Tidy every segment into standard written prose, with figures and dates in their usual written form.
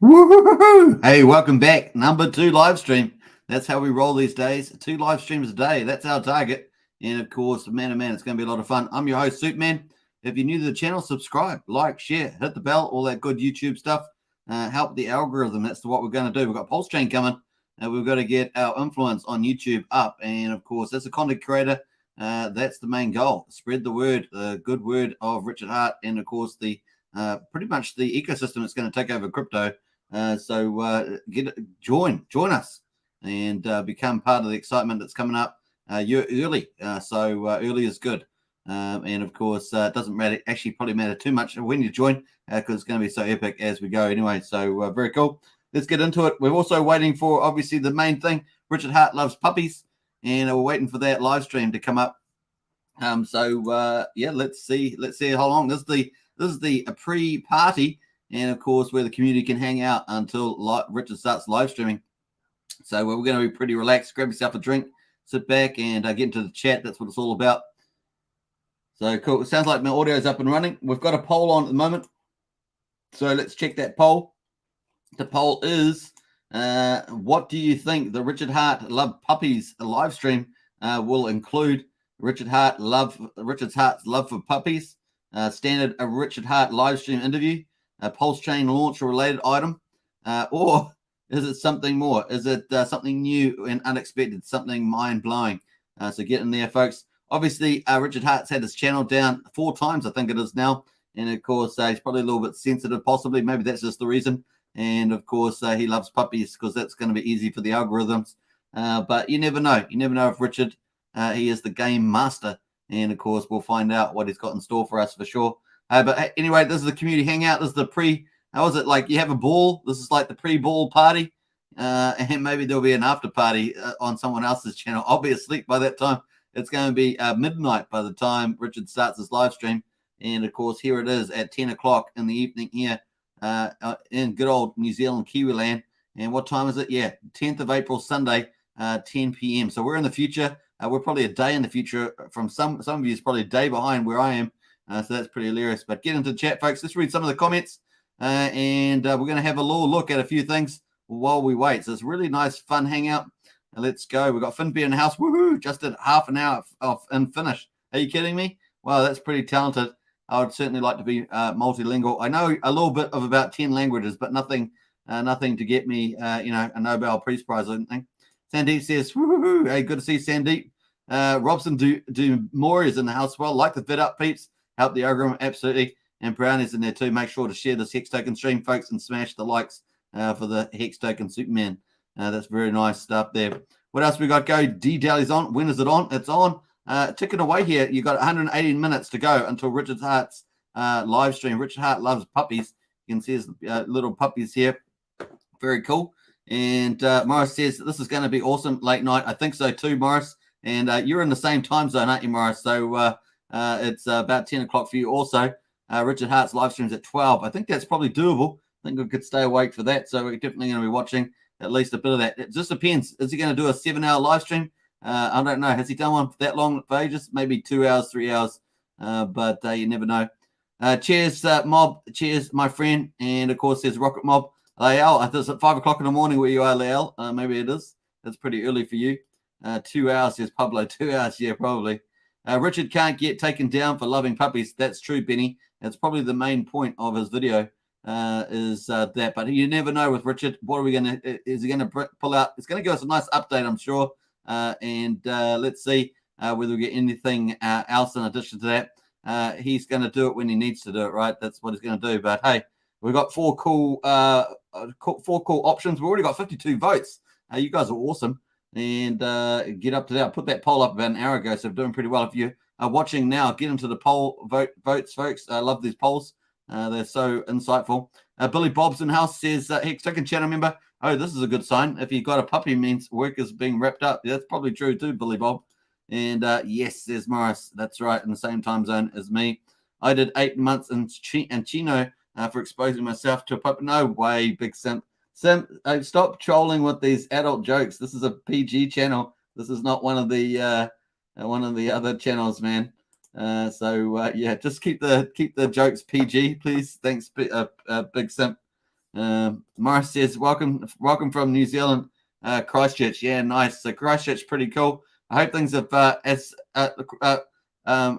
Woo-hoo-hoo-hoo! Hey, welcome back. Number 2 live stream. That's how we roll these days. 2 live streams a day. That's our target. And of course, man, oh man, it's going to be a lot of fun. I'm your host, Superman. If you're new to the channel, subscribe, like, share, hit the bell, all that good YouTube stuff. Help the algorithm. That's what we're going to do. We've got Pulsechain coming. We've got to get our influence on YouTube up. And of course, as a content creator, that's the main goal. Spread the word, the good word of Richard Hart, and of course, the pretty much the ecosystem that's going to take over crypto. Join us and become part of the excitement that's coming up. You're early, so early is good. And of course, it doesn't matter. Actually, probably matter too much when you join because it's going to be so epic as we go. Anyway, so very cool. Let's get into it. We're also waiting for obviously the main thing. Richard Hart loves puppies, and we're waiting for that live stream to come up. Yeah, let's see how long. This is the pre-party. And of course, where the community can hang out until Richard starts live streaming. So we're going to be pretty relaxed. Grab yourself a drink, sit back, and get into the chat. That's what it's all about. So cool. It sounds like my audio is up and running. We've got a poll on at the moment. So let's check that poll. The poll is, what do you think the Richard Hart Love Puppies live stream will include? Richard Hart's love for puppies, standard a Richard Hart live stream interview, a Pulsechain launch related item, or is it something more? Is it something new and unexpected, something mind-blowing? So get in there, folks. Obviously, Richard Hart's had his channel down 4 times, I think it is now. And, of course, he's probably a little bit sensitive, possibly. Maybe that's just the reason. And, of course, he loves puppies because that's going to be easy for the algorithms. But you never know. You never know if Richard, he is the game master. And, of course, we'll find out what he's got in store for us for sure. But anyway, this is the community hangout. This is the how was it? Like you have a ball. This is like the pre-ball party. And maybe there'll be an after party on someone else's channel. I'll be asleep by that time. It's going to be midnight by the time Richard starts his live stream. And, of course, here it is at 10 o'clock in the evening here in good old New Zealand, Kiwi land. And what time is it? Yeah, 10th of April, Sunday, 10 p.m. So we're in the future. We're probably a day in the future. From some of you, is probably a day behind where I am. So that's pretty hilarious. But get into the chat, folks. Let's read some of the comments. And we're going to have a little look at a few things while we wait. So it's a really nice, fun hangout. Let's go. We've got Finbeer in the house. Woohoo! Just did half an hour off and finish. Are you kidding me? Wow, that's pretty talented. I would certainly like to be multilingual. I know a little bit of about 10 languages, but nothing to get me, a Nobel Peace Prize or anything. Sandeep says, woohoo! Hey, good to see Sandeep. Robson Dumore is in the house as well. Like the vid up, peeps. Help the algorithm, absolutely. And Brownie's in there too. Make sure to share this Hex Token stream, folks, and smash the likes for the Hex Token Superman. That's very nice stuff there. What else we got? Go. D-Daily's on. When is it on? It's on. Ticking away here. You got 118 minutes to go until Richard Hart's live stream. Richard Hart loves puppies. You can see his little puppies here. Very cool. And Morris says, this is going to be awesome late night. I think so too, Morris. And you're in the same time zone, aren't you, Morris? So it's about 10 o'clock for you also. Richard Hart's live stream's at 12. I think that's probably doable. I think we could stay awake for that. So we're definitely going to be watching at least a bit of that. It just depends. Is he going to do a 7-hour live stream? I don't know. Has he done one for that long for ages? Maybe 2 hours, 3 hours. But you never know. Cheers, Mob. Cheers, my friend. And, of course, there's Rocket Mob. Lael, I think it's at 5 o'clock in the morning where you are, Lael. Maybe it is. That's pretty early for you. 2 hours, says Pablo. 2 hours, yeah, probably. Richard can't get taken down for loving puppies. That's true, Benny. That's probably the main point of his video is that. But you never know with Richard. What are we going to – is he going to pull out – it's going to give us a nice update, I'm sure. And let's see whether we get anything else in addition to that. He's going to do it when he needs to do it, right? That's what he's going to do. But, hey, we've got four cool options. We've already got 52 votes. You guys are awesome. And get up to that. I put that poll up about an hour ago, so I'm doing pretty well. If you are watching now, get into the poll votes, folks. I love these polls. They're so insightful. Billy Bob's in the house says, Hex Token channel member. Oh, this is a good sign. If you got a puppy, means work is being wrapped up. Yeah, that's probably true too, Billy Bob. And yes, there's Morris. That's right, in the same time zone as me. I did 8 months in Chino for exposing myself to a puppy. No way, big simp. Stop trolling with these adult jokes. This is a PG channel. This is not one of the other channels, man. Yeah, just keep the jokes PG, please. Thanks, big simp. Morris says, welcome from New Zealand, Christchurch. Yeah, nice. So Christchurch, pretty cool. I hope things have,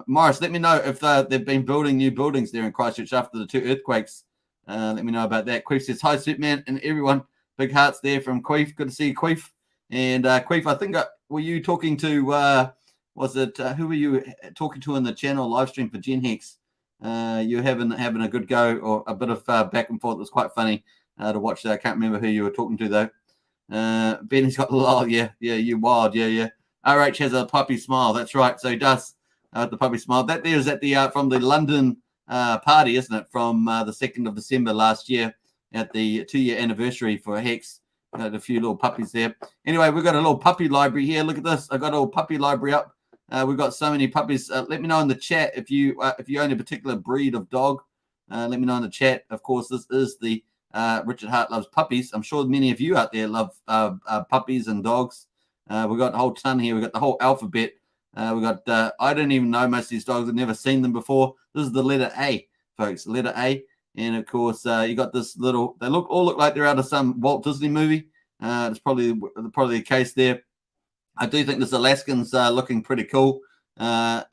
Morris, let me know if they've been building new buildings there in Christchurch after the 2 earthquakes. Let me know about that. Queef says, hi, Superman, and everyone. Big hearts there from Queef. Good to see you, Queef. And Queef, I think, were you talking to, who were you talking to in the channel live stream for Gen Hex? You're having a good go, or a bit of back and forth. It was quite funny to watch that. I can't remember who you were talking to, though. Benny's got the lol. Yeah, you wild. Yeah. RH has a puppy smile. That's right. So he does the puppy smile. That there is at the from the London party, isn't it? From the 2nd of December last year at the 2-year anniversary for Hex. Got a few little puppies there. Anyway, we've got a little puppy library here. Look at this. I got a little puppy library up. We've got so many puppies. Let me know in the chat if you own a particular breed of dog. Let me know in the chat. Of course, this is the Richard Hart Loves Puppies. I'm sure many of you out there love puppies and dogs. We've got a whole ton here. We've got the whole alphabet. We've got, I don't even know most of these dogs. I've never seen them before. This is the letter A, folks, letter A. And, of course, you got this little, they all look like they're out of some Walt Disney movie. It's probably the case there. I do think this Alaskan's looking pretty cool. Yeah,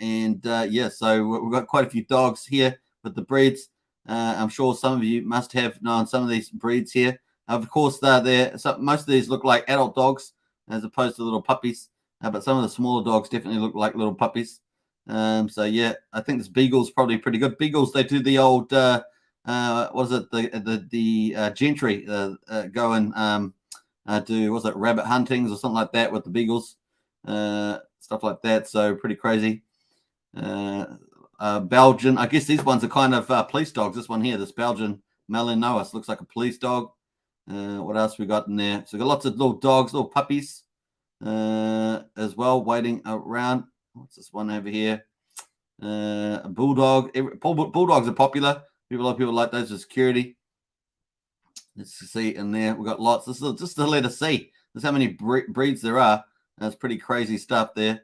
so we've got quite a few dogs here with the breeds. I'm sure some of you must have known some of these breeds here. Of course, most of these look like adult dogs as opposed to little puppies. But some of the smaller dogs definitely look like little puppies. So, yeah, I think this Beagle's probably pretty good. Beagles, they do the old, what is it, the gentry go and do, was it rabbit huntings or something like that with the Beagles, stuff like that. So pretty crazy. Belgian, I guess these ones are kind of police dogs. This one here, this Belgian Malinois, looks like a police dog. What else we got in there? So we got lots of little dogs, little puppies as well, waiting around. What's this one over here? A bulldog. Bulldogs are popular. A lot of people like those for security. Let's see in there. We've got lots. This is just the letter C. That's how many breeds there are. That's pretty crazy stuff there.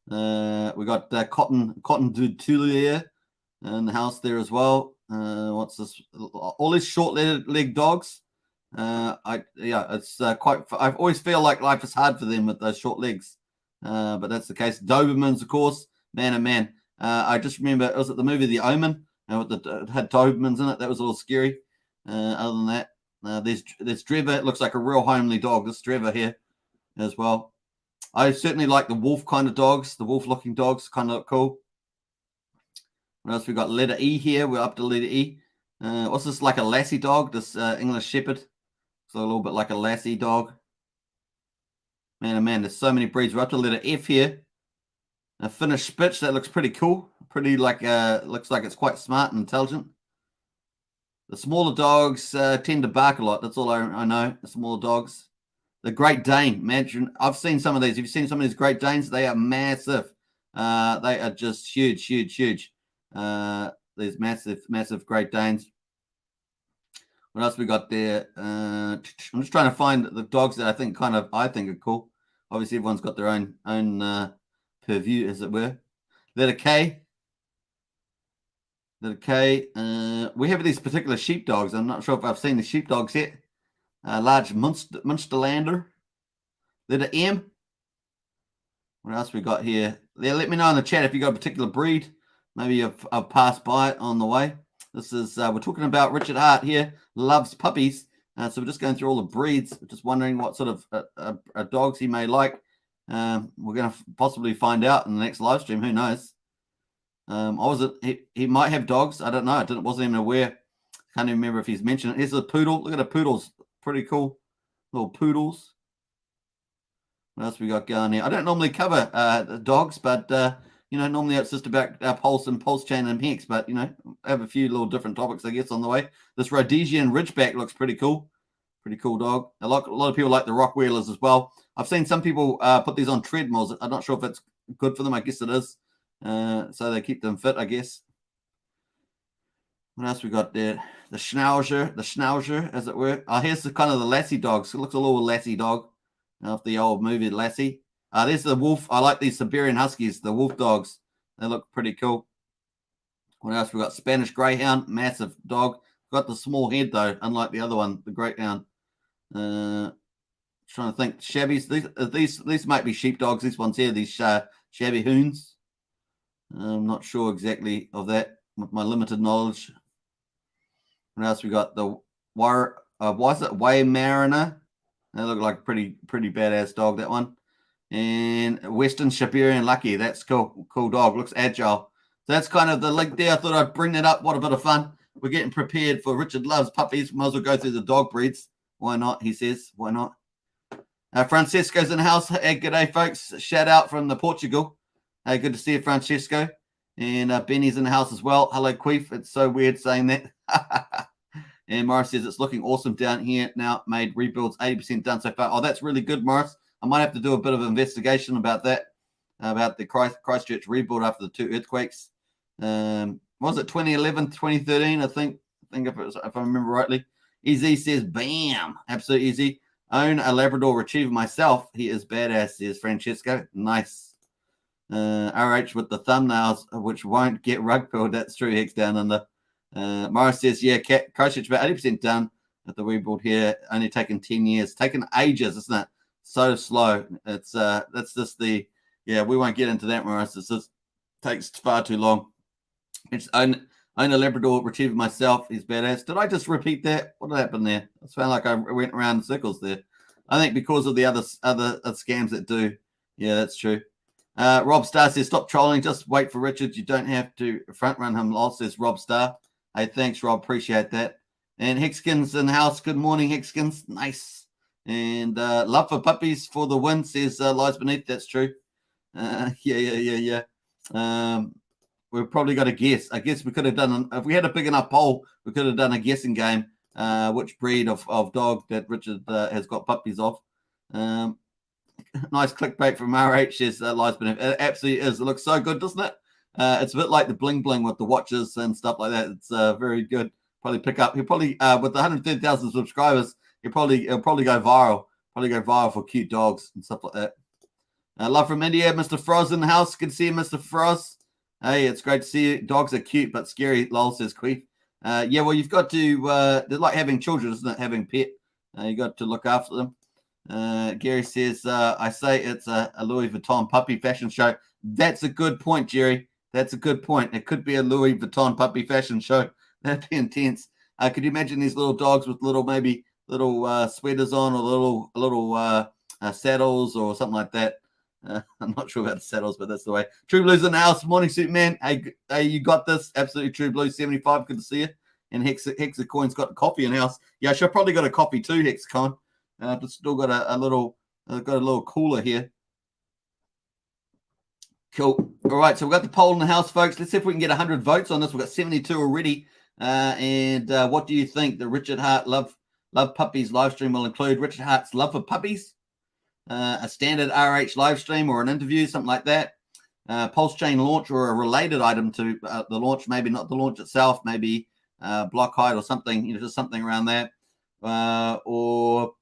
We got cotton Dutulier in the house there as well. What's this? All these short-legged dogs. It's quite. I always feel like life is hard for them with those short legs, but that's the case. Dobermans, of course. Man, oh man. I just remember, it was at the movie The Omen. It had Dobermans in it. That was a little scary. Other than that, there's Trevor. It looks like a real homely dog. This Trevor here as well. I certainly like the wolf kind of dogs. The wolf-looking dogs kind of look cool. What else we got? Letter E here. We're up to letter E. What's this, like a lassie dog? This English Shepherd. So a little bit like a lassie dog. Man, oh man, there's so many breeds. We're up to letter F here. A Finnish Spitz. That looks pretty cool. Pretty like, looks like it's quite smart and intelligent. The smaller dogs tend to bark a lot. That's all I know. The smaller dogs. The Great Dane. Man, I've seen some of these. Have you seen some of these Great Danes? They are massive. They are just huge. These massive Great Danes. What else we got there? I'm just trying to find the dogs that I think are cool. Obviously, everyone's got their own purview, as it were. Letter K. We have these particular sheepdogs. I'm not sure if I've seen the sheepdogs yet. Large Munsterlander. Letter M. What else we got here? Let me know in the chat if you got a particular breed. Maybe I've passed by it on the way. This is, we're talking about Richard Hart here, loves puppies. So we're just going through all the breeds, just wondering what sort of dogs he may like. We're going to possibly find out in the next live stream. Who knows? He might have dogs. I don't know. I wasn't even aware. Can't even remember if he's mentioned it. Here's a poodle. Look at the poodles. Pretty cool. Little poodles. What else we got going here? I don't normally cover the dogs, but normally it's just about Pulse and Pulsechain and Hex, but I have a few little different topics, I guess, on the way. This Rhodesian Ridgeback looks pretty cool. Pretty cool dog. A lot of people like the Rockwheelers as well. I've seen some people put these on treadmills. I'm not sure if it's good for them. I guess it is. So they keep them fit, I guess. What else we got there? The Schnauzer, as it were. Here's the kind of the Lassie dogs. It looks a little Lassie dog off the old movie Lassie. There's the wolf. I like these Siberian Huskies, the wolf dogs. They look pretty cool. What else we got? Spanish Greyhound, massive dog. Got the small head though, unlike the other one, the great hound. Trying to think, shabbies. These might be sheepdogs. These ones here, these shabby hoons. I'm not sure exactly of that with my limited knowledge. What else we got? The was it Way Mariner? They look like a pretty badass dog, that one. And Western Siberian Lucky. That's cool dog. Looks agile. So that's kind of the link there. I thought I'd bring that up. What a bit of fun. We're getting prepared for Richard Loves Puppies. Might as well go through the dog breeds. Why not? He says. Why not? Francesco's in the house. Hey, g'day, folks. Shout out from the Portugal. Hey, good to see you, Francesco. And Benny's in the house as well. Hello, Queef. It's so weird saying that. And Morris says it's looking awesome down here now. Made rebuilds 80% done so far. Oh, that's really good, Morris. I might have to do a bit of investigation about that, about the Christchurch rebuild after the 2 earthquakes. Was it 2011, 2013? I think if I remember rightly. Easy says, bam, absolutely easy. Own a Labrador Retriever myself. He is badass, says Francesco. Nice. RH with the thumbnails, which won't get rug pulled. That's true, Hex down under. Morris says, yeah, Christchurch about 80% done at the rebuild here. Only taken 10 years. Taken ages, isn't it? So slow. It's that's just the, yeah, we won't get into that, Morris. It just takes far too long. It's own a Labrador Retriever myself. He's badass. Did I just repeat that? What happened there? It sounded like I went around in circles there. I think because of the other scams that do. Yeah, that's true. Rob Starr says, stop trolling. Just wait for Richard. You don't have to front run him. Lol, says Rob Starr. Hey, thanks, Rob. Appreciate that. And Hexkins in the house. Good morning, Hexkins. Nice. And love for puppies for the win, says Lies Beneath. That's true. Yeah. We've probably got a guess. I guess we could have done, if we had a big enough poll, we could have done a guessing game, which breed of dog that Richard has got puppies of. Nice clickbait from RH, says Lies Beneath. It absolutely is. It looks so good, doesn't it? It's a bit like the bling bling with the watches and stuff like that. It's very good. Probably pick up. He'll probably, with the 130,000 subscribers, he'll probably go viral. Probably go viral for cute dogs and stuff like that. Love from India, Mr. Froz in the house. Good to see you, Mr. Froz. Hey, it's great to see you. Dogs are cute but scary, lol, says Queef. Yeah, well, you've got to, they're like having children, isn't it? Having pet. You got to look after them. Gary says, I say it's a Louis Vuitton puppy fashion show. That's a good point, Jerry. That's a good point. It could be a Louis Vuitton puppy fashion show. That'd be intense. Could you imagine these little dogs with maybe little sweaters on, or little saddles or something like that? I'm not sure about the saddles, but that's the way. True Blue's in the house. Morning, suit man. Hey, you got this. Absolutely True Blue 75. Good to see you. And Hexacoin's got coffee in the house. Yeah, I probably got a coffee too, Hexacoin. But still got a little cooler here. Cool. All right, so we've got the poll in the house, folks. Let's see if we can get 100 votes on this. We've got 72 already. And what do you think? The Richard Hart Love Puppies live stream will include Richard Hart's love for puppies, a standard RH live stream or an interview, something like that. Pulsechain launch or a related item to the launch, maybe not the launch itself, maybe block height or something, just something around that, or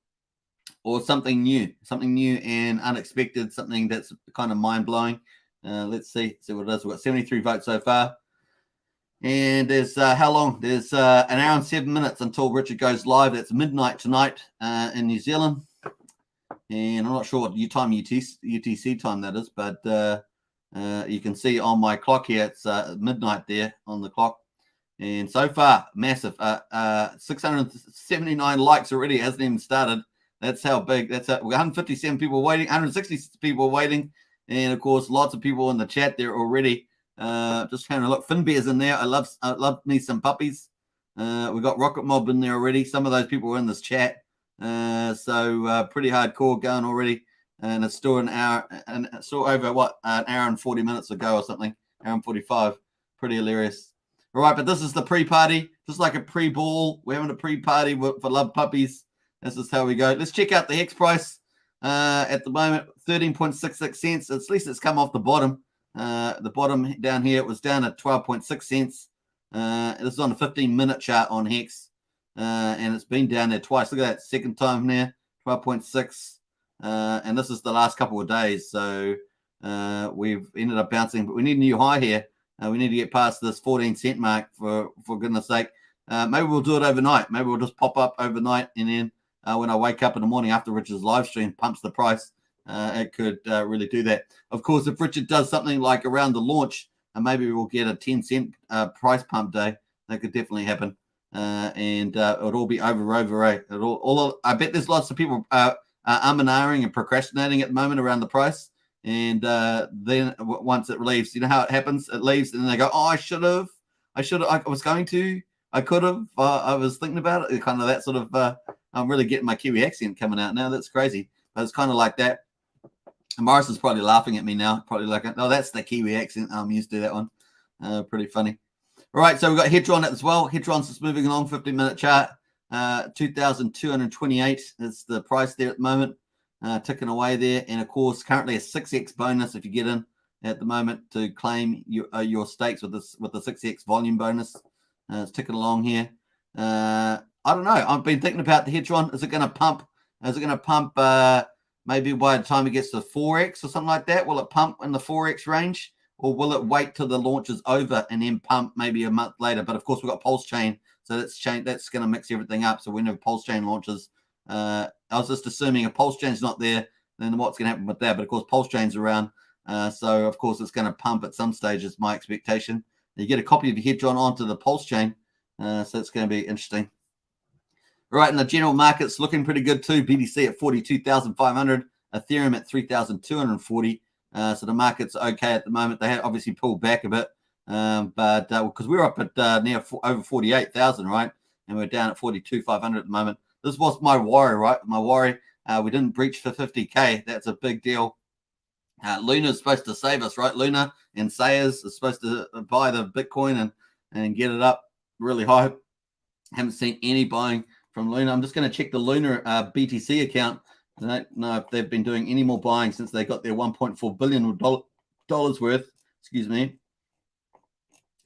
something new and unexpected, something that's kind of mind-blowing. Let's see what it is. We've got 73 votes so far. And there's how long? There's an hour and 7 minutes until Richard goes live. That's midnight tonight in New Zealand. And I'm not sure what UTC time that is, but you can see on my clock here, it's midnight there on the clock. And so far, massive. 679 likes already. It hasn't even started. That's how big. That's how 157 people waiting, 160 people waiting. And, of course, lots of people in the chat there already. Just trying to look. Finbear's in there. I love me some puppies. We got Rocket Mob in there already. Some of those people were in this chat. So pretty hardcore going already. And it's still an hour, and it's still over, an hour and 40 minutes ago or something. Hour and 45. Pretty hilarious. All right, but this is the pre-party. Just like a pre-ball. We're having a pre-party for Love Puppies. This is how we go. Let's check out the Hex price. At the moment, 13.66 cents. At least it's come off the bottom. The bottom down here, it was down at 12.6 cents. This is on a 15-minute chart on Hex. And it's been down there twice. Look at that second time there, 12.6. And this is the last couple of days. So we've ended up bouncing. But we need a new high here. We need to get past this 14 cent mark, for goodness sake. Maybe we'll do it overnight. Maybe we'll just pop up overnight, and then when I wake up in the morning after Richard's live stream pumps the price, it could really do that. Of course, if Richard does something like around the launch, maybe we'll get a 10-cent price pump day. That could definitely happen. And it'll all be over. I bet there's lots of people and ahhing and procrastinating at the moment around the price. And then once it leaves, you know how it happens? It leaves, and then they go, "Oh, I was going to, I could have, I was thinking about it." Kind of that sort of. I'm really getting my Kiwi accent coming out now. That's crazy, but it's kind of like that. And Morris is probably laughing at me now, probably like, "Oh, that's the Kiwi accent. I'm used to that one." Pretty funny. All right, so we've got Hedron as well. Hedron's just moving along, 15-minute chart. 2,228 is the price there at the moment, ticking away there. And, of course, currently a 6x bonus if you get in at the moment to claim your stakes with the 6x volume bonus. It's ticking along here. I don't know. I've been thinking about the Hedron. Is it going to pump? Is it going to pump maybe by the time it gets to 4x or something like that? Will it pump in the 4x range? Or will it wait till the launch is over and then pump maybe a month later? But, of course, we've got Pulsechain, so that's going to mix everything up. So whenever Pulsechain launches, I was just assuming if Pulsechain's not there, then what's going to happen with that? But, of course, Pulsechain's around. So, of course, it's going to pump at some stage is my expectation. You get a copy of your Hedron onto the Pulsechain, so it's going to be interesting. All right, and the general market's looking pretty good too. BTC at 42,500, Ethereum at 3,240. So the market's okay at the moment. They had obviously pulled back a bit, but because we're up at near over 48,000, right? And we're down at 42,500 at the moment. This was my worry, right? My worry, we didn't breach for 50K. That's a big deal. Luna's supposed to save us, right? Luna and Sayers are supposed to buy the Bitcoin and get it up really high. Haven't seen any buying from Luna. I'm just going to check the Luna BTC account. I don't know if they've been doing any more buying since they got their $1.4 billion worth. Excuse me.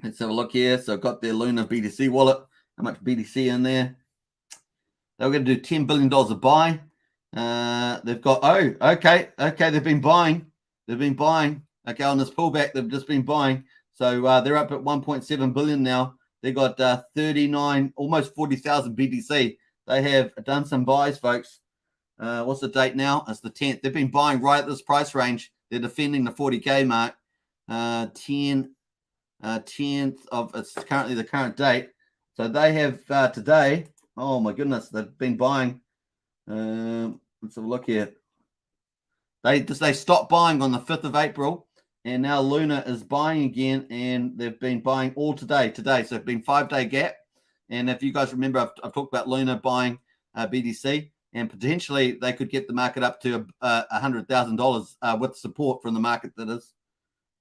Let's have a look here. So I've got their Luna BTC wallet. How much BTC in there? They were going to do $10 billion of buy. They've got, okay. They've been buying. Okay, on this pullback, they've just been buying. So they're up at 1.7 billion now. They got 39, almost 40,000 BTC. They have done some buys, folks. What's the date now? It's the 10th. They've been buying right at this price range. They're defending the 40K mark. 10th of, it's currently the current date. So they have today, oh my goodness, they've been buying. Let's have a look here. They stopped buying on the 5th of April, and now Luna is buying again, and they've been buying all today. So it's been 5-day gap. And if you guys remember, I've talked about Luna buying BTC, and potentially they could get the market up to $100,000 with support from the market, that is.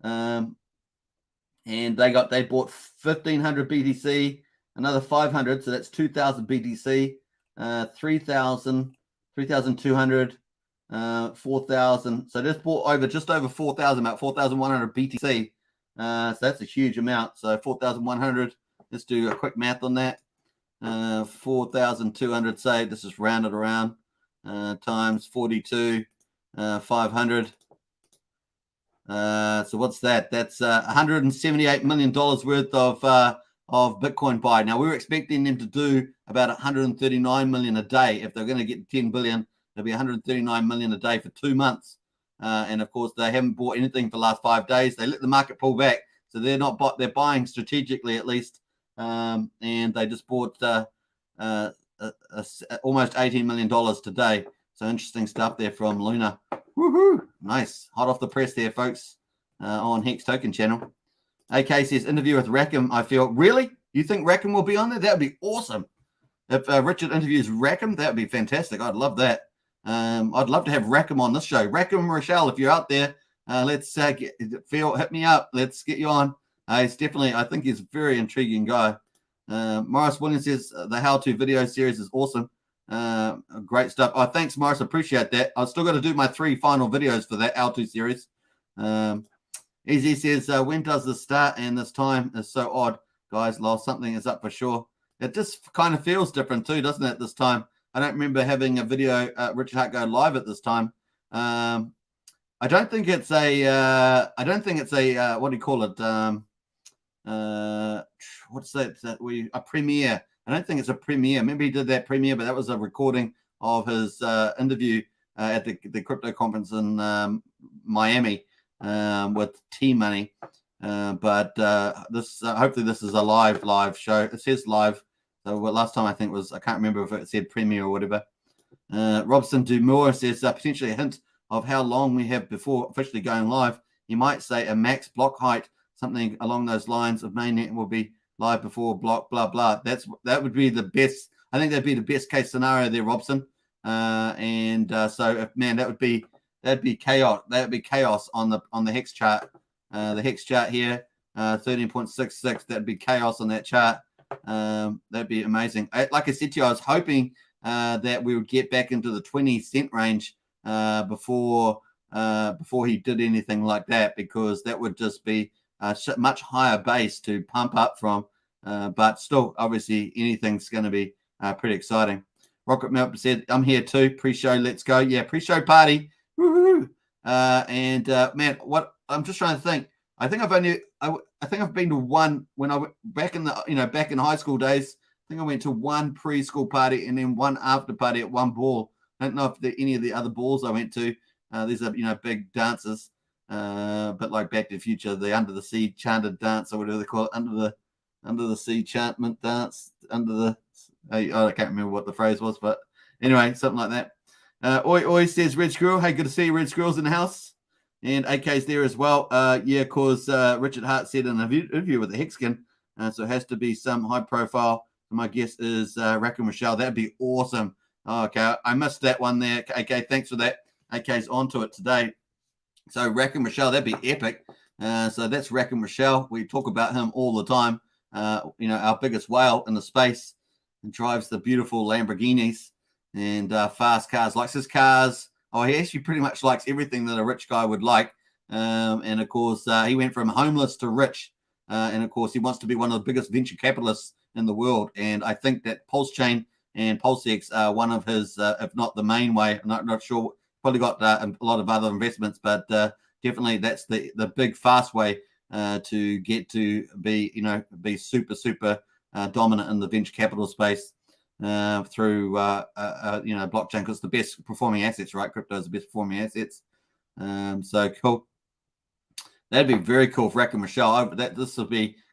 And they bought 1,500 BTC, another 500, so that's 2,000 BTC, 3,000, 3,200, 4,000. So just bought just over 4,000, about 4,100 BTC. So that's a huge amount. So 4,100. Let's do a quick math on that. 4,200. Say this is rounded around times 42, 500. So what's that? That's $178 million worth of Bitcoin buy. Now we were expecting them to do about 139 million a day. If they're going to get 10 billion, there'll be 139 million a day for 2 months. And of course, they haven't bought anything for the last 5 days. They let the market pull back, so they're not. They're buying strategically at least, and they just bought almost $18 million today. So interesting stuff there from Luna. Woohoo! Nice, hot off the press there, folks, on Hex Token channel. AK says interview with Rackham. I feel really. You think Rackham will be on there? That would be awesome. If Richard interviews Rackham, that would be fantastic. I'd love that. I'd love to have Rackham on this show. Rackham Rochelle, if you're out there, let's hit me up. Let's get you on. He's definitely, I think he's a very intriguing guy. Morris Williams says the how-to video series is awesome. Great stuff. Oh, thanks, Morris. Appreciate that. I've still got to do my 3 final videos for that how-to series. Easy says, when does this start? And this time is so odd. Guys, lost something is up for sure. It just kind of feels different too, doesn't it, this time? I don't remember having a video Richard Hart go live at this time. I don't think it's a what do you call it? What's that? A premiere. I don't think it's a premiere. Maybe he did that premiere, but that was a recording of his interview at the crypto conference in Miami with T-Money. But this hopefully this is a live show. It says live. So last time I think was, I can't remember if it said premiere or whatever. Robson Dumore says potentially a hint of how long we have before officially going live. You might say a max block height, something along those lines of mainnet will be live before block, blah, blah. That would be the best. I think that'd be the best case scenario there, Robson. So if, man, that'd be chaos. That would be chaos on the Hex chart. The Hex chart here, 13.66. That'd be chaos on that chart. That'd be amazing. Like I said to you, I was hoping that we would get back into the 20-cent range before he did anything like that, because that would just be a much higher base to pump up from. But still, obviously, anything's going to be pretty exciting. Rocket Melp said, "I'm here too. Pre-show, let's go." Yeah, pre-show party. Woo-hoo. Man, what I'm just trying to think. I think I've been to one when I went back in high school days. I think I went to one preschool party and then one after party at one ball. I don't know if any of the other balls I went to. These are big dances, but like Back to the Future, the Under the Sea chanted dance or whatever they call it, under the sea chantment dance, I can't remember what the phrase was, but anyway, something like that. Oi says Red Squirrel. Hey, good to see you. Red Squirrel's in the house. And AK's there as well. Yeah, because Richard Hart said in an interview with the Hexkin, so it has to be some high profile. My guess is Rack and Michelle. That'd be awesome. Oh, okay, I missed that one there. AK, thanks for that. AK's onto it today. So Rack and Michelle, that'd be epic. So that's Rack and Michelle. We talk about him all the time. Our biggest whale in the space, and drives the beautiful Lamborghinis and fast cars. Likes his cars. Oh, he actually pretty much likes everything that a rich guy would like. And of course, he went from homeless to rich. And of course, he wants to be one of the biggest venture capitalists in the world. And I think that Pulsechain and PulseX are one of his, if not the main way. I'm not sure. Probably got a lot of other investments, but definitely that's the big fast way to get to be super dominant in the venture capital space. Through blockchain, because the best performing assets, right? Crypto is the best performing assets. So cool. That'd be very cool for Rack and Michelle. This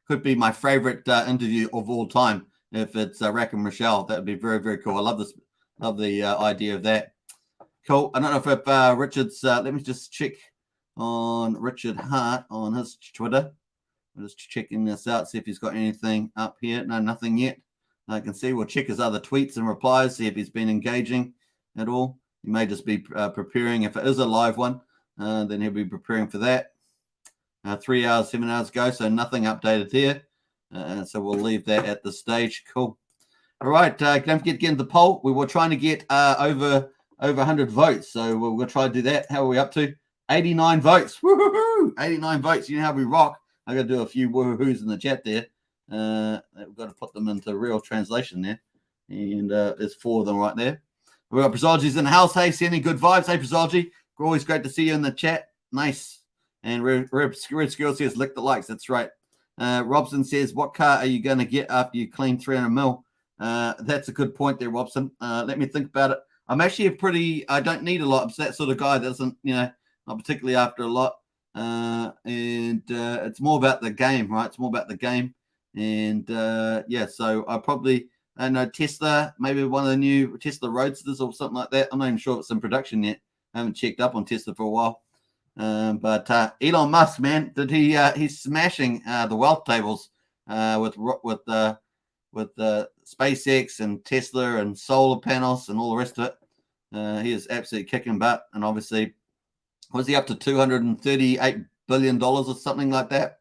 could be my favorite interview of all time if it's Rack and Michelle. That would be very, very cool. I love this. Love the idea of that. Cool. I don't know if Richard's. Let me just check on Richard Hart on his Twitter. I'm just checking this out, see if he's got anything up here. No, nothing yet. I can see. We'll check his other tweets and replies, see if he's been engaging at all. He may just be preparing. If it is a live one, then he'll be preparing for that. 3 hours, 7 hours ago, so nothing updated there. So we'll leave that at this stage. Cool. All right. Don't forget to get into the poll. We were trying to get over 100 votes, so we'll try to do that. How are we up to? 89 votes. Woo-hoo-hoo! 89 votes. You know how we rock. I got to do a few woo-hoos in the chat there. We've got to put them into real translation there, and there's 4 of them right there. We've got Brazology's in the house. Hey, sending good vibes. Hey, Brazology, always great to see you in the chat. Nice. And Red Squirrel says lick the likes. That's right. Robson says, what car are you going to get after you clean 300 mil? That's a good point there, Robson. Let me think about it. I'm actually I don't need a lot. I'm that sort of guy that doesn't, not particularly after a lot. And it's more about the game, right? It's more about the game. And so I probably, I know Tesla, maybe one of the new Tesla Roadsters or something like that. I'm not even sure if it's in production yet. I haven't checked up on Tesla for a while. But Elon Musk, man, he's smashing the wealth tables with SpaceX and Tesla and solar panels and all the rest of it. He is absolutely kicking butt. And obviously, was he up to $238 billion or something like that?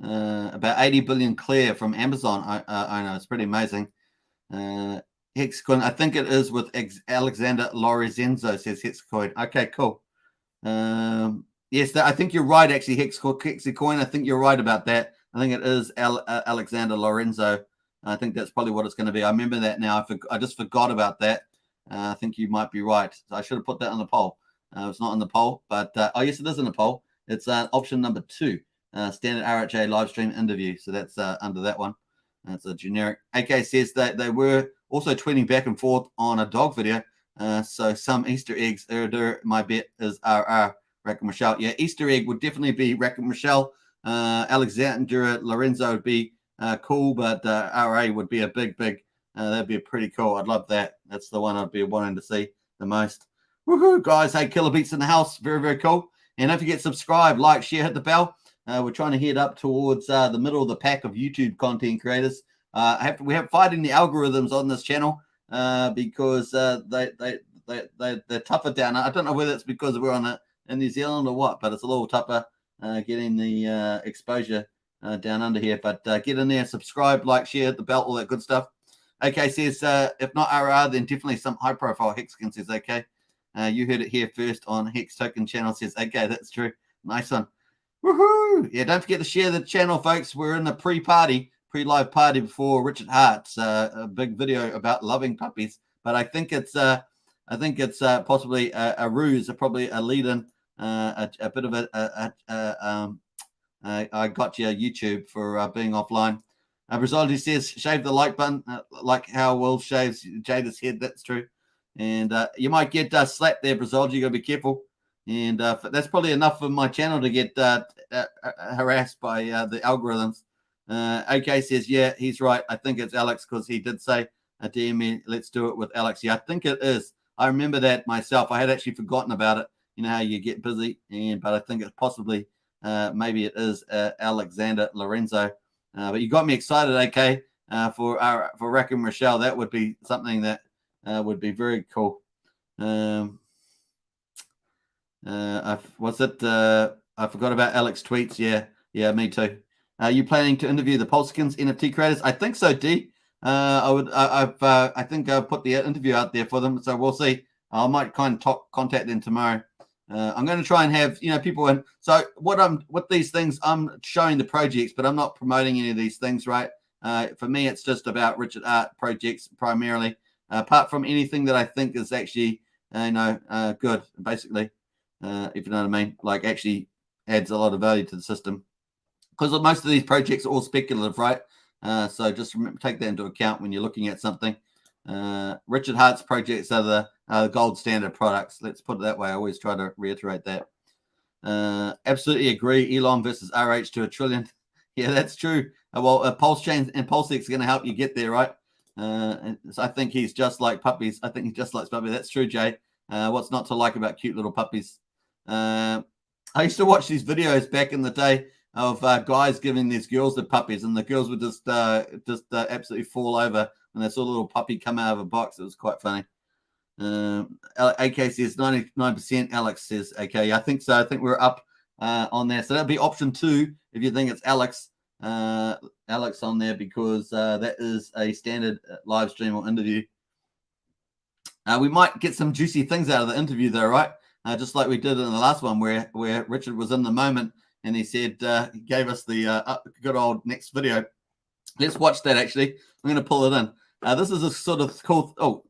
About 80 billion clear from Amazon. I know, it's pretty amazing. Hexcoin, I think it is with Alexander Lorenzo, says Hexcoin. Okay, cool. Yes, I think you're right, actually, Hexcoin. I think you're right about that. I think it is Alexander Lorenzo. I think that's probably what it's going to be. I remember that now. I just forgot about that. I think you might be right. So I should have put that on the poll. It's not in the poll, but oh, yes, it is in the poll. It's option number 2, standard RHA live stream interview. So that's under that one. That's a generic. AK says that they were also tweeting back and forth on a dog video. So some Easter eggs. My bet is RR. Rack and Michelle. Yeah, Easter egg would definitely be Rack and Michelle. Alexandra Lorenzo would be cool, but RA would be a big. That'd be pretty cool. I'd love that. That's the one I'd be wanting to see the most. Woohoo, guys. Hey, Killer Beats in the house. Very, very cool. And don't forget, subscribe, like, share, hit the bell. We're trying to head up towards the middle of the pack of YouTube content creators. We have fighting the algorithms on this channel because they're tougher down. I don't know whether it's because we're in New Zealand or what, but it's a little tougher getting the exposure down under here. But get in there, subscribe, like, share, hit the bell, all that good stuff. Okay, says if not RR, then definitely some high-profile Hexkin, says okay. You heard it here first on Hex Token channel, says okay, that's true. Nice one. Woohoo! Yeah, don't forget to share the channel, folks. We're in the pre-live party before Richard Hart's a big video about loving puppies. But I think it's possibly a ruse, probably a lead-in, a bit of I got you YouTube for being offline. Brazaldi says shave the like button, like how Will shaves Jada's head. That's true. And you might get slapped there, Brazaldi. You got to be careful. And that's probably enough for my channel to get harassed by the algorithms. OK says, yeah, he's right. I think it's Alex because he did say, DM me, let's do it with Alex. Yeah, I think it is. I remember that myself. I had actually forgotten about it. You know how you get busy. But I think it's possibly, maybe it is Alexander Lorenzo. But you got me excited, OK, for Rack and Rochelle. That would be something that would be very cool. I forgot about Alex tweets. Yeah, me too. Are you planning to interview the Pulsechans NFT creators? I think so, D. I think I've put the interview out there for them, so we'll see. I might kind of contact them tomorrow. I'm going to try and have people in. So with these things, I'm showing the projects, but I'm not promoting any of these things, right? For me, it's just about Richard Art projects primarily. Apart from anything that I think is actually good, basically. If you know what I mean, like actually adds a lot of value to the system. Because most of these projects are all speculative, right? So just take that into account when you're looking at something. Richard Hart's projects are the gold standard products. Let's put it that way. I always try to reiterate that. Absolutely agree. Elon versus RH to $1 trillion. Yeah, that's true. Well, Pulsechain and PulseX are going to help you get there, right? So I think he's just like puppies. I think he just likes puppies. That's true, Jay. What's not to like about cute little puppies? I used to watch these videos back in the day of guys giving these girls the puppies, and the girls would just absolutely fall over when they saw a little puppy come out of a box. It was quite funny. AK says 99%. Alex says, okay, I think so. I think we're up on there. So that'll be option 2 if you think it's Alex. Alex on there because that is a standard live stream or interview. We might get some juicy things out of the interview though, right? Just like we did in the last one where Richard was in the moment and he said, he gave us the good old next video. Let's watch that actually. I'm going to pull it in. This is a sort of cool,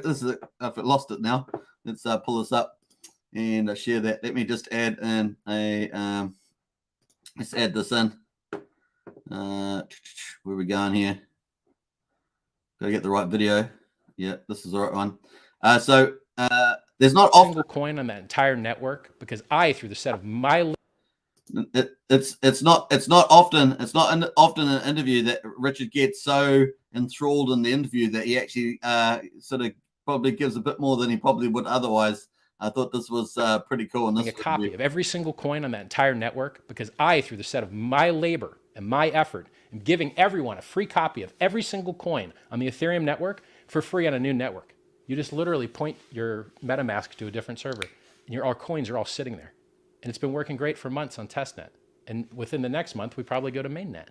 this is I've lost it now. Let's pull this up and share that. Let me just add in let's add this in. Where are we going here? Gotta get the right video. Yeah, this is the right one. So there's not a single coin on that entire network because I, through the set of my, it's not often an interview that Richard gets so enthralled in the interview that he actually sort of probably gives a bit more than he probably would otherwise. I thought this was pretty cool. And this a copy of every single coin on that entire network because I, through the set of my labor and my effort, am giving everyone a free copy of every single coin on the Ethereum network for free on a new network. You just literally point your MetaMask to a different server, and our coins are all sitting there. And it's been working great for months on Testnet. And within the next month, we probably go to mainnet.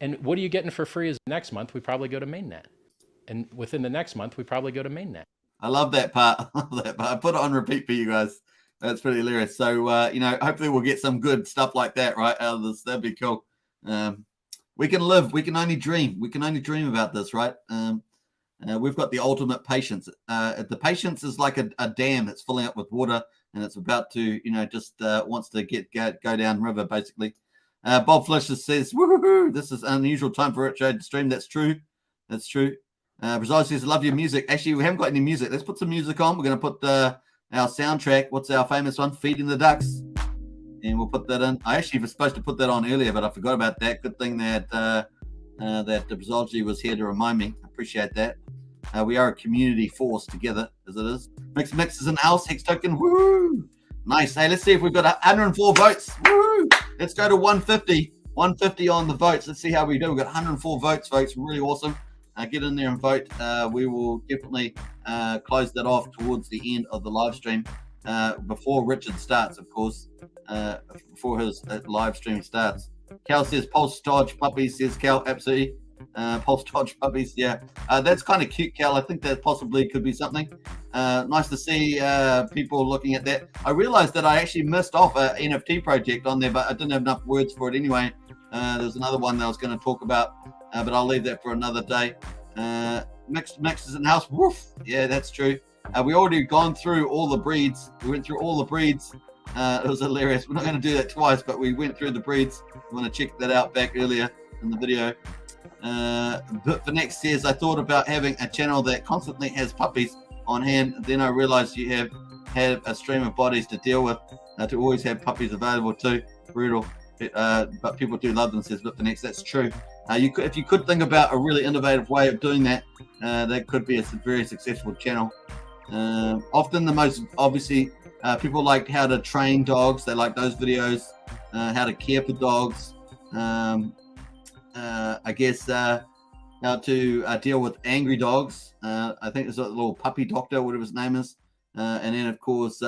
And what are you getting for free is next month, we probably go to mainnet. And within the next month, we probably go to mainnet. I love that part. I love that part. I put it on repeat for you guys. That's pretty hilarious. So, hopefully we'll get some good stuff like that, right, out of this. That'd be cool. We can live. We can only dream. We can only dream about this, right? We've got the ultimate patience. The patience is like a dam that's filling up with water, and it's about to, just wants to go down river, basically. Bob Fletcher says, woohoo, this is an unusual time for Rich to stream. That's true. That's true. Brazil says, love your music. Actually, we haven't got any music. Let's put some music on. We're going to put our soundtrack. What's our famous one? Feeding the Ducks. And we'll put that in. I actually was supposed to put that on earlier, but I forgot about that. Good thing that that the Brazology was here to remind me. I appreciate that. We are a community force together, as it is. Mix is in the house. Hex Token. Woo! Nice. Hey, let's see if we've got 104 votes. Woo! Let's go to 150. 150 on the votes. Let's see how we do. We've got 104 votes, folks. Really awesome. Get in there and vote. We will definitely close that off towards the end of the live stream before Richard starts, of course, before his live stream starts. Cal says Pulse Dodge Puppies, says Cal. Absolutely. Pulse Dodge Puppies, yeah. That's kind of cute, Cal. I think that possibly could be something. Nice to see people looking at that. I realized that I actually missed off an NFT project on there, but I didn't have enough words for it anyway. There's another one that I was going to talk about, but I'll leave that for another day. Mix is in the house. Woof. Yeah, that's true. We already gone through all the breeds. We went through all the breeds. It was hilarious. We're not going to do that twice, but we went through the breeds. You want to check that out back earlier in the video. But for next says, I thought about having a channel that constantly has puppies on hand. Then I realized you have a stream of bodies to deal with, to always have puppies available too. Brutal. But people do love them, says But for next. That's true. If you could think about a really innovative way of doing that, that could be a very successful channel. Often the most, obviously, people like how to train dogs. They like those videos, how to care for dogs. I guess how to deal with angry dogs. I think there's a little puppy doctor, whatever his name is. And then, of course,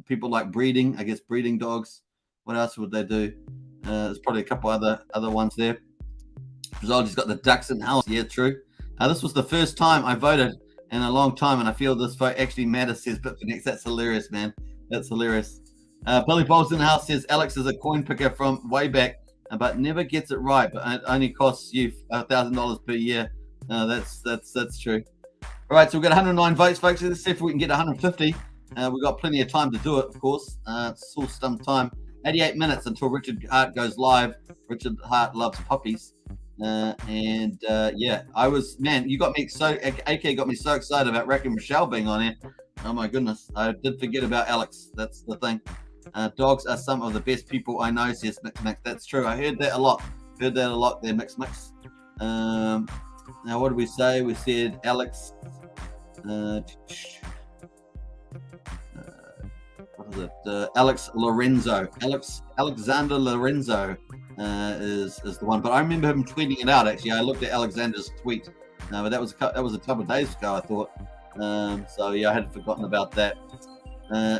people like breeding. I guess breeding dogs. What else would they do? There's probably a couple other ones there. Brazology's got the ducks in the house. Yeah, true. This was the first time I voted in a long time, and I feel this vote actually matters, says But for next. That's hilarious, man. That's hilarious. Billy Bowles in the house says Alex is a coin picker from way back, but never gets it right. But it only costs you $1,000 per year. That's true. All right, so we've got 109 votes, folks. Let's see if we can get 150. We've got plenty of time to do it, of course. It's all some time. 88 minutes until Richard Hart goes live. Richard Hart loves puppies. Yeah, I was, man, you got me so, AK got me so excited about Rack and Michelle being on here. Oh my goodness, I did forget about Alex. That's the thing. Dogs are some of the best people I know, says Mix. That's true. I heard that a lot. There, Mix. Now, what did we say? We said Alex. What is it? Alex Lorenzo. Alexander Lorenzo is the one. But I remember him tweeting it out. Actually, I looked at Alexander's tweet, but that was a couple of days ago, I thought. So yeah, I had forgotten about that.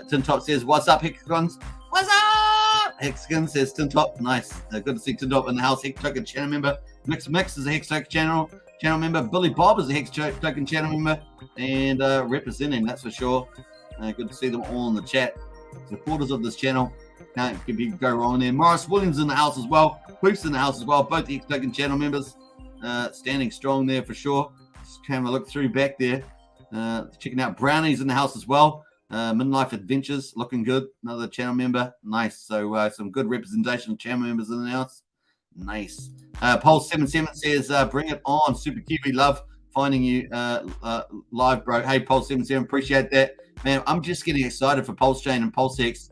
Tin Top says, "What's up, Hexagons? What's up?" Hexagon says, "Tin Top, nice. Good to see Tin Top in the house." Hex Token channel member. Mix is a Hex Token channel member. Billy Bob is a Hex Token channel member, and representing, that's for sure. Good to see them all in the chat. Supporters of this channel, can't go wrong there. Morris Williams in the house as well. Poops in the house as well. Both the Hex Token channel members, standing strong there for sure. Just having a look through back there. Checking out Brownies in the house as well. Midlife Adventures, looking good. Another channel member. Nice. So some good representation of channel members in the house. Nice. Pulse77 says, bring it on. Super Kiwi, love finding you live, bro. Hey, Pulse77, appreciate that. Man, I'm just getting excited for Pulsechain and PulseX.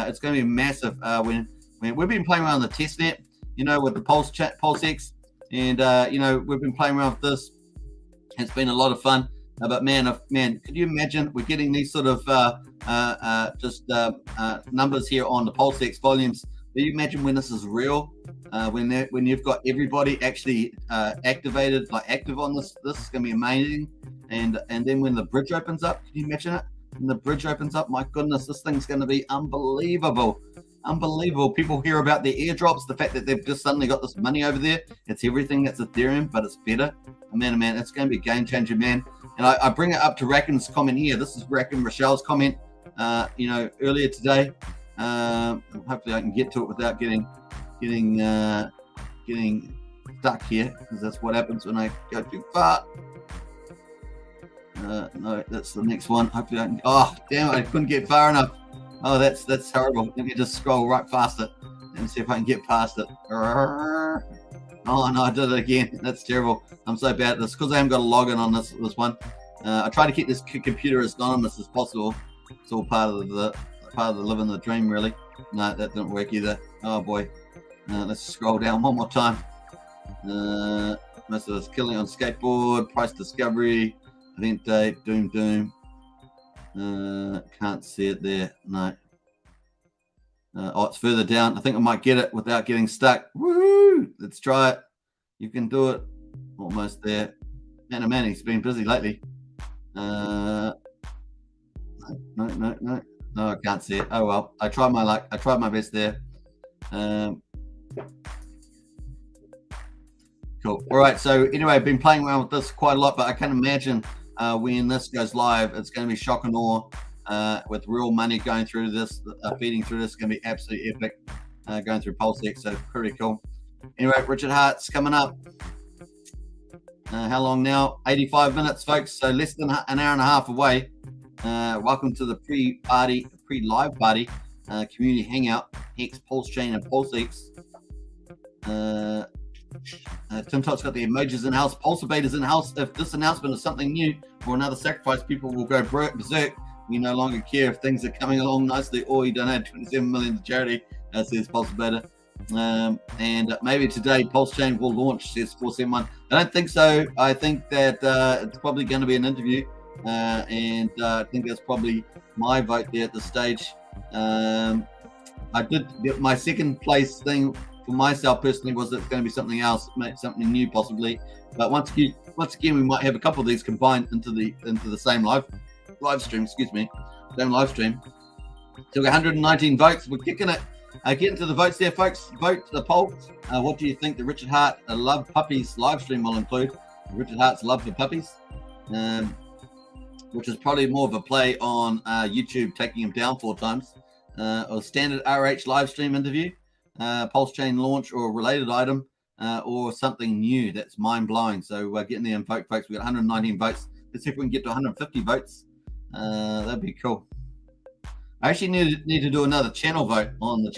It's going to be massive. When we've been playing around the testnet, with the PulseX, and we've been playing around with this. It's been a lot of fun. But man, could you imagine we're getting these sort of numbers here on the PulseX volumes? Can you imagine when this is real? When you've got everybody actually active on this is going to be amazing. And then when the bridge opens up, can you imagine it? When the bridge opens up, my goodness, this thing's going to be unbelievable. People hear about the airdrops, the fact that they've just suddenly got this money over there. It's everything that's Ethereum, but it's better. Man, it's going to be a game changer, man. And I bring it up to Racken's comment here. This is Racken Rochelle's comment, earlier today. Hopefully I can get to it without getting stuck here, because that's what happens when I go too far. No, that's the next one. Hopefully I can. Oh, damn it, I couldn't get far enough. Oh, that's horrible. Let me just scroll right faster. Let me see if I can get past it. Oh no, I did it again. That's terrible. I'm so bad at this because I haven't got a login on this one. I try to keep this computer as anonymous as possible. It's all part of the living the dream, really. No, that didn't work either. Oh boy. Let's scroll down one more time. Most of us killing on skateboard, price discovery, event date, doom. Can't see it there. No. Oh, it's further down. I think I might get it without getting stuck. Woohoo! Let's try it. You can do it. Almost there. Man, he's been busy lately. No, I can't see it. Oh well. I tried my luck. I tried my best there. Cool. All right. So anyway, I've been playing around with this quite a lot, but I can imagine when this goes live, it's going to be shock and awe with real money going through this, feeding through this. It's going to be absolutely epic going through PulseX. So pretty cool. Anyway, Richard Hart's coming up. How long now? 85 minutes, folks. So less than an hour and a half away. Welcome to the pre-live party, community hangout, Hex, Pulsechain, and PulseX. Tim Tot's got the emojis in house, Pulsebator's in house. If this announcement is something new or another sacrifice, people will go berserk. We no longer care if things are coming along nicely or you donate 27 million to charity, says Pulsebator. And maybe today Pulsechain will launch, says 471. I don't think so. I think that it's probably going to be an interview, and I think that's probably my vote there at this stage. I did get my second place thing for myself personally was that it's going to be something else, something new possibly. But once again, we might have a couple of these combined into the same live stream. Same live stream. So 119 votes. We're kicking it. Get into the votes there, folks. Vote the poll. What do you think the Richard Hart Love Puppies live stream will include? Richard Hart's love for puppies, which is probably more of a play on YouTube taking him down 4 times. Or standard RH live stream interview, Pulsechain launch or related item, or something new that's mind-blowing. So get in there and vote, folks. We've got 119 votes. Let's see if we can get to 150 votes. That'd be cool. I actually need to do another channel vote on the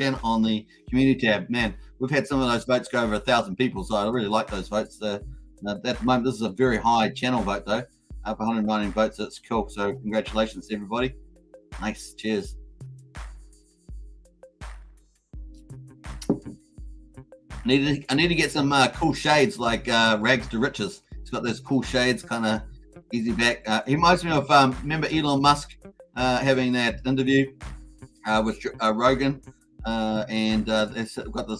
community tab. Man, we've had some of those votes go over 1,000 people, so I really like those votes. At the moment, this is a very high channel vote, though. Up 119 votes, that's cool. So congratulations, everybody. Nice, cheers. I need to get some cool shades like Rags to Riches. He's got those cool shades, kind of easy back. He reminds me of remember Elon Musk having that interview with Rogan, and they've got the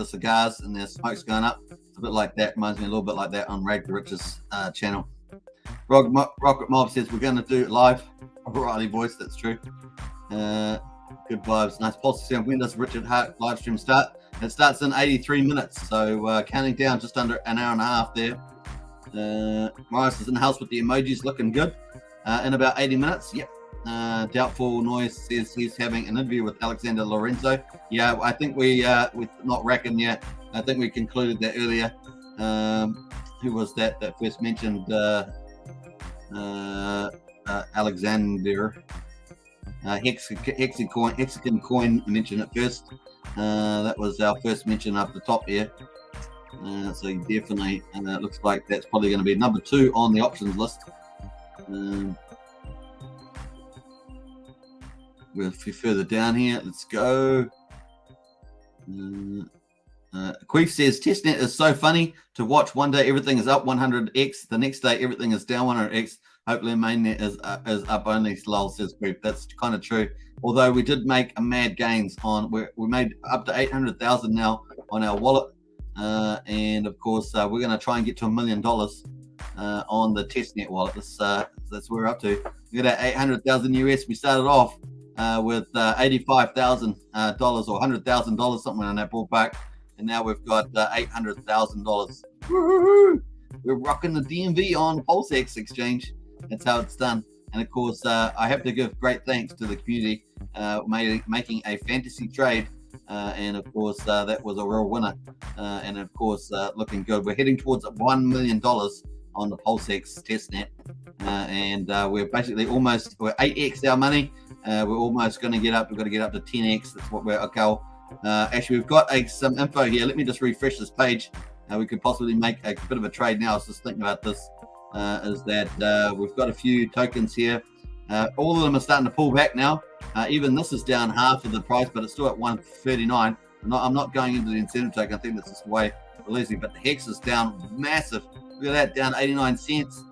cigars and their smoke's going up. It's a bit like that. Reminds me a little bit like that on Rag to Riches channel. Rocket Mob says we're going to do it live. O'Reilly voice, that's true. Good vibes. Nice pulse. When does Richard Hart live stream start? It starts in 83 minutes, so counting down just under an hour and a half there. Morris is in the house with the emojis, looking good. In about 80 minutes, yep. Doubtful Noise says he's having an interview with Alexander Lorenzo. Yeah, I think we not reckon yet. I think we concluded that earlier. Who was that first mentioned Alexander? Hexagon Coin mentioned it first. That was our first mention up the top here. So definitely looks like that's probably going to be number 2 on the options list. We're a few further down here. Let's go. Queef says Testnet is so funny to watch. One day everything is up 100x, the next day everything is down 100x. Hopefully mainnet is up only. Lol, says Queef. That's kind of true. Although we did make a mad gains on, we made up to 800,000 now on our wallet, and of course we're going to try and get to $1 million on the Testnet wallet. That's where we're up to. We got 800,000 US. We started off with $85,000 or $100,000, something in that ballpark, and now we've got $800,000. We're rocking the DMV on PulseX exchange. That's how it's done. And of course, I have to give great thanks to the community making a fantasy trade. And of course, that was a real winner. And of course, looking good. We're heading towards $1 million on the PulseX testnet. And we're basically we're 8x our money. We're almost going to get up. We've got to get up to 10x. That's what we're okay. Actually, we've got some info here. Let me just refresh this page. We could possibly make a bit of a trade now. I was just thinking about this. Is that we've got a few tokens here. All of them are starting to pull back now. Even this is down half of the price, but it's still at 139. I'm not going into the incentive token. I think that's just the way releasing. But the Hex is down massive. Look at that, down 89 cents.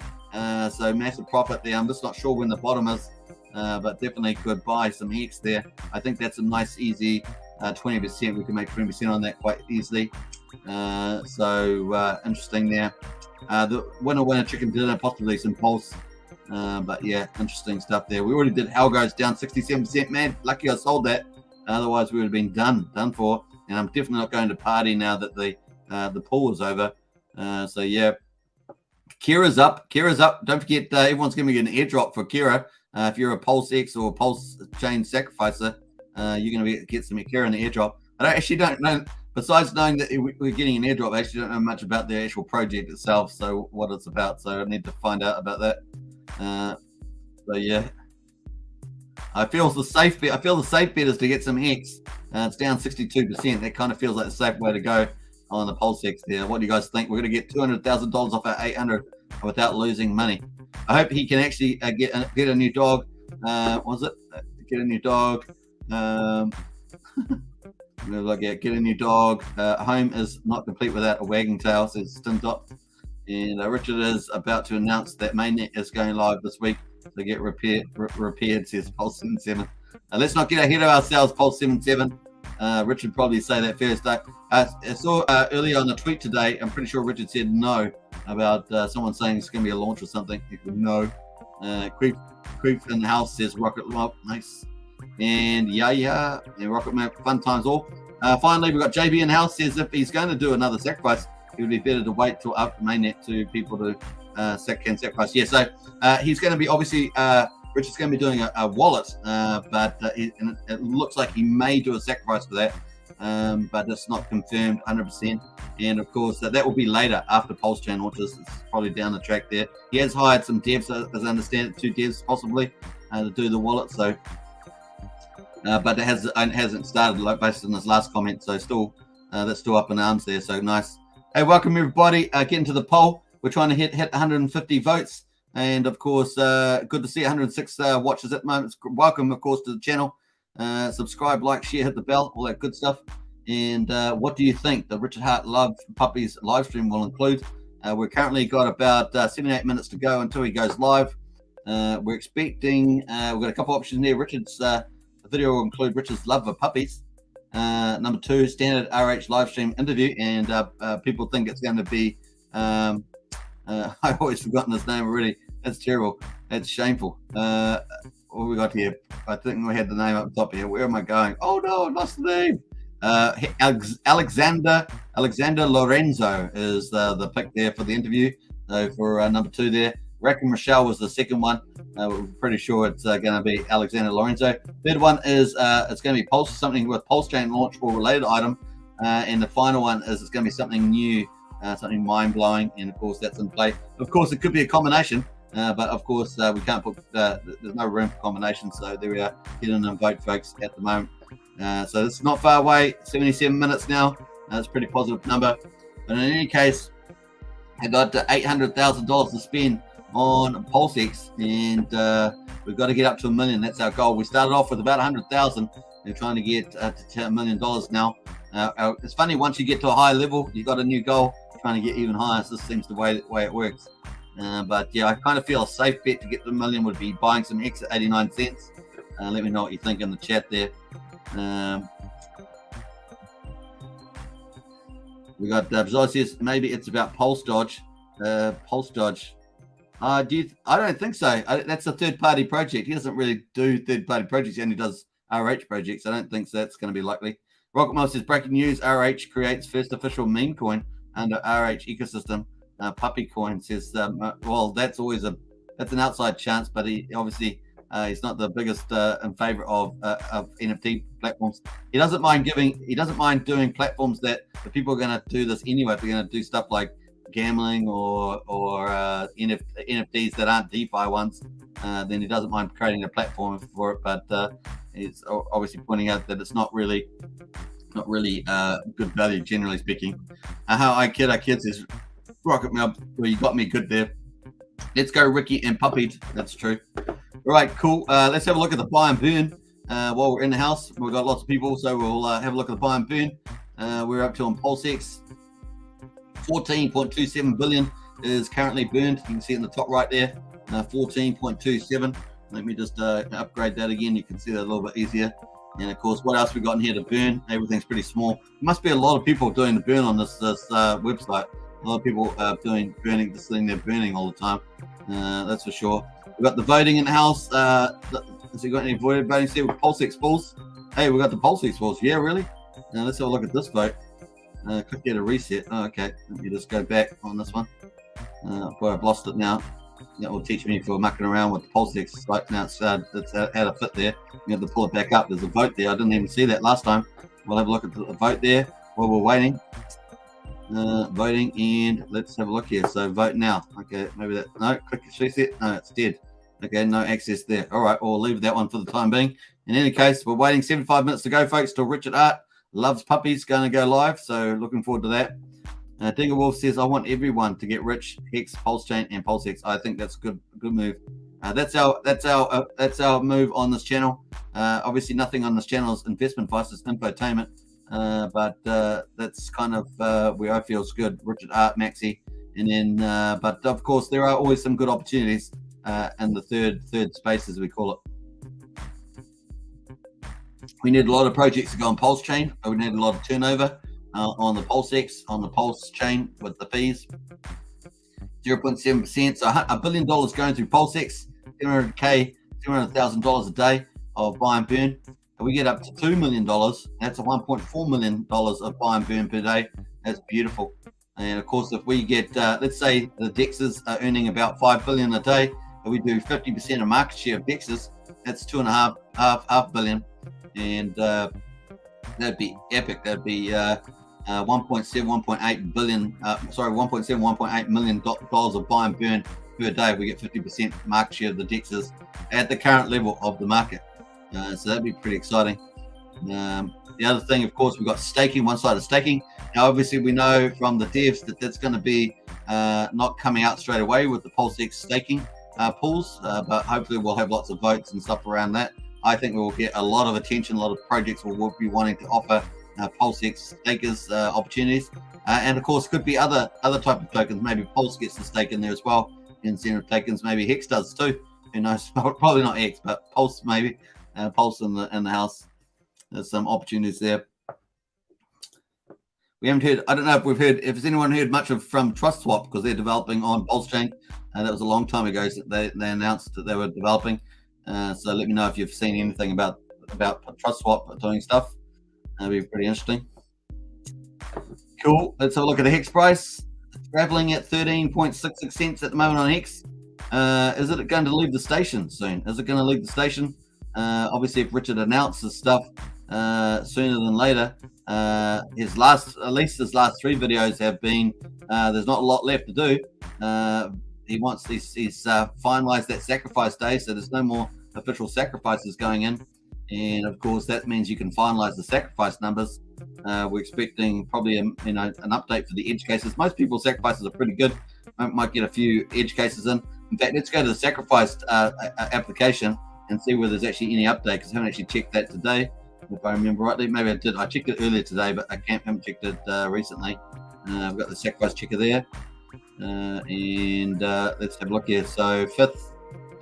So massive profit there. I'm just not sure when the bottom is, but definitely could buy some Hex there. I think that's a nice, easy 20%. We can make 20% on that quite easily. So interesting there. The winner chicken dinner, possibly some Pulse. But yeah, interesting stuff there. We already did Algo's down 67%. Man, lucky I sold that. Otherwise, we would have been done for. And I'm definitely not going to party now that the pool is over. So yeah, Kira's up. Don't forget, everyone's giving me an airdrop for Kira. If you're a PulseX or Pulsechain Sacrificer, you're going to get some Kira in the airdrop. I actually don't know. Besides knowing that we're getting an airdrop, I actually don't know much about the actual project itself. So what it's about. So I need to find out about that. So yeah, I feel the safe bet is to get some Hex. It's down 62%. That kind of feels like the safe way to go on the PulseX there. What do you guys think? We're going to get $200,000 off our 800 without losing money. I hope he can actually get a new dog. Get a new dog? Get a new dog. Home is not complete without a wagging tail, says Stintop. And Richard is about to announce that mainnet is going live this week to get repaired, says Pulse 77. Let's not get ahead of ourselves, Pulse 77. Richard probably say that first. I saw earlier on a tweet today, I'm pretty sure Richard said no about someone saying it's going to be a launch or something. He said no. Creep in the house says Rocket Love. Nice. And yeah. And Rocket Map, fun times all. Finally, we've got JB in the house, says if he's going to do another sacrifice, it would be better to wait till after mainnet to people to can sacrifice. Yeah, so he's going to be obviously Richard's going to be doing a wallet, but it looks like he may do a sacrifice for that, but it's not confirmed 100%. And of course, that will be later after Pulsechain launches. It's probably down the track there. He has hired some devs, as I understand it, 2 devs possibly to do the wallet. So, but it hasn't started like based on this last comment. So still, that's still up in arms there. So nice. Hey, welcome everybody. Get into the poll. We're trying to hit 150 votes. And of course, good to see 106 watches at the moment. Welcome, of course, to the channel. Subscribe, like, share, hit the bell, all that good stuff. And what do you think the Richard Hart Love Puppies live stream will include? We're currently got about 78 minutes to go until he goes live. We're expecting, we've got a couple options there. Richard's video will include Richard's love for puppies. Number 2, standard RH live stream interview. And people think it's going to be, I've always forgotten his name already. That's terrible. That's shameful. What we got here? I think we had the name up top here. Where am I going? Oh no, I lost the name. Alexander Lorenzo is the pick there for the interview. So for number 2 there. Rack and Michelle was the second one. We're pretty sure it's going to be Alexander Lorenzo. Third one is it's going to be something with Pulsechain launch or related item. And the final one is it's going to be something new, something mind-blowing. And of course, that's in play. Of course, it could be a combination. But of course, we can't put, there's no room for combinations. So there we are. Get in and vote, folks, at the moment. So it's not far away, 77 minutes now. That's a pretty positive number. But in any case, I got $800,000 to spend on PulseX, and we've got to get up to $1 million. That's our goal. We started off with about 100,000. We're trying to get to $1 million now. It's funny, once you get to a high level, you've got a new goal, trying to get even higher. So this seems the way it works. But yeah, I kind of feel a safe bet to get to $1 million would be buying some Hex at 89 cents. Let me know what you think in the chat there. We got Brazil says maybe it's about Pulse Dodge. Pulse Dodge. I don't think so. That's a third-party project. He doesn't really do third-party projects. He only does RH projects. I don't think so. That's going to be likely. Rocket Mouse says breaking news: RH creates first official meme coin under RH ecosystem. Puppy coin says, well, that's always that's an outside chance, but he obviously he's not the biggest in favor of NFT platforms. He doesn't mind doing platforms that the people are going to do this anyway. If they're going to do stuff like gambling or NFTs that aren't DeFi ones, then he doesn't mind creating a platform for it. But he's obviously pointing out that it's not really not really good value, generally speaking. How I kid our kids is rocket me up. Well, you got me good there. Let's go, Ricky and Puppies. That's true. All right, cool. Let's have a look at the buy and burn while we're in the house. We've got lots of people, so we'll have a look at the buy and burn. We're up to on PulseX. 14.27 billion is currently burned. You can see in the top right there, 14.27. Let me just upgrade that again. You can see that a little bit easier. And of course, what else we got in here to burn? Everything's pretty small. There must be a lot of people doing the burn on this website. A lot of people doing burning, just sitting there burning all the time. That's for sure. We've got the voting in the house. Has he got any voting here with PulseX Pulse? Hey, we got the PulseX Pulse. Yeah, really? Now let's have a look at this vote. Click here to reset. Oh, okay. Let me just go back on this one. Boy, I've lost it now. That will teach me for mucking around with the PulseX. Right now, it's had a fit there. You have to pull it back up. There's a vote there. I didn't even see that last time. We'll have a look at the vote there while we're waiting. Voting, and let's have a look here. So vote now. Okay, maybe that. No, click reset. No, it's dead. Okay, no access there. All right, we'll leave that one for the time being. In any case, we're waiting 75 minutes to go, folks, till Richard Art Loves Puppies going to go live. So looking forward to that. Digger Wolf says, I want everyone to get rich. Hex, Pulsechain, and PulseX. I think that's a good move. That's our move on this channel. Obviously, nothing on this channel is investment advice, it's infotainment. But that's kind of where I feel is good. Richard Art, Maxi, and then but of course there are always some good opportunities in the third space, as we call it. We need a lot of projects to go on Pulsechain. We need a lot of turnover on the PulseX, on the Pulsechain with the fees. 0.7%. So $1 billion going through PulseX, $700,000 a day of buy and burn. If we get up to $2 million, that's a $1.4 million of buy and burn per day. That's beautiful. And of course, if we get, let's say the DEXs are earning about $5 billion a day, and we do 50% of market share of DEXs, that's $2.5 billion. And that'd be epic. That'd be 1.8 million dollars of buy and burn per day. We get 50% market share of the DEXs at the current level of the market. So that'd be pretty exciting. The other thing, of course, we've got staking, one-sided staking. Now, obviously, we know from the devs that that's going to be not coming out straight away with the PulseX staking pools, but hopefully we'll have lots of votes and stuff around that. I think we will get a lot of attention. A lot of projects will be wanting to offer PulseX stakers opportunities, and of course, could be other type of tokens. Maybe Pulse gets the stake in there as well. Incentive tokens, maybe Hex does too. Who knows? Probably not Hex, but Pulse maybe. Pulse in the house. There's some opportunities there. We haven't heard. I don't know if we've heard. If has anyone heard much from TrustSwap, because they're developing on Pulsechain. That was a long time ago that they announced that they were developing. So let me know if you've seen anything about TrustSwap doing stuff. That'd be pretty interesting. Cool. Let's have a look at the Hex price. It's traveling at 13.66 cents at the moment on Hex. Is it going to leave the station soon? Is it going to leave the station? Obviously, if Richard announces stuff sooner than later, his last 3 videos have been there's not a lot left to do. He's finalized that sacrifice day, so there's no more official sacrifices going in, and of course that means you can finalize the sacrifice numbers. We're expecting probably an update for the edge cases. Most people's sacrifices are pretty good. Might get a few edge cases in. In fact, let's go to the sacrifice application and see whether there's actually any update, because I haven't actually checked that today, if I remember rightly. Maybe I did. I checked it earlier today, but I haven't checked it recently. I've got the sacrifice checker there. And let's have a look here. So 5th,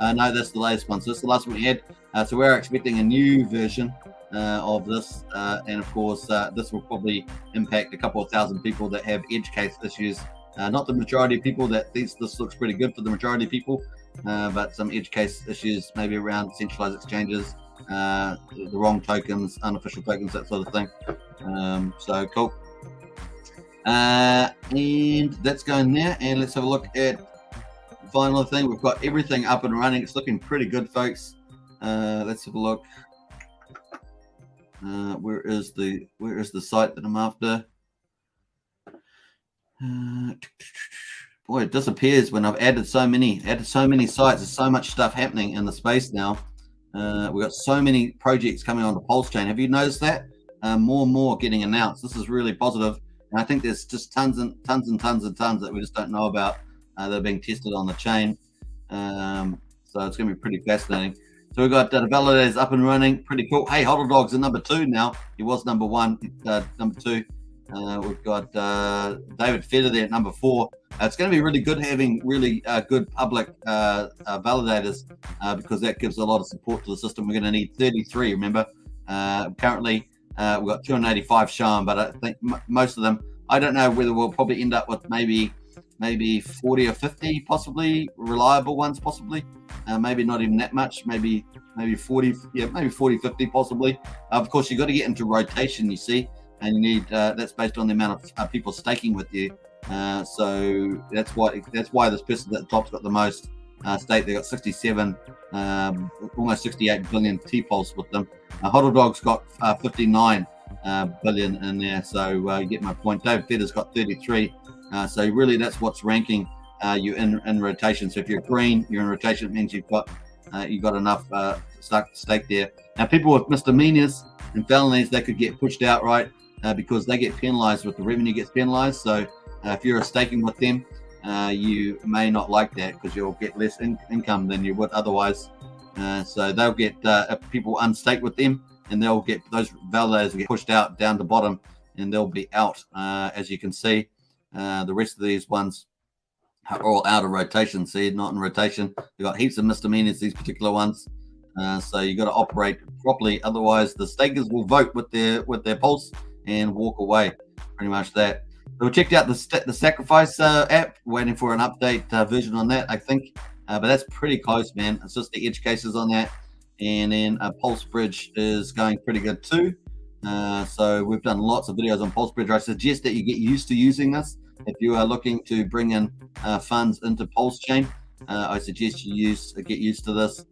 no, that's the latest one. So this is the last one we had. So we're expecting a new version of this, and of course this will probably impact a couple of thousand people that have edge case issues. Not the majority of people. This looks pretty good for the majority of people, but some edge case issues, maybe around centralized exchanges, the wrong tokens, unofficial tokens, that sort of thing. So cool. And that's going there, and let's have a look at the final thing. We've got everything up and running. It's looking pretty good, folks. Let's have a look. Where is the site that I'm after? Boy, it disappears when I've added so many sites. There's so much stuff happening in the space now. We've got so many projects coming on the Pulsechain. Have you noticed that? more and more getting announced. This is really positive, and I think there's just tons and tons that we just don't know about that are being tested on the chain. So it's going to be pretty fascinating. So we've got the validators up and running, pretty cool. Hey, Hodl Dog's at number 2 now. He was number 1, number 2. We've got David Feder there at number 4. It's going to be really good having really good public validators because that gives a lot of support to the system. We're going to need 33, remember. Currently, we've got 285 shown, but I think most of them, I don't know whether we'll probably end up with maybe 40 or 50 possibly, reliable ones possibly. Maybe not even that much, maybe 40, maybe 40, 50 possibly. Of course, you've got to get into rotation, you see, and you need that's based on the amount of people staking with you. So that's why this person at the top's got the most stake. They got 67, almost 68 billion T-Pulse with them. Hodl Dog's got 59 billion in there, so you get my point. David Feder's got 33. So really, that's what's ranking you in rotation. So if you're green, you're in rotation. It means you've got enough stake there. Now, people with misdemeanors and felonies, they could get pushed out, right? Because they get penalized with the revenue gets penalized. So if you're staking with them, you may not like that because you'll get less income than you would otherwise. So they'll get people unstake with them, and they'll get those validators will get pushed out down the bottom, and they'll be out. As you can see, the rest of these ones are all out of rotation. See, not in rotation. They've got heaps of misdemeanors, these particular ones. So you got to operate properly, otherwise the stakers will vote with their pulse and walk away. Pretty much that. So we checked out the Sacrifice app, waiting for an update version on that, I think. But that's pretty close, man. It's just the edge cases on that. And then Pulse Bridge is going pretty good too. So we've done lots of videos on Pulse Bridge. I suggest that you get used to using this. If you are looking to bring in funds into Pulsechain, I suggest you get used to this.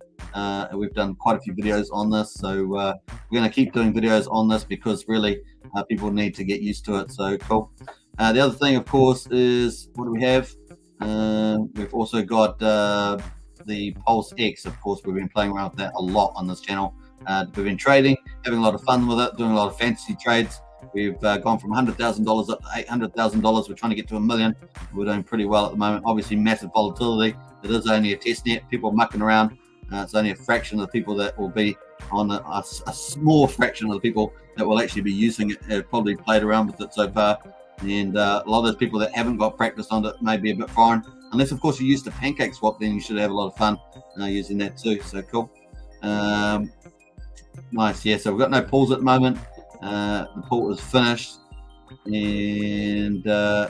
We've done quite a few videos on this, so we're going to keep doing videos on this because really people need to get used to it. So cool. The other thing, of course, is what do we have? We've also got the PulseX. Of course, we've been playing around with that a lot on this channel. We've been trading, having a lot of fun with it, doing a lot of fantasy trades. We've gone from $100,000 up to $800,000. We're trying to get to $1 million. We're doing pretty well at the moment. Obviously, massive volatility. It is only a test net. People are mucking around. It's only a fraction of the people that will be on a small fraction of the people that will actually be using it have probably played around with it so far. And a lot of those people that haven't got practice on it may be a bit foreign. Unless, of course, you use the pancake swap, then you should have a lot of fun using that too. So cool. Nice. Yeah, so we've got no pools at the moment. The pool is finished. And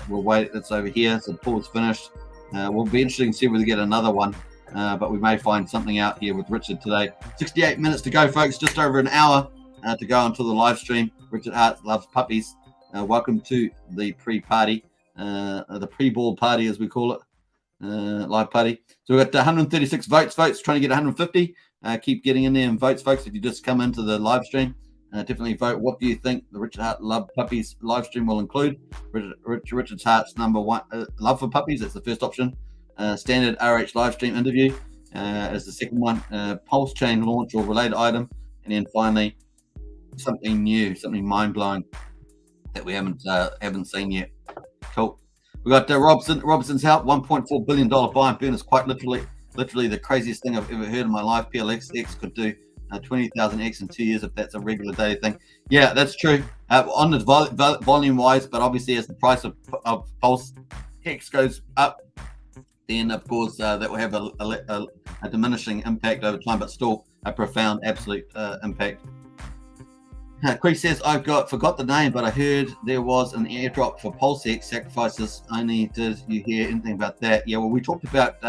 we'll wait. It's over here. So the pool is finished. We'll be interesting to see if we get another one. But we may find something out here with Richard today. 68 minutes to go, folks. Just over an hour to go onto the live stream. Richard Hart loves puppies. Welcome to the pre-party, the pre-ball party, as we call it, live party. So we've got 136 votes, trying to get 150. Keep getting in there and votes, folks. If you just come into the live stream, definitely vote. What do you think the Richard Hart Love Puppies live stream will include? Richard Hart's number 1, Love for Puppies. That's the first option. Standard RH live stream interview as the second one. Pulsechain launch or related item, and then finally something new, something mind-blowing that we haven't seen yet. Cool. We got Robinson's help. $1.4 billion buy and burn is quite literally the craziest thing I've ever heard in my life. PLX could do 20,000x in 2 years if that's a regular daily thing. Yeah, that's true. On the volume wise, but obviously as the price of Pulse Hex goes up, then of course that will have a diminishing impact over time, but still a profound absolute impact. Chris says, forgot the name, but I heard there was an airdrop for PulseX sacrifices. Only did you hear anything about that? Yeah, well, we talked about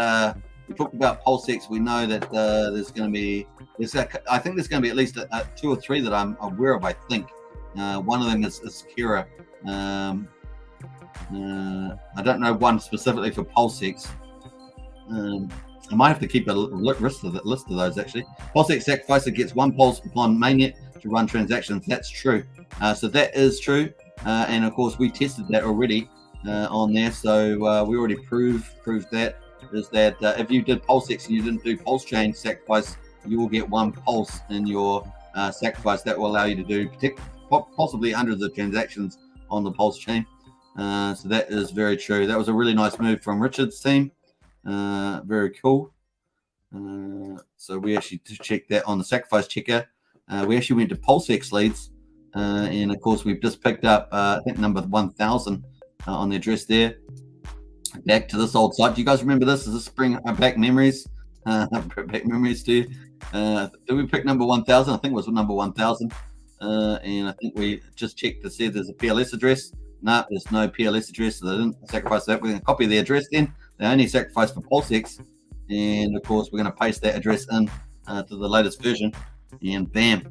PulseX. We know that there's going to be, I think there's going to be at least 2 or 3 that I'm aware of. I think one of them is Kira. I don't know one specifically for PulseX. I might have to keep a list of those actually. PulseX Sacrificer gets 1 pulse upon mainnet to run transactions. That's true. So that is true. And of course we tested that already on there. So we already proved that is that if you did PulseX and you didn't do Pulsechain Sacrifice, you will get 1 pulse in your sacrifice. That will allow you to do possibly hundreds of transactions on the Pulse chain. So that is very true. That was a really nice move from Richard's team. Very cool. So we actually checked that on the sacrifice checker. We actually went to PulseX leads, and of course we've just picked up I think number 1000 on the address there. Back to this old site. Do you guys remember this? Does this bring back memories? Back memories too. Did we pick number 1000? I think it was number 1000. And I think we just checked to see if there's a PLS address. No, there's no PLS address, so they didn't sacrifice that. We're going to copy the address then. They only sacrificed for PulseX. And of course, we're going to paste that address in to the latest version. And bam,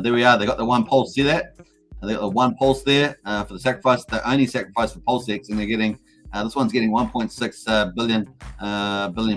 there we are. They got the one pulse. See that? They got the one pulse there for the sacrifice. They only sacrificed for PulseX, and they're getting this one's getting 1.6 billion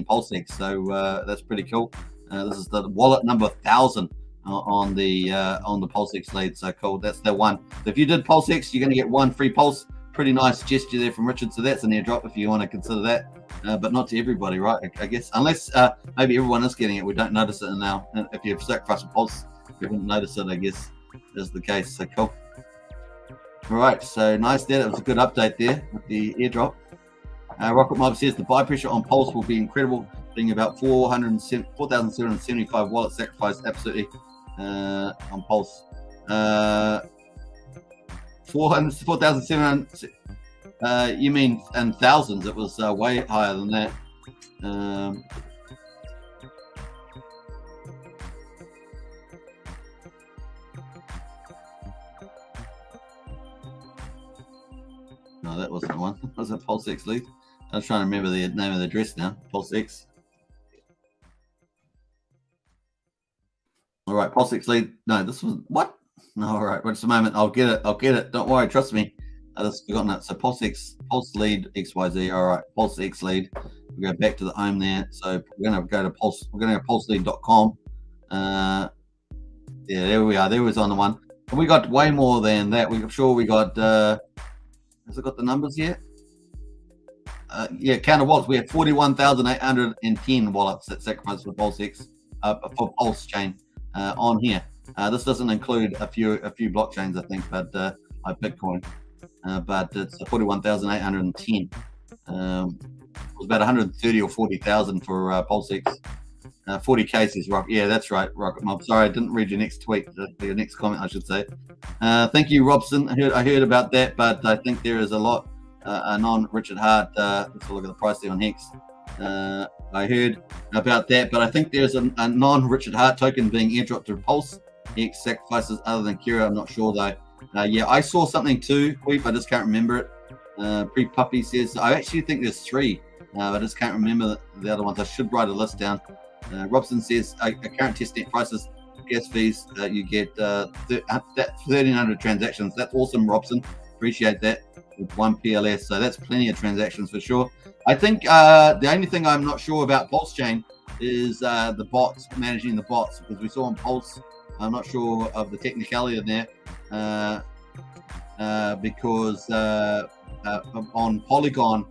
PulseX. So that's pretty cool. This is the wallet number 1000 on the PulseX lead. So cool. That's the one. So if you did PulseX, you're going to get one free pulse. Pretty nice gesture there from Richard. So that's an airdrop if you want to consider that. But not to everybody, right? I guess unless maybe everyone is getting it, we don't notice it now. If you've sacrificed a pulse, we wouldn't notice it. I guess is the case. So cool. All right, so nice there. That was a good update there with the airdrop. Rocket Mob says the buy pressure on Pulse will be incredible, being about 4,775 wallet sacrifice. Absolutely on Pulse. 4,700. You mean in thousands? It was way higher than that. No, that wasn't the one. That was a PulseX lead. I was trying to remember the name of the address now. PulseX. All right, PulseX lead. No, this was what? No, all right. Just a moment. I'll get it. Don't worry. Trust me. I just forgotten it. So Pulse lead XYZ. All right, PulseX lead. We go back to the home there. So we're gonna go to Pulse. We're gonna go pulselead.com. Yeah, there we are. There was on the one. And we got way more than that. I'm sure we got. Has it got the numbers here? Yeah, counter wallets. We have 41,810 wallets that sacrifice for PulseX for Pulse chain on here. This doesn't include a few blockchains, I think, but like Bitcoin. But it's 41,810. It was about 130 or 40,000 for PulseX. 40 cases, Rock. Yeah, that's right, Rocket Mob. Sorry, I didn't read your next tweet, your next comment, I should say. Thank you, Robson. I heard about that, but I think there is a lot non-Richard Hart. Let's look at the price there on Hex. I heard about that, but I think there's a non-Richard Hart token being airdropped to Pulse Hex sacrifices other than Kira. I'm not sure though. Yeah, I saw something too, Queep. I just can't remember it. Pre-Puppy says, I actually think there's 3. I just can't remember the other ones. I should write a list down. Robson says, current testnet prices, gas fees, you get 1,300 transactions. That's awesome, Robson. Appreciate that with 1 PLS. So that's plenty of transactions for sure. I think the only thing I'm not sure about Pulse Chain is the bots, managing the bots, because we saw on Pulse, I'm not sure of the technicality of that. Because on Polygon,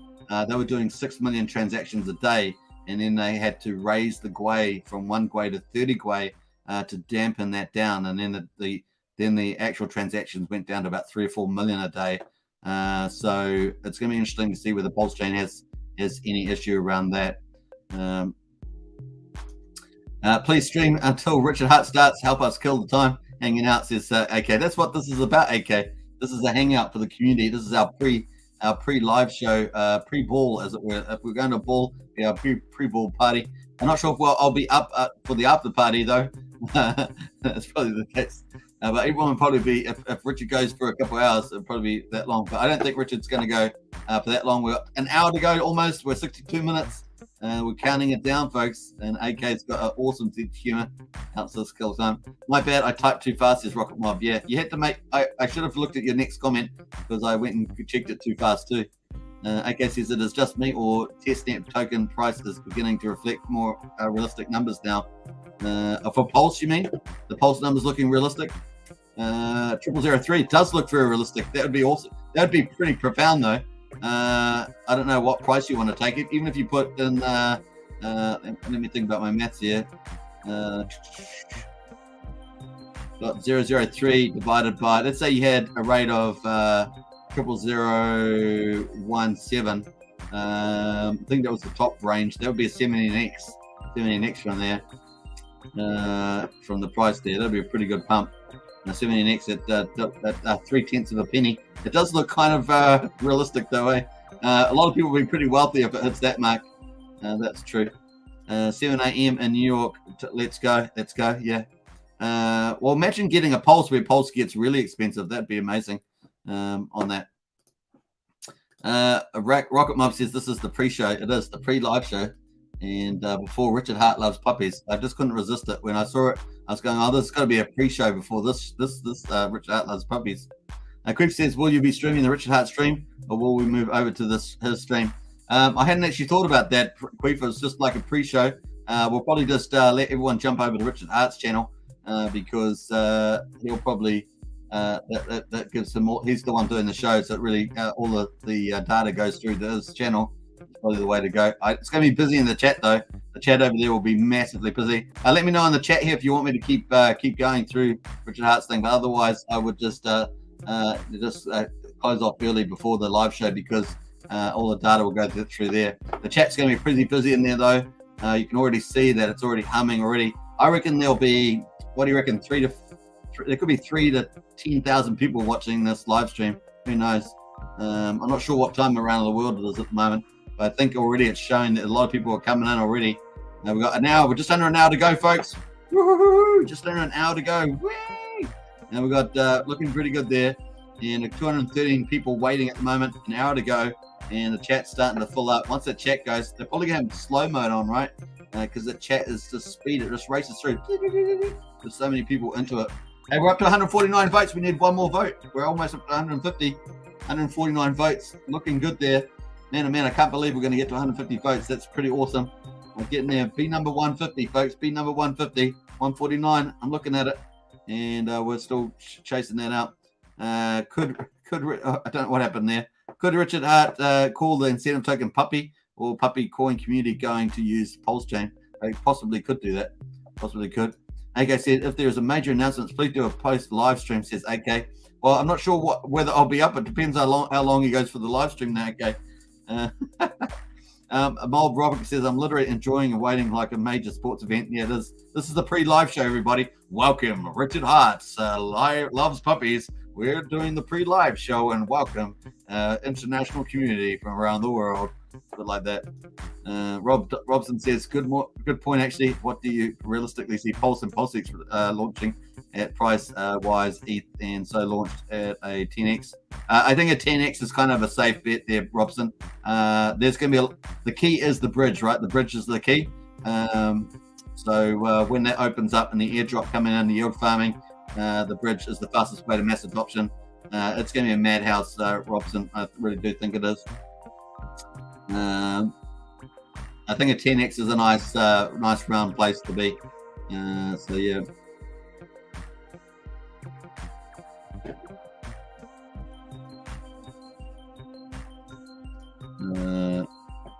they were doing 6 million transactions a day, and then they had to raise the GWI from 1 GWI to 30 GWI to dampen that down, and then the actual transactions went down to about 3 or 4 million a day. So it's going to be interesting to see whether Pulse Chain has any issue around that. Please stream until Richard Hart starts. Help us kill the time. Hanging out, says AK. That's what this is about, AK. This is a hangout for the community. This is our pre-live show, pre-ball, as it were. If we're going to ball, yeah, pre-ball party. I'm not sure if I'll be up for the after party though. That's probably the case. But everyone will probably be, if Richard goes for a couple of hours, it'll probably be that long. But I don't think Richard's going to go for that long. We're an hour to go almost. We're 62 minutes. We're counting it down, folks. And AK's got an awesome sense of humor. Helps us kill time. My bad, I typed too fast, says Rocket Mob. Yeah, you had to make, I should have looked at your next comment because I went and checked it too fast too. AK says it is just me or testnet token price is beginning to reflect more realistic numbers now. For Pulse, you mean? The Pulse numbers looking realistic? 0003 does look very realistic. That would be awesome. That would be pretty profound though. I don't know what price you want to take it. Even if you put in, let me think about my maths here. 0.003 divided by, let's say you had a rate of 0.0017. I think that was the top range. That would be a 17x from there, from the price there. That'd be a pretty good pump. 17x at 0.3 of a penny. It does look kind of realistic though, eh? A lot of people will be pretty wealthy if it hits that mark. That's true. 7 a.m. in New York. Let's go. Yeah. Well, imagine getting a Pulse where Pulse gets really expensive. That'd be amazing on that. Rocket Mob says this is the pre-show. It is the pre-live show. And before Richard Hart Loves Puppies. I just couldn't resist it. When I saw it, I was going, oh, this has got to be a pre-show before this Richard Hart Loves Puppies. Creep says, will you be streaming the Richard Hart stream, or will we move over to his stream? I hadn't actually thought about that, Creep. It was just like a pre-show. We'll probably just let everyone jump over to Richard Hart's channel because he'll probably that gives him more. He's the one doing the show, so it really all the data goes through to his channel. It's probably the way to go. It's going to be busy in the chat though. The chat over there will be massively busy. Let me know in the chat here if you want me to keep going through Richard Hart's thing, but otherwise I would just close off early before the live show because all the data will go through there. The chat's going to be pretty busy in there though. You can already see that it's already humming already. I reckon there'll be, what do you reckon, there could be 3,000 to 10,000 people watching this live stream. Who knows? I'm not sure what time around the world it is at the moment, but I think already it's showing that a lot of people are coming in already. Now we've got an hour. We're just under an hour to go, folks. Woo-hoo-hoo! Just under an hour to go. Whee! Now we've got looking pretty good there, and 213 people waiting at the moment. An hour to go, and the chat's starting to fill up. Once the chat goes, they're probably going to have slow mode on, right? Because the chat is just speed. It just races through. There's so many people into it. Hey, we're up to 149 votes. We need one more vote. We're almost up to 149 votes. Looking good there. Man, oh man, I can't believe we're going to get to 150 votes. That's pretty awesome. We're getting there. Be number 150, folks. Be number 150. 149. I'm looking at it. And we're still chasing that out. I don't know what happened there. Could Richard Hart call the incentive token Puppy or Puppy coin community going to use Pulsechain? They possibly could do that. Possibly could. AK said, if there's a major announcement, please do a post live stream, says AK. Well, I'm not sure whether I'll be up. It depends how long he goes for the live stream now, AK. Mold Robert says, I'm literally enjoying and waiting like a major sports event. Yeah, it is. This is the pre-live show, everybody. Welcome, Richard Hart's Loves Puppies. We're doing the pre-live show, and welcome international community from around the world. Bit like that. Robson says, good point actually. What do you realistically see Pulse and PulseX launching at price wise ETH, and so launched at a 10x? I think a 10x is kind of a safe bet there, Robson. There's going to be the key is the bridge, right? The bridge is the key. So when that opens up and the airdrop coming in, the yield farming, the bridge is the fastest way to mass adoption. It's going to be a madhouse, Robson. I really do think it is. I think a 10x is a nice round place to be. So yeah.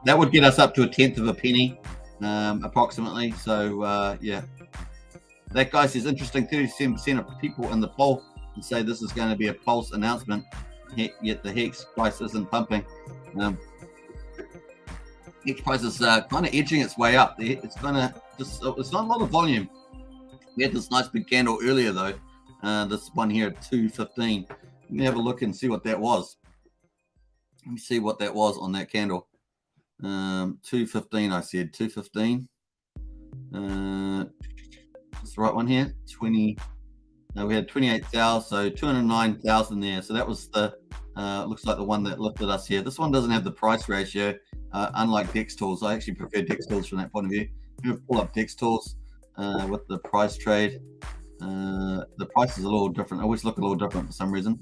That would get us up to a 1/10 of a penny, approximately. So yeah. That guy says interesting. 37% of people in the poll and say this is going to be a Pulse announcement. Yet the Hex price isn't pumping. Hex price is kind of edging its way up. It's not a lot of volume. We had this nice big candle earlier though. This one here at 215. Let me have a look and see what that was. Let me see what that was on that candle. 215. I said 215. That's the right one here. 20. We had 28,000, so 209,000 there. So that was the looks like the one that lifted us here. This one doesn't have the price ratio, unlike Dex Tools. I actually prefer Dex Tools from that point of view. If you pull up Dex Tools with the price trade, the price is a little different. I always look a little different for some reason.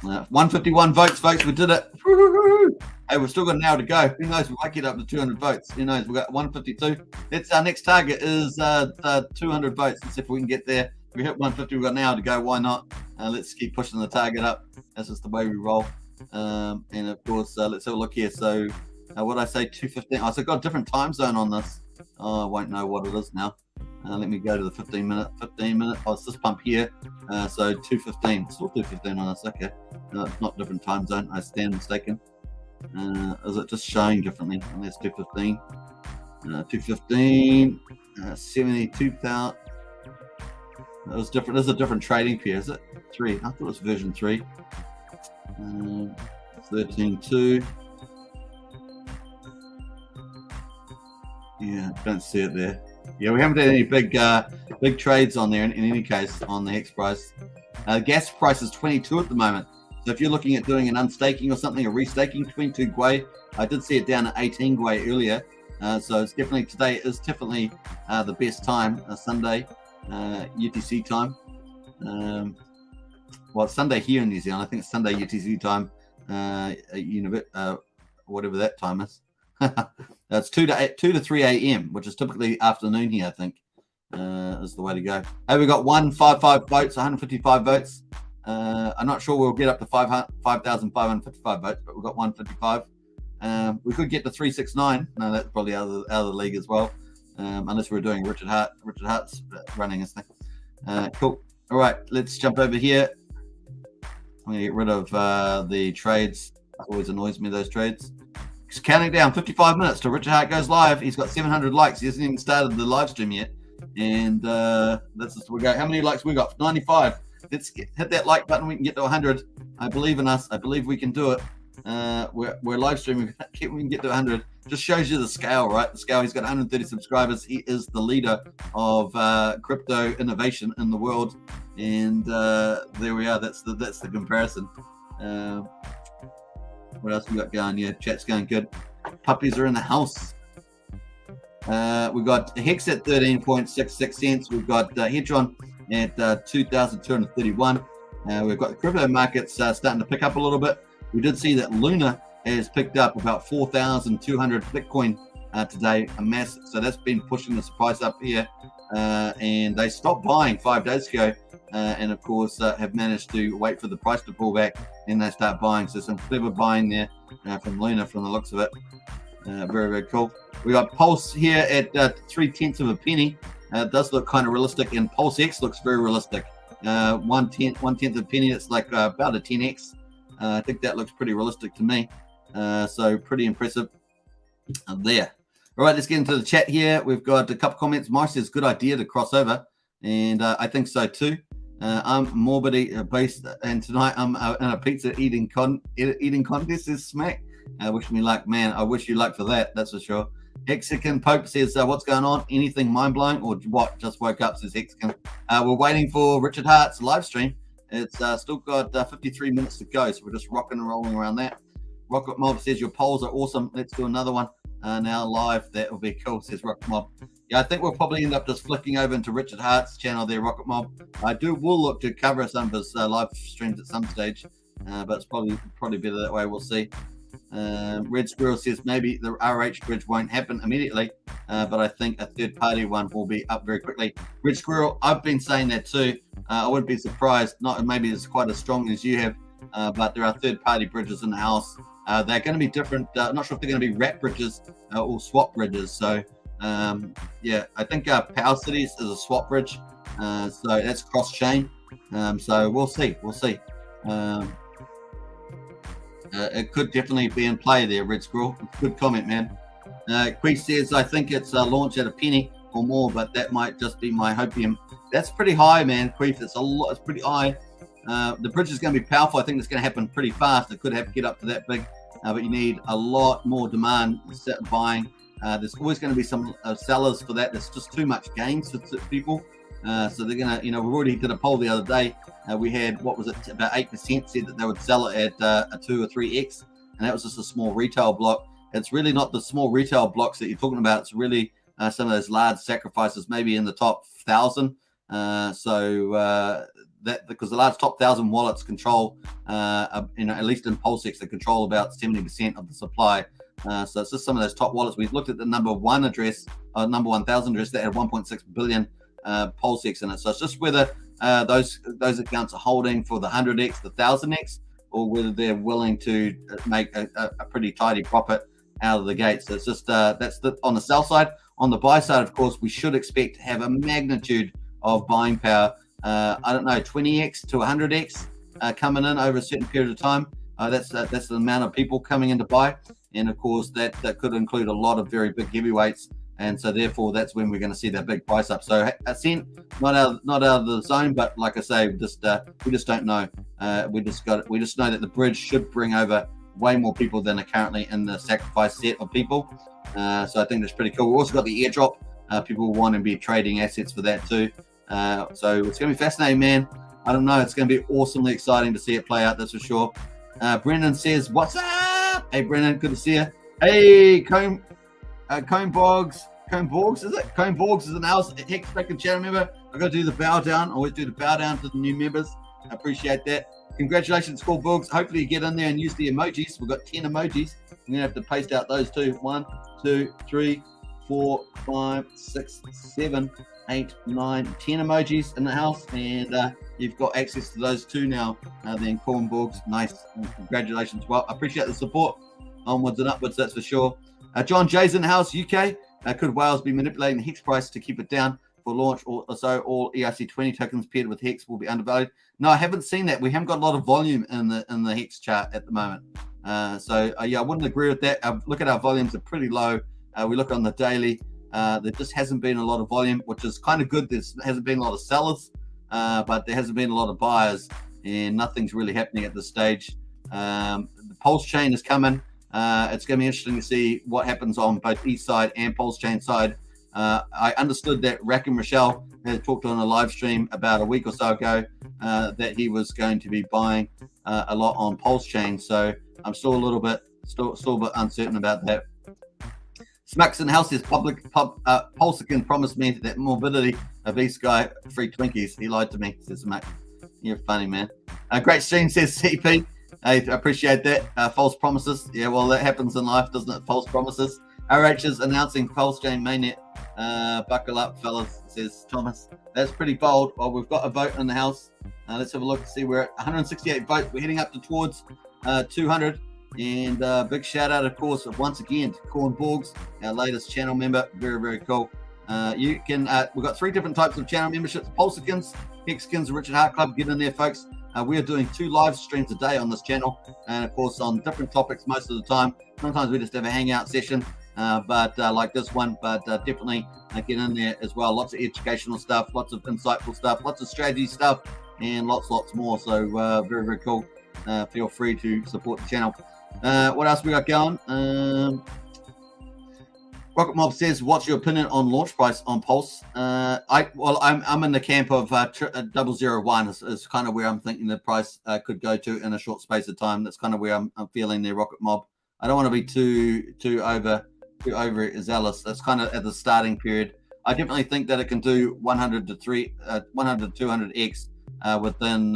151 votes, folks. We did it. Woo-hoo-hoo. Hey, we've still got an hour to go. Who knows? We might get up to 200 votes. Who knows? We've got 152. That's our next target is 200 votes. Let's see if we can get there. If we hit 150, we've got an hour to go. Why not? Let's keep pushing the target up. That's just the way we roll. And of course, let's have a look here. So, what I say, 215. Oh, so I've got a different time zone on this. Oh, I won't know what it is now. Let me go to the 15 minute. Oh, it's this pump here. So 2:15. Still 2:15 on us. Okay. It's not different time zone. I stand mistaken. Is it just showing differently? And that's 2:15. 2:15. 72,000. It was different. There's a different trading pair. Is it 3? I thought it was version 3. 13.2. Yeah, don't see it there. Yeah, we haven't had any big trades on there in any case on the Hex price. Gas price is 22 at the moment. So if you're looking at doing an unstaking or something, a restaking, 22 Gwei. I did see it down at 18 Gwei earlier. So it's definitely, today is definitely the best time, Sunday, UTC time. Well, it's Sunday here in New Zealand. I think it's Sunday UTC time, whatever that time is. It's 2 to 3 a.m., which is typically afternoon here, I think, is the way to go. Hey, we got 155 votes, 155 votes. I'm not sure we'll get up to 5,555 votes, but we've got 155. We could get to 369. No, that's probably out of the league as well, unless we're doing Richard Hart's running his thing. Cool. All right, let's jump over here. I'm going to get rid of the trades. It always annoys me, those trades. He's counting down 55 minutes till Richard Hart goes live. He's got 700 likes. He hasn't even started the live stream yet. And that's just we go. How many likes we got? 95. Let's hit that like button. We can get to 100. I believe in us. I believe we can do it. We're live streaming. We can get to 100. Just shows you the scale, right? The scale. He's got 130 subscribers. He is the leader of crypto innovation in the world. And there we are. That's the comparison. What else we got going? Yeah, chat's going good. Puppies are in the house. We've got Hex at 13.66 cents. We've got Hedron at 2,231. We've got the crypto markets starting to pick up a little bit. We did see that Luna has picked up about 4,200 Bitcoin today, a mass. So that's been pushing the price up here. And they stopped buying 5 days ago. And of course, have managed to wait for the price to pull back, and they start buying. So some clever buying there from Luna, from the looks of it. Very, very cool. We got Pulse here at 0.3 of a penny. It does look kind of realistic, and PulseX looks very realistic. 1/10 of a penny. It's like about a 10x. I think that looks pretty realistic to me. So pretty impressive there. All right, let's get into the chat here. We've got a couple comments. Mike says, good idea to cross over. And I think so too. I'm morbidly based, and tonight I'm in a pizza eating contest. Says Smack. Wish me luck, man. I wish you luck for that. That's for sure. Hexican Pope says, what's going on? Anything mind blowing or what? Just woke up, says Hexican. We're waiting for Richard Hart's live stream. It's still got 53 minutes to go, so we're just rocking and rolling around that. Rocket Mob says your polls are awesome. Let's do another one now live. That will be cool, says Rocket Mob. Yeah, I think we'll probably end up just flicking over into Richard Hart's channel there, Rocket Mob. Will look to cover some of his live streams at some stage, but it's probably better that way. We'll see. Red Squirrel says maybe the RH bridge won't happen immediately, but I think a third-party one will be up very quickly. Red Squirrel, I've been saying that too. I wouldn't be surprised. Not maybe it's quite as strong as you have, but there are third-party bridges in the house. They're going to be different. I'm not sure if they're going to be wrap bridges or swap bridges. So. Yeah, I think Power Cities is a swap bridge, so that's cross chain. So we'll see. It could definitely be in play there, Red Squirrel. Good comment, man. Queef says, I think it's launched at a penny or more, but that might just be my hopium. That's pretty high, man. Queef, it's a lot. It's pretty high. The bridge is going to be powerful. I think it's going to happen pretty fast. It could have to get up to that big, but you need a lot more demand buying. There's always going to be some sellers for that. There's just too much gains for people. So they're going to, we already did a poll the other day. We had, what was it, about 8% said that they would sell it at a 2 or 3x. And that was just a small retail block. It's really not the small retail blocks that you're talking about. It's really some of those large sacrifices, maybe in the top 1,000. That because the large top 1,000 wallets control, at least in PulseX, they control about 70% of the supply. So it's just some of those top wallets. We've looked at the number 1,000 address that had 1.6 billion PulseX in it. So it's just whether those accounts are holding for the 100x, the 1,000x, or whether they're willing to make a pretty tidy profit out of the gate. So it's just that's on the sell side. On the buy side, of course, we should expect to have a magnitude of buying power. I don't know, 20x to 100x coming in over a certain period of time. That's the amount of people coming in to buy, and of course that could include a lot of very big heavyweights, and so therefore that's when we're going to see that big price up. So a cent, not out of the zone, but like I say, we just don't know. We just know that the bridge should bring over way more people than are currently in the sacrifice set of people. So I think that's pretty cool. We've also got the airdrop. People want to be trading assets for that too. So it's going to be fascinating, man. I don't know. It's going to be awesomely exciting to see it play out. That's for sure. Brendan says, "What's up?" Hey, Brendan, good to see you. Hey, Cone Boggs, is it? Cone Boggs is an Hex Token channel member. I got to do the bow down. I always do the bow down to the new members. I appreciate that. Congratulations, Cole Boggs. Hopefully you get in there and use the emojis. We've got 10 emojis. I'm going to have to paste out those too. 1, 2, 3, 4, 5, 6, 7, 8, 9, 10 emojis in the house, and you've got access to those too now. Then Corn Boggs, nice. Congratulations. Well, I appreciate the support. Onwards and upwards, that's for sure. John Jay's in the house, UK. Could whales be manipulating the Hex price to keep it down for launch, or so all ERC20 tokens paired with Hex will be undervalued? No, I haven't seen that. We haven't got a lot of volume in the Hex chart at the moment. Yeah, I wouldn't agree with that. Look at our volumes are pretty low. We look on the daily. There just hasn't been a lot of volume, which is kind of good. There hasn't been a lot of sellers, but there hasn't been a lot of buyers, and nothing's really happening at this stage. The Pulsechain is coming. It's going to be interesting to see what happens on both East side and Pulsechain side. I understood that Rack and Rochelle had talked on a live stream about a week or so ago that he was going to be buying a lot on Pulsechain. So I'm still a little bit uncertain about that. Smucks in house says Pulsechain promised me that morbidity of East guy free Twinkies. He lied to me, says Smuck. You're funny, man. Great stream, says CP. I appreciate that. False promises. Yeah, well, that happens in life, doesn't it? False promises. RH is announcing Pulsechain mainnet. Buckle up, fellas, says Thomas. That's pretty bold. Well, we've got a vote in the house. Let's have a look to see. We're at 168 votes. We're heading up towards 200. And big shout out, of course, once again to Corn Boggs, our latest channel member. Very, very cool. You can. We've got 3 different types of channel memberships: Pulsechans, Hexkins, Richard Hart Club. Get in there, folks. We are doing 2 live streams a day on this channel, and of course on different topics most of the time. Sometimes we just have a hangout session, but like this one. But definitely get in there as well. Lots of educational stuff, lots of insightful stuff, lots of strategy stuff, and lots more. So very, very cool. Feel free to support the channel. What else we got going? Rocket Mob says, "What's your opinion on launch price on Pulse?" I'm in the camp of 001 is kind of where I'm thinking the price could go to in a short space of time. That's kind of where I'm feeling there, Rocket Mob. I don't want to be too over zealous. That's kind of at the starting period. I definitely think that it can do 100 to 200x within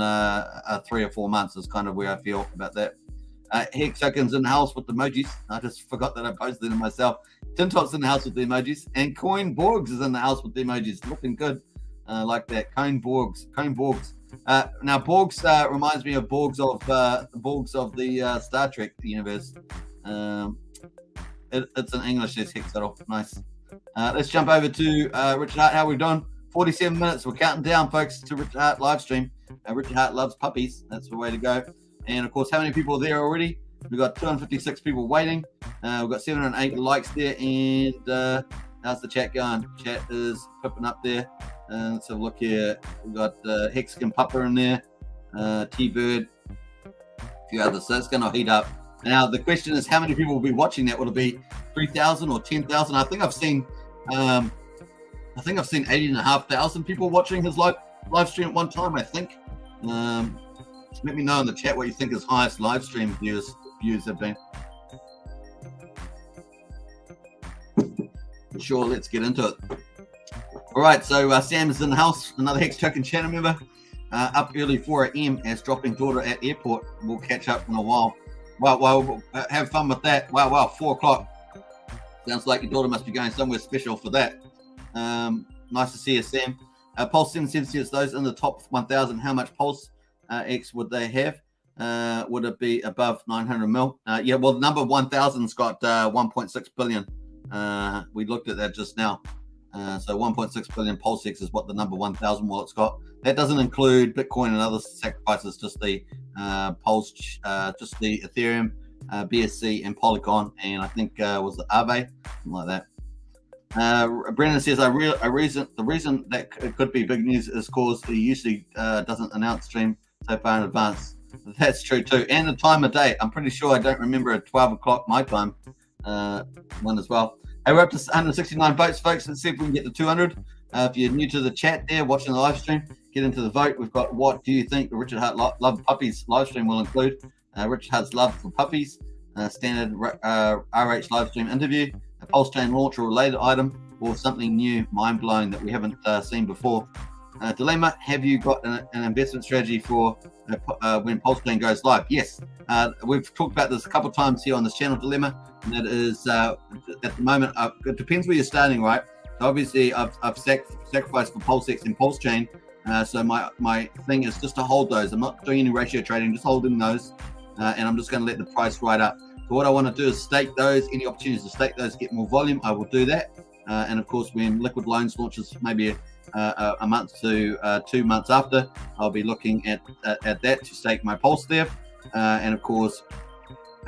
3 or 4 months. Is kind of where I feel about that. Hex Tokens in the house with the emojis. I just forgot that I posted them myself. Tintop's in the house with the emojis. And Coin Borgs is in the house with the emojis. Looking good. Like that. Coin Borgs. Now, Borgs reminds me of Borgs of the Star Trek universe. It's in English. There's Hex Total. Nice. Let's jump over to Richard Hart. How are we doing? 47 minutes. We're counting down, folks, to Richard Hart live stream. Richard Hart loves puppies. That's the way to go. And of course, how many people are there already? We've got 256 people waiting. We've got 708 likes there. And how's the chat going? Chat is popping up there. Let's have a look here. We've got Hexkin Pupper in there, T-Bird, a few others. So it's going to heat up. Now, the question is, how many people will be watching that? Will it be 3,000 or 10,000? I think I've seen 80,500 people watching his live stream at one time, I think. Let me know in the chat what you think his highest live stream views have been. Sure, let's get into it. All right, so Sam is in the house, another Hex Token channel member, up early 4 a.m. as dropping daughter at airport. We'll catch up in a while. Well, have fun with that. Wow, 4 o'clock. Sounds like your daughter must be going somewhere special for that. Nice to see you, Sam. Pulse 776, those in the top 1,000, how much Pulse X would they have? Would it be above 900 mil? Yeah, well, number 1,000's got 1.6 billion We looked at that just now. So 1.6 billion PulseX is what the number 1,000 wallet's got. That doesn't include Bitcoin and other sacrifices, just the just the Ethereum, BSC, and Polygon, and I think was the Aave, something like that. Brendan says, the reason that it could be big news is because he usually doesn't announce stream so far in advance. That's true too, and the time of day. I'm pretty sure I don't remember at 12 o'clock my time one as well. Hey, we're up to 169 votes, folks. Let's see if we can get to 200. If you're new to the chat there, watching the live stream, get into the vote. We've got what do you think the Richard Hart Love Puppies live stream will include? Richard Hart's love for puppies, standard RH live stream interview, a Pulsechain launch or related item, or something new, mind-blowing that we haven't seen before. Dilemma, have you got an investment strategy for when Pulsechain goes live? Yes, we've talked about this a couple of times here on this channel, Dilemma, and that is at the moment, it depends where you're starting, right? So obviously, I've sacrificed for PulseX and Pulsechain, so my thing is just to hold those. I'm not doing any ratio trading, just holding those, and I'm just going to let the price ride up. So what I want to do is stake those. Any opportunities to stake those, get more volume, I will do that. And of course, when Liquid Loans launches, maybe a month to 2 months after, I'll be looking at that to stake my Pulse there, and of course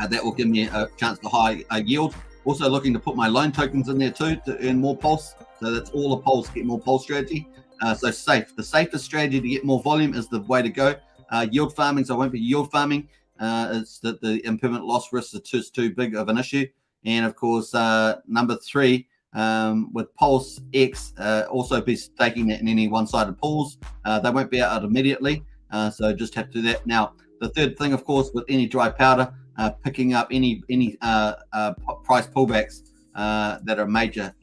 that will give me a chance to high yield. Also looking to put my loan tokens in there too to earn more Pulse. So that's all a Pulse, get more Pulse strategy. So safe. The safest strategy to get more volume is the way to go. Yield farming, so I won't be yield farming. It's that the impermanent loss risk is too big of an issue. And of course, number 3, with PulseX, also be staking that in any one-sided pools. They won't be out immediately, so just have to do that. Now, the third thing, of course, with any dry powder, picking up any price pullbacks that are major,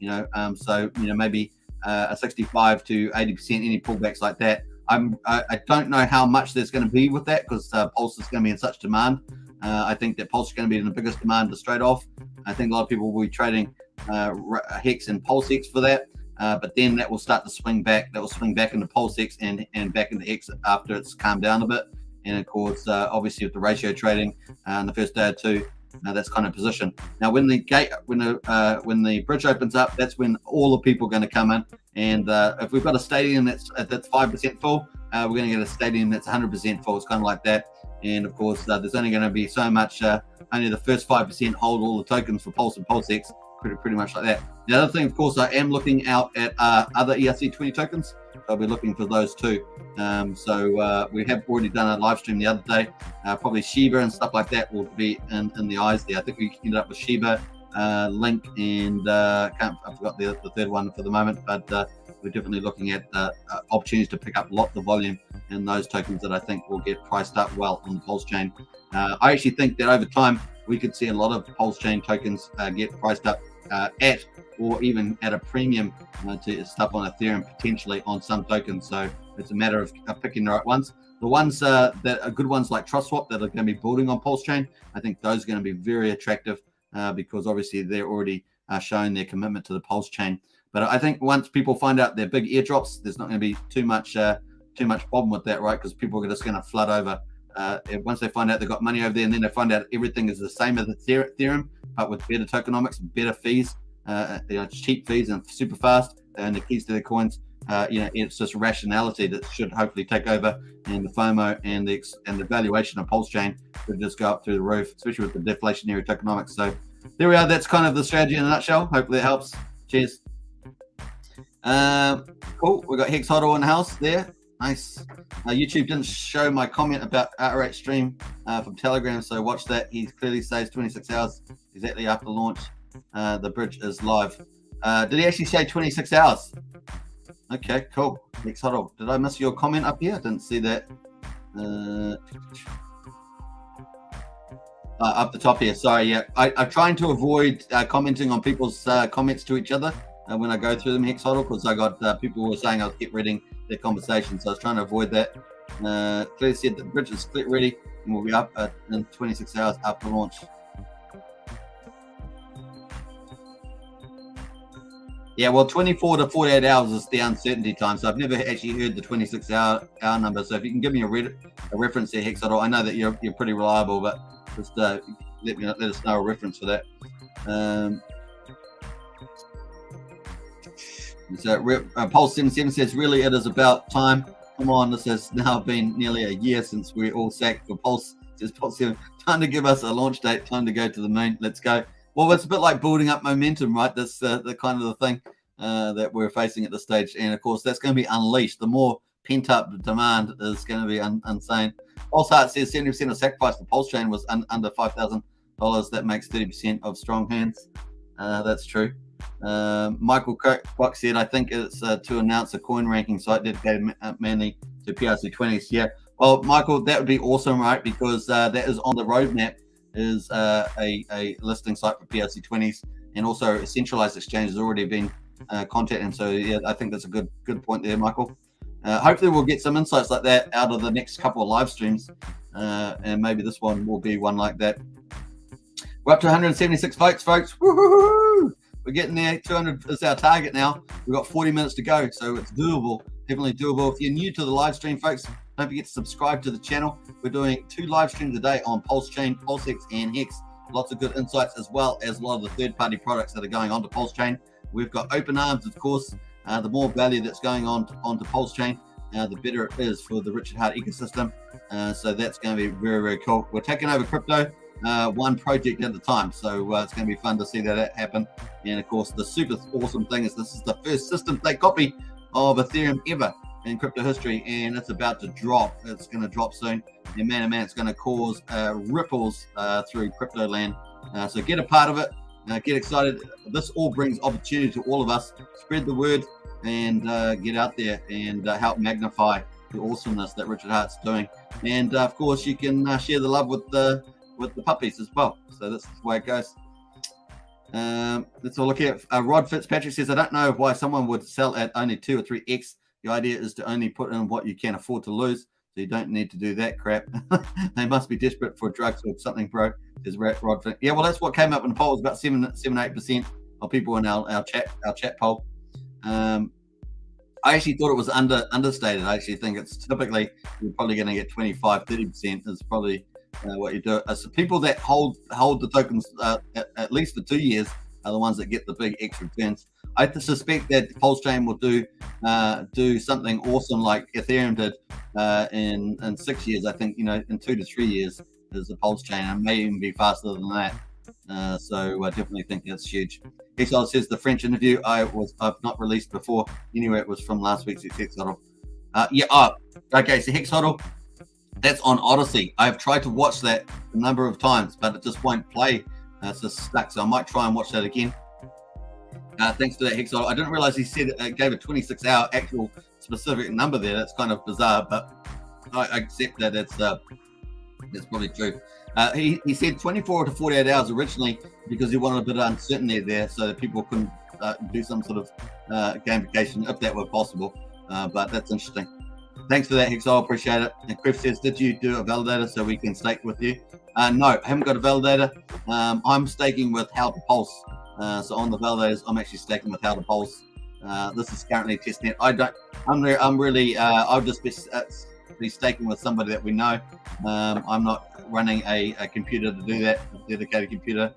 so maybe a 65 to 80%, any pullbacks like that. I don't know how much there's going to be with that because Pulse is going to be in such demand. I think that Pulse is going to be in the biggest demand to straight off. I think a lot of people will be trading Hex and PulseX for that, but then that will start to swing back. That will swing back into PulseX and back into Hex after it's calmed down a bit. And of course, obviously with the ratio trading in the first day or two, that's kind of position. Now, when the bridge opens up, that's when all the people are going to come in. And if we've got a stadium that's 5% full, we're going to get a stadium that's 100% full. It's kind of like that. And of course, there's only going to be so much. Only the first 5% hold all the tokens for Pulse and PulseX. Pretty much like that. The other thing, of course, I am looking out at other ERC20 tokens. So I'll be looking for those too. So we have already done a live stream the other day. Probably Shiba and stuff like that will be in the eyes there. I think we ended up with Shiba, Link, and I forgot the third one for the moment. But we're definitely looking at opportunities to pick up lots of volume in those tokens that I think will get priced up well on the Pulse chain. I actually think that over time we could see a lot of Pulse chain tokens get priced up at or even at a premium to stuff on Ethereum, potentially on some tokens. So it's a matter of picking the right ones. The ones that are good ones like TrustSwap that are going to be building on Pulse chain, I think those are going to be very attractive because obviously they're already showing their commitment to the Pulse chain. But I think once people find out their big airdrops, there's not going to be too much problem with that, right? Because people are just going to flood over. Once they find out they've got money over there, and then they find out everything is the same as Ethereum, but with better tokenomics, better fees, cheap fees, and super fast, and the keys to their coins. It's just rationality that should hopefully take over, and the FOMO and the valuation of Pulse chain should just go up through the roof, especially with the deflationary tokenomics. So there we are. That's kind of the strategy in a nutshell. Hopefully it helps. Cheers. Cool. We got Hex Hodl in the house there. Nice. YouTube didn't show my comment about RH stream from Telegram, so watch that. He clearly says 26 hours exactly after launch. The bridge is live. Did he actually say 26 hours? Okay, cool. Hex Hodl. Did I miss your comment up here? I didn't see that. Up the top here. Sorry, yeah. I'm trying to avoid commenting on people's comments to each other when I go through them, Hex Hodl, because I got people who were saying I'll keep reading their conversation, so I was trying to avoid that. Clearly said the bridge is split ready and will be up in 26 hours after launch. Yeah, well, 24 to 48 hours is the uncertainty time, so I've never actually heard the 26-hour number. So if you can give me a reference there, Hex Hodl, I know that you're pretty reliable, but just let us know a reference for that. So Pulse 77 says, really, it is about time. Come on, this has now been nearly a year since we all sacked for Pulse. Says Pulse 7, time to give us a launch date, time to go to the moon. Let's go. Well, it's a bit like building up momentum, right? That's the kind of the thing that we're facing at this stage. And of course, that's going to be unleashed. The more pent-up demand is going to be insane. Pulse Heart says 70% of sacrifice for Pulsechain was under $5,000. That makes 30% of strong hands. That's true. Michael Kwok said, I think it's to announce a coin ranking site dedicated mainly to PRC20s. Yeah. Well, Michael, that would be awesome, right? Because that is on the roadmap, is a listing site for PRC20s, and also a centralized exchange has already been contacted him. So yeah, I think that's a good point there, Michael. Hopefully we'll get some insights like that out of the next couple of live streams, and maybe this one will be one like that. We're up to 176 votes, folks. Woohoo! We're getting there. 200 is our target now. We've got 40 minutes to go, so it's doable. Definitely doable. If you're new to the live stream, folks, don't forget to subscribe to the channel. We're doing 2 live streams a day on Pulsechain, PulseX, and Hex. Lots of good insights, as well as a lot of the third-party products that are going onto Pulsechain. We've got open arms, of course. The more value that's going onto Pulsechain, the better it is for the Richard Heart ecosystem. So that's going to be very, very cool. We're taking over crypto one project at a time. So it's going to be fun to see that happen. And of course, the super awesome thing is this is the first system state copy of Ethereum ever in crypto history, and it's about to drop. It's going to drop soon. And man, it's going to cause ripples through crypto land. So get a part of it. Get excited. This all brings opportunity to all of us. Spread the word and get out there and help magnify the awesomeness that Richard Hart's doing. And of course, you can share the love with the puppies as well. So that's the way it goes. Let's all look at Rod Fitzpatrick says, I don't know why someone would sell at only 2 or 3x. The idea is to only put in what you can afford to lose. So you don't need to do that crap. They must be desperate for drugs or something, bro. Is Rod? Yeah, well, that's what came up in the poll. It was about 7-8% of people in our chat poll. I actually thought it was understated. I actually think it's typically you're probably going to get 25-30% is probably what you do. So people that hold the tokens at least for 2 years are the ones that get the big extra returns. I suspect that Pulsechain will do something awesome like Ethereum did in 6 years. I think, in 2 to 3 years is the Pulsechain, and may even be faster than that. So I definitely think that's huge. Exile says the French interview I've not released before. Anyway, it was from last week's Hex Huddle. Okay, so Hex Huddle, that's on Odyssey. I've tried to watch that a number of times, but it just won't play. It's just stuck. So I might try and watch that again. Thanks for that, Hex Huddle. I didn't realize he said it gave a 26-hour actual specific number there. That's kind of bizarre, but I accept that that's probably true. He said 24 to 48 hours originally because he wanted a bit of uncertainty there so that people couldn't do some sort of gamification if that were possible. But that's interesting. Thanks for that, Hexal. Appreciate it. And Chris says, did you do a validator so we can stake with you? No, I haven't got a validator. I'm staking with How to Pulse. So on the validators, I'm actually staking with How to Pulse. This is currently Testnet. I'll just be staking with somebody that we know. I'm not running a computer to do that, a dedicated computer.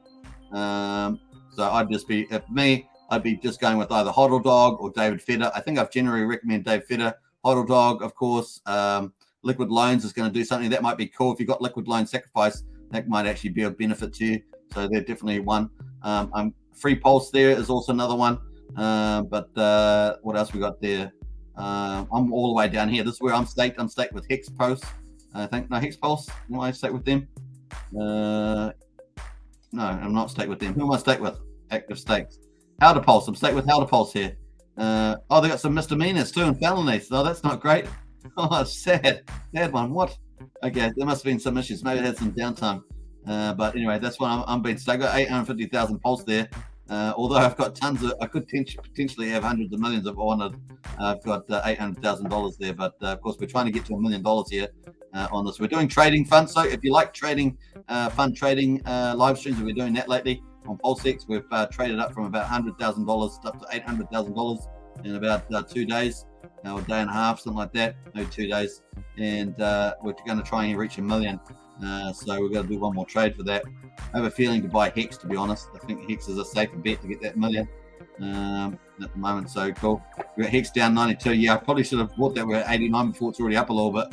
So I'd be just going with either Hodl Dog or David Feder. I think I've generally recommended Dave Feder. Hodl Dog, of course. Liquid Loans is going to do something that might be cool. If you've got Liquid Loan Sacrifice, that might actually be of benefit to you. So they're definitely one. Free Pulse there is also another one. But what else we got there? I'm all the way down here. This is where I'm staked. I'm staked with Hex Pulse. I think Hex Pulse. Am I staked with them? No, I'm not staked with them. Who am I staked with? Active Stakes. How to Pulse. I'm staked with How to Pulse here. They got some misdemeanors too and felonies. So that's not great. Oh, sad one. What? Okay, there must have been some issues. Maybe it had some downtime. But anyway, that's what I'm being staked. I got 850,000 Pulse there. Although I've got tons of, I could potentially have hundreds of millions if I wanted. I've got $800,000 there, but of course we're trying to get to $1 million here on this. We're doing trading fund, so if you like trading, fund trading live streams, we're doing that lately on PulseX. We've traded up from about $100,000 up to $800,000 in about 2 days, or a day and a half, something like that. No, 2 days, and we're going to try and reach $1 million. So we've got to do one more trade for that. I have a feeling to buy Hex, to be honest. I think Hex is a safer bet to get that $1 million. at the moment. So cool. We got Hex down 92. Yeah, I probably should have bought that. We're at 89 before it's already up a little bit.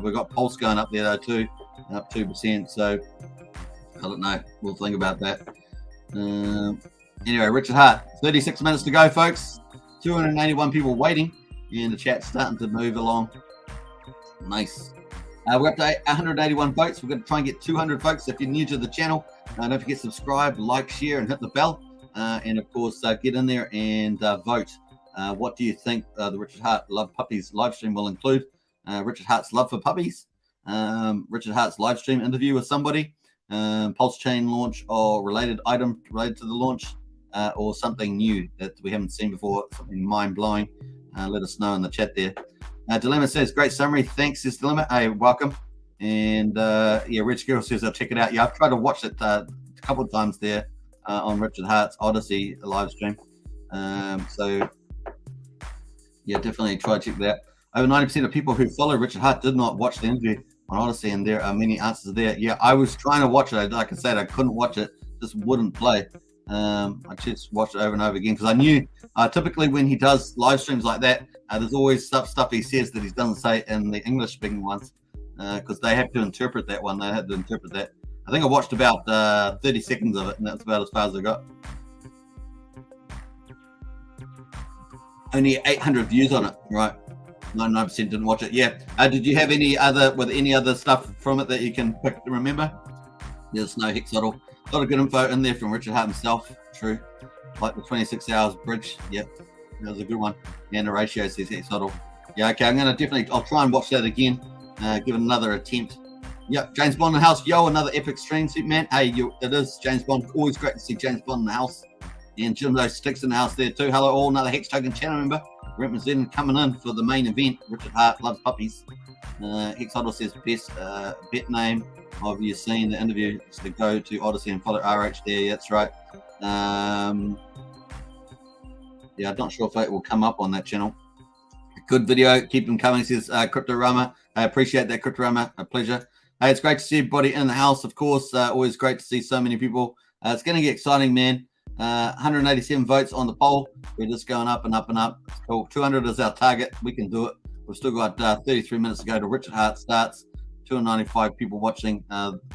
We've got Pulse going up there though too, up 2%. So I don't know. We'll think about that. Anyway, Richard Hart, 36 minutes to go, folks. 281 people waiting, and the chat's starting to move along. Nice. We're up to 181 votes. We're going to try and get 200 folks. If you're new to the channel, don't forget to subscribe, like, share, and hit the bell. And of course, get in there and vote. What do you think the Richard Hart Love Puppies live stream will include? Richard Hart's love for puppies, Richard Hart's live stream interview with somebody, Pulsechain launch or related item related to the launch, or something new that we haven't seen before, something mind-blowing. Let us know in the chat there. Dilemma says, great summary. Thanks, says Dilemma. Hey, welcome. And yeah, Rich Girl says, I'll check it out. Yeah, I've tried to watch it a couple of times there on Richard Hart's Odyssey live stream. So yeah, definitely try to check that out. Over 90% of people who follow Richard Hart did not watch the interview on Odyssey, and there are many answers there. Yeah, I was trying to watch it. Like I said, I couldn't watch it. Just wouldn't play. I just watched it over and over again because I knew typically when he does live streams like that, there's always stuff he says that he doesn't say in the English speaking ones because they have to interpret that one. They had to interpret that. I think I watched about 30 seconds of it, and that's about as far as I got. Only 800 views on it, right? 99% didn't watch it. Yeah. Did you have any other stuff from it that you can remember? There's no Hex Huddle. A lot of good info in there from Richard Hart himself. True. Like the 26 hours bridge. Yep. That was a good one. And the ratio says Hex Huddle. Yeah, okay. I'll try and watch that again. Give it another attempt. Yep. James Bond in the house. Yo, another epic stream, Superman. Hey, it is James Bond. Always great to see James Bond in the house. And Jimbo Sticks in the house there too. Hello all. Another Hex Token channel member. Representing coming in for the main event. Richard Hart loves puppies. Hex Huddle says best bet name of you seen the interview is to go to Odyssey and follow RH there. That's right. Yeah, I'm not sure if it will come up on that channel. Good video. Keep them coming, says Cryptorama. I appreciate that, Cryptorama. A pleasure. Hey, it's great to see everybody in the house, of course. Always great to see so many people. It's going to get exciting, man. 187 votes on the poll. We're just going up and up and up. It's cool. 200 is our target. We can do it. We've still got 33 minutes to go to Richard Hart starts. 295 people watching,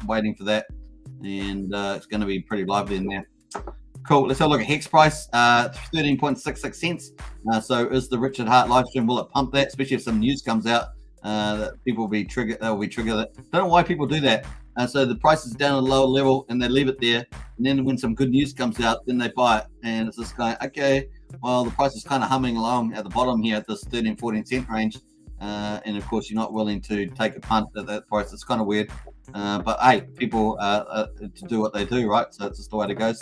waiting for that, and it's going to be pretty lively in there. Cool. Let's have a look at Hex price. 13.66 cents. So is the Richard Hart live stream, will it pump that? Especially if some news comes out, that people will be triggered. They'll be triggered. Don't know why people do that. So the price is down at a lower level and they leave it there. And then when some good news comes out, then they buy it. And it's just going, okay, well, the price is kind of humming along at the bottom here at this 13, 14 cent range. And of course, you're not willing to take a punt at that price. It's kind of weird. But hey, people to do what they do, right? So it's just the way it goes.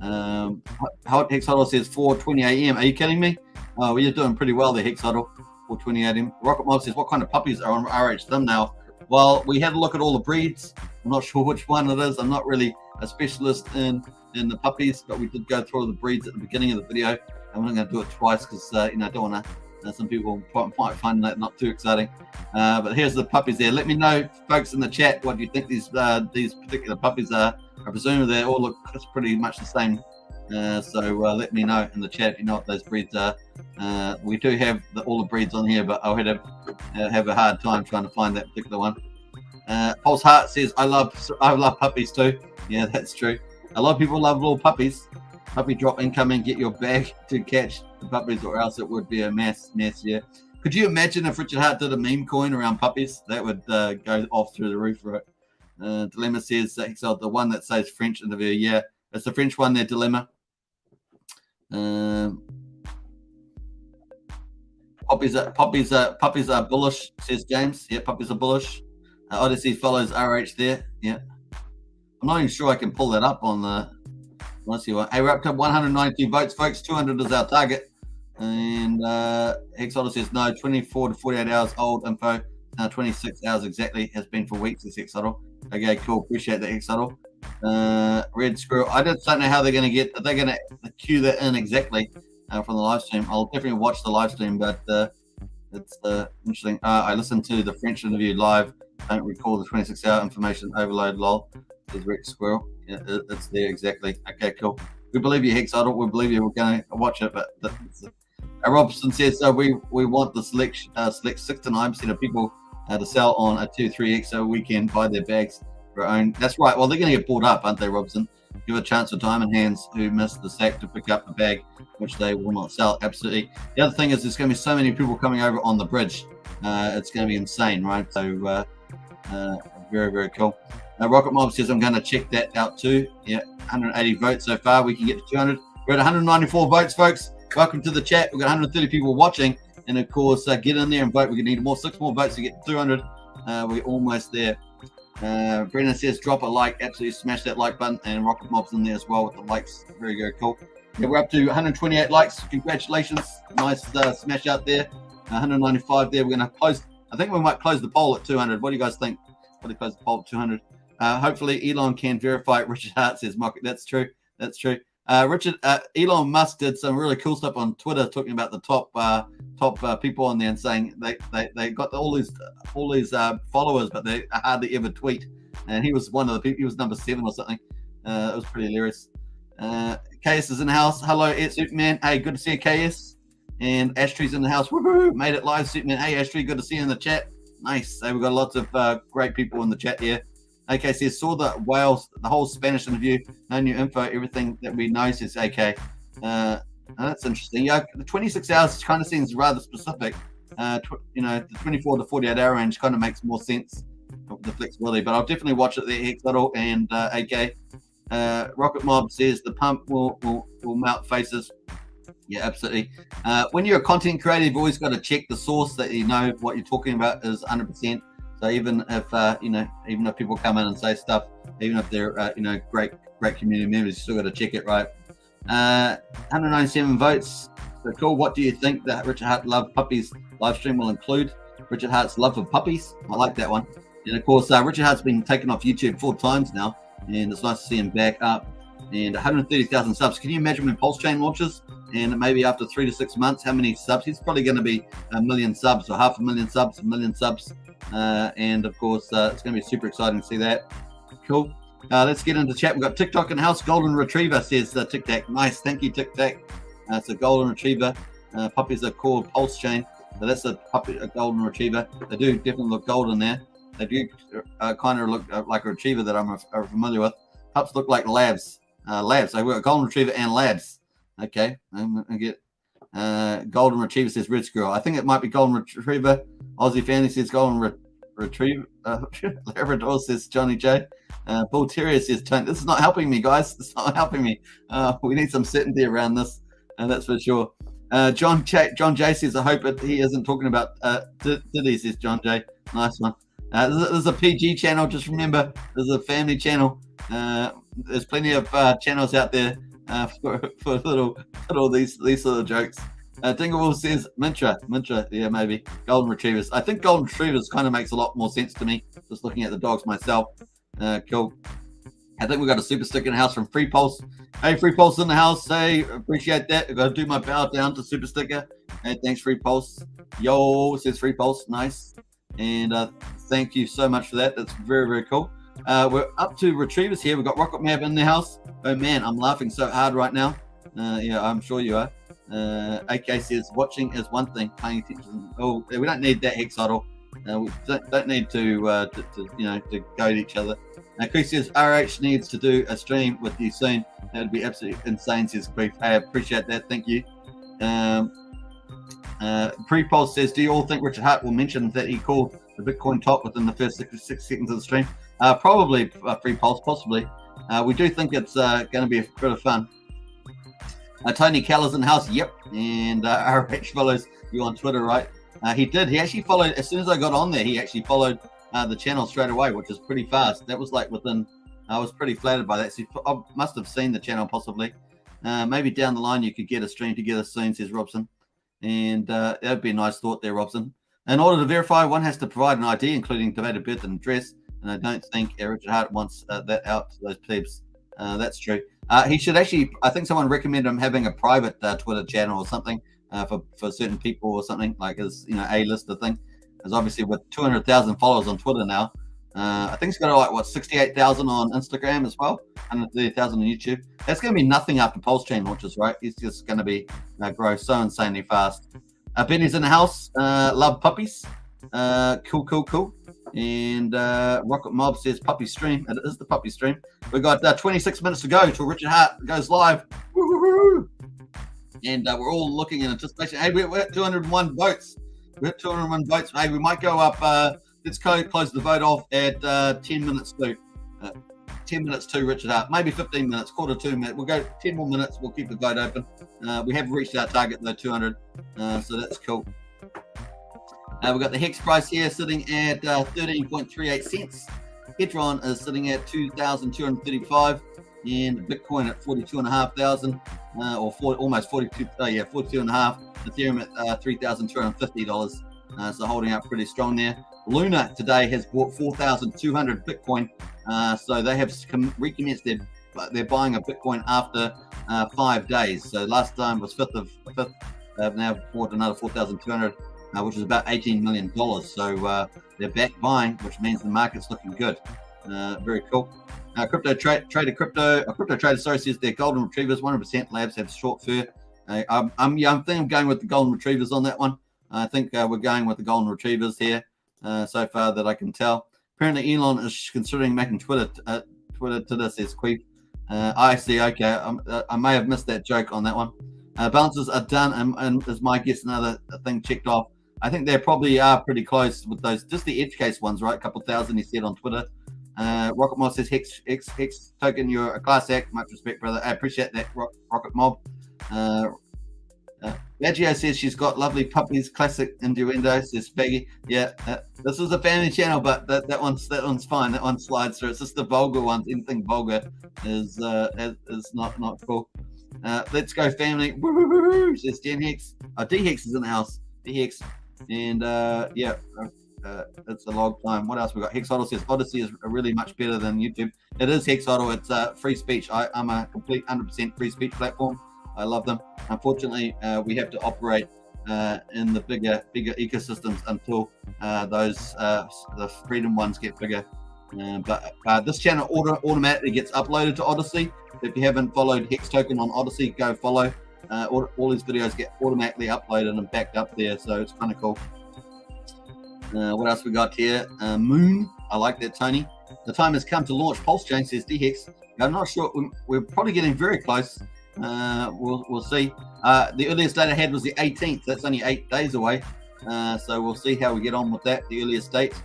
Hex Huddle says 4:20 a.m. Are you kidding me? Oh, well, you're doing pretty well there, Hex Huddle. 4:20 a.m. Rocket Mob says, what kind of puppies are on RH thumbnail? Well, we had a look at all the breeds. I'm not sure which one it is. I'm not really a specialist in the puppies, but we did go through the breeds at the beginning of the video. I'm not going to do it twice because I don't want to. Some people might find that not too exciting. But here's the puppies there. Let me know, folks, in the chat, what you think these particular puppies are. I presume they all look pretty much the same. So let me know in the chat if you know what those breeds are. We do have all the breeds on here, but I'll have a hard time trying to find that particular one. Pulse Heart says, I love puppies too. Yeah, that's true. A lot of people love little puppies. Puppy drop incoming, get your bag to catch the puppies, or else it would be a mess. Yeah. Could you imagine if Richard Hart did a meme coin around puppies? That would go off through the roof, right? Dilemma says, the one that says French interview. Yeah, it's the French one there, Dilemma. Puppies are bullish, says James. Yeah, puppies are bullish. Odyssey follows RH there. Yeah. I'm not even sure I can pull that up on the Odyssey one. Hey, we're up to 192 votes, folks. 200 is our target. And Hex Odyssey says no, 24 to 48 hours old info. 26 hours exactly, has been for weeks, this Hex Huddle. Okay, cool. Appreciate that, Hex Huddle. Red Squirrel. I just don't know how they're going to get. Are they going to cue that in exactly from the live stream? I'll definitely watch the live stream, but it's interesting. I listened to the French interview live. Don't recall the 26-hour information overload. Lol. Is Red Squirrel. Yeah, it's there exactly. Okay, cool. We believe you, Hex. We believe you. We're going to watch it, but Robson says we want the select 6 to 9% of people to sell on a 2-3x so we can buy their bags for our own. That's right. Well, they're going to get bought up, aren't they, Robson? Give a chance for diamond hands who missed the sack to pick up the bag, which they will not sell. Absolutely. The other thing is there's going to be so many people coming over on the bridge. It's going to be insane, right? So very, very cool. Rocket Mob says I'm going to check that out too. Yeah, 180 votes so far. We can get to 200. We're at 194 votes, folks. Welcome to the chat. We've got 130 people watching. And of course, get in there and vote. We're going to need 6 more votes to get to 200. We're almost there. Brennan says drop a like. Absolutely smash that like button. And Rocket Mob's in there as well with the likes. Very, very cool. Yeah, we're up to 128 likes. Congratulations. Nice smash out there. 195 there. We're going to close. I think we might close the poll at 200. What do you guys think? What do you close the poll at 200? Hopefully Elon can verify it. Richard Hart says, Mark, that's true. That's true. Elon Musk did some really cool stuff on Twitter, talking about the top people on there and saying they got all these followers, but they hardly ever tweet. And he was one of the people. He was number 7 or something. It was pretty hilarious. KS is in the house. Hello, Superman. Hey, good to see you, KS. And Ashtree's in the house. Woo-hoo! Made it live, Superman. Hey, Ashtree, good to see you in the chat. Nice. So we've got lots of great people in the chat here. AK says, saw the whales, the whole Spanish interview, no new info, everything that we know, says AK. That's interesting. Yeah, the 26 hours kind of seems rather specific. The 24 to 48 hour range kind of makes more sense of the flexibility, but I'll definitely watch it there, Hex and AK. Rocket Mob says the pump will melt faces. Yeah, absolutely. When you're a content creator, you've always got to check the source that you know what you're talking about is 100%. So even if people come in and say stuff, even if they're great community members, you still got to check it, right? 197 votes. So cool. What do you think that Richard Hart Love Puppies live stream will include? Richard Hart's love for puppies. I like that one. And of course, Richard Hart's been taken off YouTube 4 times now, and it's nice to see him back up. And 130,000 subs. Can you imagine when Pulsechain launches? And maybe after 3 to 6 months, how many subs? He's probably going to be 1 million subs or 500,000 subs, 1 million subs. And of course, it's going to be super exciting to see that. Cool. Let's get into chat. We've got TikTok in the house. Golden Retriever says Tic Tac. Nice. Thank you, Tic Tac. It's a Golden Retriever. Puppies are called Pulsechain. So that's a Golden Retriever. They do definitely look golden there. They do kind of look like a retriever that I'm familiar with. Pups look like labs. So we've got Golden Retriever and labs. Okay. I'm going to get Golden Retriever says Red Squirrel. I think it might be Golden Retriever. Aussie Family says Golden Retriever. Labrador says Johnny J. Bull Terrier says Tony. This is not helping me, guys. It's not helping me. We need some certainty around this, that's for sure. John J says, I hope he isn't talking about Diddy, says John J. Nice one. This is a PG channel. Just remember, this is a family channel. There's plenty of channels out there for little these sort of jokes. Dinglewolf says Mintra, yeah, maybe Golden Retrievers. I think Golden Retrievers kind of makes a lot more sense to me, just looking at the dogs myself. Cool. I think we've got a super sticker in the house from Free Pulse. Hey, Free Pulse in the house. Hey, appreciate that. I've got to do my bow down to super sticker. Hey, thanks, Free Pulse. Yo, says Free Pulse. Nice. And thank you so much for that. That's very, very cool. We're up to retrievers here. We've got Rocket Map in the house. Oh, man, I'm laughing so hard right now. Yeah, I'm sure you are. AK says watching is one thing, paying attention. Oh, we don't need that, Hex Huddle. We don't need to go at each other. Chris says RH needs to do a stream with you soon. That would be absolutely insane, says Grief. Hey, I appreciate that. Thank you. Pre-Pulse says, do you all think Richard Hart will mention that he called the Bitcoin top within the first 6 seconds of the stream? Probably, Pre-Pulse, possibly. We do think it's going to be a bit of fun. Tony Keller's in the house. Yep. And RH follows you on Twitter, right? He did. He actually followed, as soon as I got on there, he actually followed the channel straight away, which is pretty fast. That was like within, I was pretty flattered by that. So I must have seen the channel possibly. Maybe down the line you could get a stream together soon, says Robson. And that would be a nice thought there, Robson. In order to verify, one has to provide an ID, including date of birth and address. And I don't think Richard Hart wants that out to those plebs. That's true. He should actually, I think someone recommended him having a private Twitter channel or something for certain people or something, like his A-lister thing. Because obviously with 200,000 followers on Twitter now, I think he's got like what 68,000 on Instagram as well, 130,000 on YouTube. That's going to be nothing after Pulsechain launches, right? He's just going to be grow so insanely fast. Benny's in the house. Love puppies. Cool. And Rocket Mob says puppy stream. It is the puppy stream. We've got 26 minutes to go till Richard Hart goes live. Woo-hoo-hoo. And we're all looking in anticipation. Hey, we're at 201 votes. We're at 201 votes. Hey, we might go up. Let's close the vote off at 10 minutes to 10 minutes to Richard Hart. Maybe 15 minutes, quarter 2 minutes. We'll go 10 more minutes. We'll keep the vote open. We have reached our target though, 200. So that's cool. We've got the Hex price here sitting at 13.38 cents. Hedron is sitting at 2,235, and Bitcoin at 42,500, almost 42. 42.5. Ethereum at $3,250. So holding up pretty strong there. Luna today has bought 4,200 Bitcoin. So they have recommenced their buying of Bitcoin after 5 days. So last time was 5th. They've now bought another 4,200. Which is about $18 million. So they're back buying, which means the market's looking good. Very cool. Crypto trader, says they're golden retrievers. 100% labs have short fur. I think I'm going with the golden retrievers on that one. I think we're going with the golden retrievers here so far that I can tell. Apparently, Elon is considering making Twitter to this, says Queef. I see. Okay, I may have missed that joke on that one. Balances are done, and is my guess another thing checked off. I think they probably are pretty close with those, just the edge case ones, right? A couple thousand, he said on Twitter. Rocket Mob says, Hex Token, you're a class act. Much respect, brother. I appreciate that, Rocket Mob. Baggio says she's got lovely puppies, classic innuendo, says Baggy. Yeah, this is a family channel, but that one's fine. That one slides through. It's just the vulgar ones. Anything vulgar is not cool. Let's go family. Woo-hoo-hoo-hoo, says Gen Hex. D-Hex is in the house. D-Hex. And it's a log time. What else we got? Hexodl says Odyssey is really much better than YouTube. It is Hexodl. It's free speech. I'm a complete 100% free speech platform. I love them. Unfortunately, we have to operate in the bigger ecosystems until the freedom ones get bigger. But this channel automatically gets uploaded to Odyssey. If you haven't followed Hex Token on Odyssey, go follow. All these videos get automatically uploaded and backed up there, so it's kind of cool. What else we got here? Moon. I like that, Tony. The time has come to launch Pulsechain, says D-Hex. I'm not sure. We're probably getting very close. We'll see. The earliest date I had was the 18th. That's only 8 days away. So we'll see how we get on with that. The earliest date,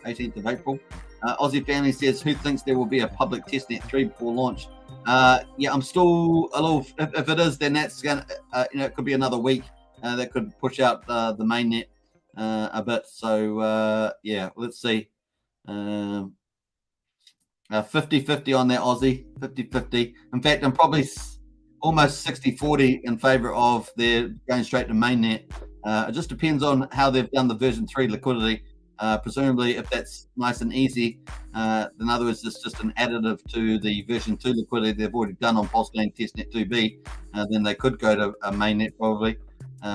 18th of April. Aussie Family says, who thinks there will be a public testnet 3 before launch? Yeah, I'm still a little. If it is, then that's gonna. It could be another week. That could push out the mainnet a bit. So yeah, let's see. 50-50 on that Aussie. 50-50. In fact, I'm probably almost 60-40 in favor of their going straight to mainnet. It just depends on how they've done the version 3 liquidity. Presumably, if that's nice and easy, in other words, it's just an additive to the version 2 liquidity they've already done on Pulsechain Testnet 2B, then they could go to a mainnet probably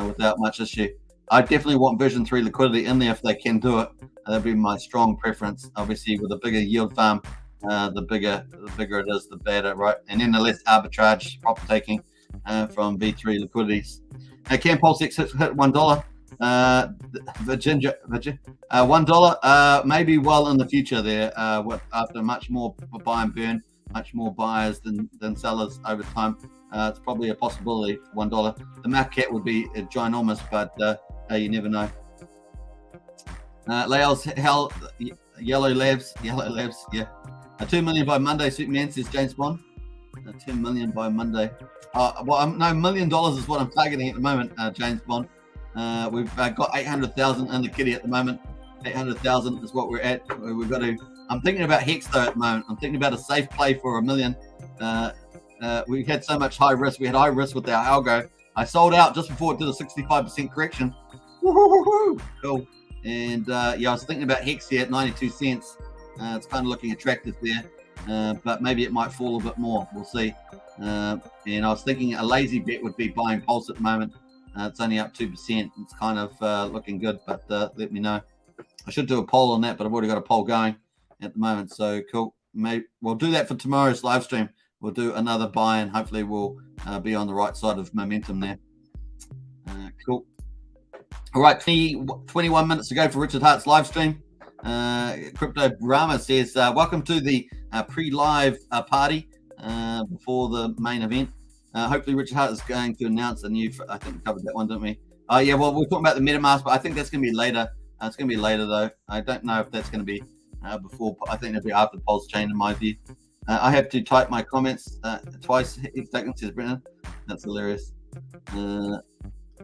without much issue. I definitely want version 3 liquidity in there if they can do it. That'd be my strong preference. Obviously, with a bigger yield farm, the bigger it is, the better, right? And then the less arbitrage profit taking from V3 liquidities. Can PulseX hit $1? Virginia, $1 maybe well in the future there. After much more buy and burn, much more buyers than sellers over time, it's probably a possibility for $1. The market cap would be ginormous, but you never know. Lael's hell, yellow labs, yeah. 2 million by Monday, Superman, says James Bond. 10 million by Monday. No, $1 million is what I'm targeting at the moment, James Bond. We've got 800,000 in the kitty at the moment. 800,000 is what we're at. We've got to. I'm thinking about Hex though at the moment. I'm thinking about a safe play for $1 million. We had so much high risk. We had high risk with our algo. I sold out just before it did a 65% correction. Woo-hoo-hoo-hoo. Cool. And yeah, I was thinking about Hex here at 92 cents. It's kind of looking attractive there, but maybe it might fall a bit more. We'll see. And I was thinking a lazy bet would be buying Pulse at the moment. It's only up 2%. It's kind of looking good, but let me know. I should do a poll on that, but I've already got a poll going. at the moment. So cool. Maybe we'll do that for tomorrow's live stream. We'll do another buy, and hopefully we'll be on the right side of momentum there. Cool. All right, 21 minutes to go for Richard Hart's live stream. Crypto Brahma says, welcome to the pre-live party before the main event. Hopefully Richard Hart is going to announce a new, I think we covered that one, didn't we? Yeah, well, we're talking about the MetaMask, but I think that's going to be later. It's going to be later, though. I don't know if that's going to be before. I think it'll be after Pulsechain, in my view. I have to type my comments twice. Hex Token, says Brennan. That's hilarious.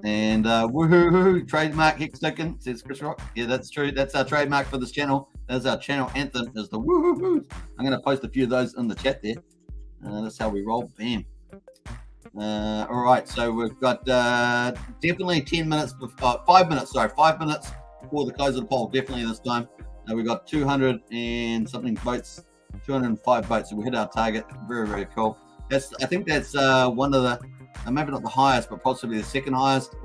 And woohoo, trademark Hex Token, says Chris Rock. Yeah, that's true. That's our trademark for this channel. That's our channel anthem, is the woohoo. I'm going to post a few of those in the chat there. That's how we roll. Bam. All right, so we've got definitely 10 minutes, 5 minutes before the close of the poll. Definitely this time. We've got 200 and something votes, 205 votes. So we hit our target. Very, very cool. I think that's one of the, maybe not the highest, but possibly the second highest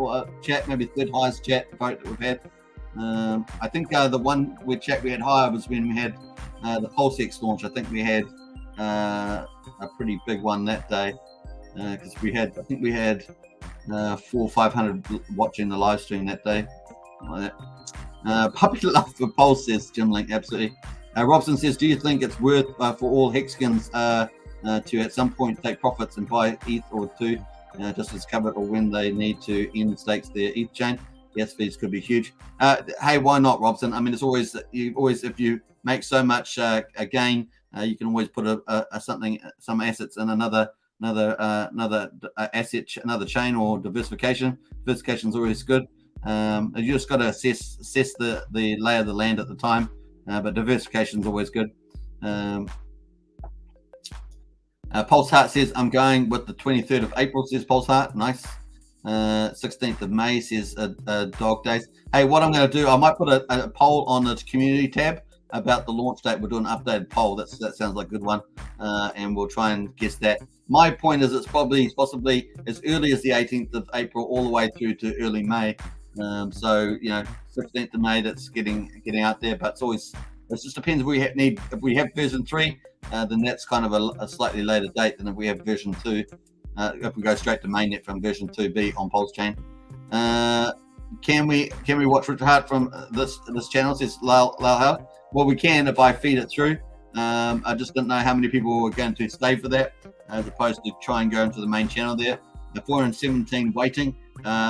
chat, maybe third highest chat vote that we've had. I think the one we had higher was when we had the PulseX launch. I think we had a pretty big one that day. Because I think we had 400 or 500 watching the live stream that day, like that. Puppy love for Pulse, says Jim Link, absolutely. Robson says, do you think it's worth for all Hexkins to at some point take profits and buy ETH or two, just as covered, or when they need to end stakes their ETH chain? Yes, fees could be huge. Hey, why not, Robson? I mean, it's always if you make so much a gain, you can always put some assets in another asset, another chain, or diversification. Diversification is always good. You just got to assess the lay of the land at the time, but diversification is always good. Pulse Heart says, I'm going with the 23rd of April, says Pulse Heart. Nice. 16th of May, says Dog Days. Hey, what I'm going to do, I might put a poll on the community tab about the launch date. We'll do an updated poll. That sounds like a good one, and we'll try and guess that. My point is, it's possibly as early as the 18th of April, all the way through to early May. So 16th of May, that's getting out there. But it just depends. If we have version 3, then that's kind of a slightly later date than if we have version 2. If we go straight to mainnet from version 2B on Pulsechain. Can we watch Richard Hart from this channel? Says Lal Hart. Well, we can if I feed it through. I just didn't know how many people were going to stay for that, as opposed to try and go into the main channel there. 417 waiting.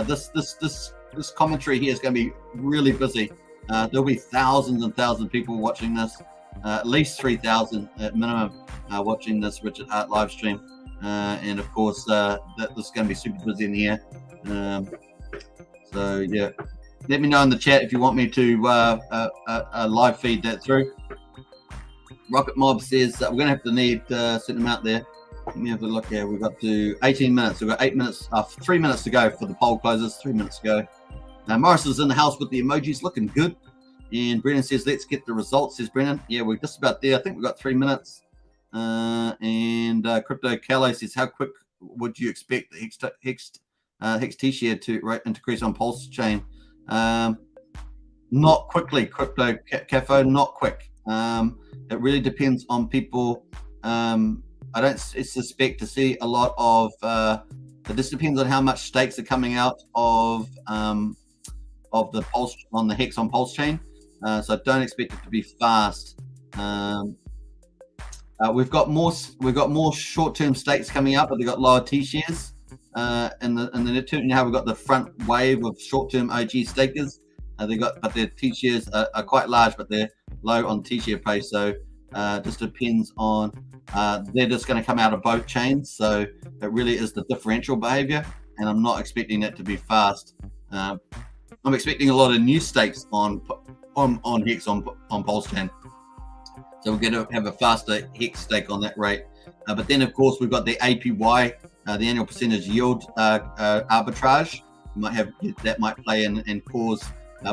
This commentary here is going to be really busy. There'll be thousands and thousands of people watching this. At least 3,000 at minimum watching this Richard Hart live stream. And of course, this is going to be super busy in here. So yeah, let me know in the chat if you want me to live feed that through. Rocket Mob says we're going to have to need a certain amount there. Let me have a look here. We've got to 18 minutes. We've got 8 minutes, 3 minutes to go for the poll closes. 3 minutes to go. Now Morris is in the house with the emojis, looking good. And Brennan says, let's get the results, says Brennan. Yeah, we're just about there. I think we've got 3 minutes. And Crypto Calais says, how quick would you expect the Hex T-share to increase on Pulsechain? Not quickly, Crypto Cafo, not quick. It really depends on people. I don't suspect to see a lot of. This depends on how much stakes are coming out of the Pulse on the Hex on Pulsechain. So don't expect it to be fast. We've got more short-term stakes coming up, but they've got lower T-shares. In the net term, now we've got the front wave of short-term OG stakers. But their T-shares are quite large, but they're low on T-share pace. So just depends on. They're just going to come out of both chains. So it really is the differential behavior, and I'm not expecting that to be fast. I'm expecting a lot of new stakes on Hex on Pulsechain. So we're going to have a faster Hex stake on that rate. But then, of course, we've got the APY, the annual percentage yield arbitrage. That might play in and cause.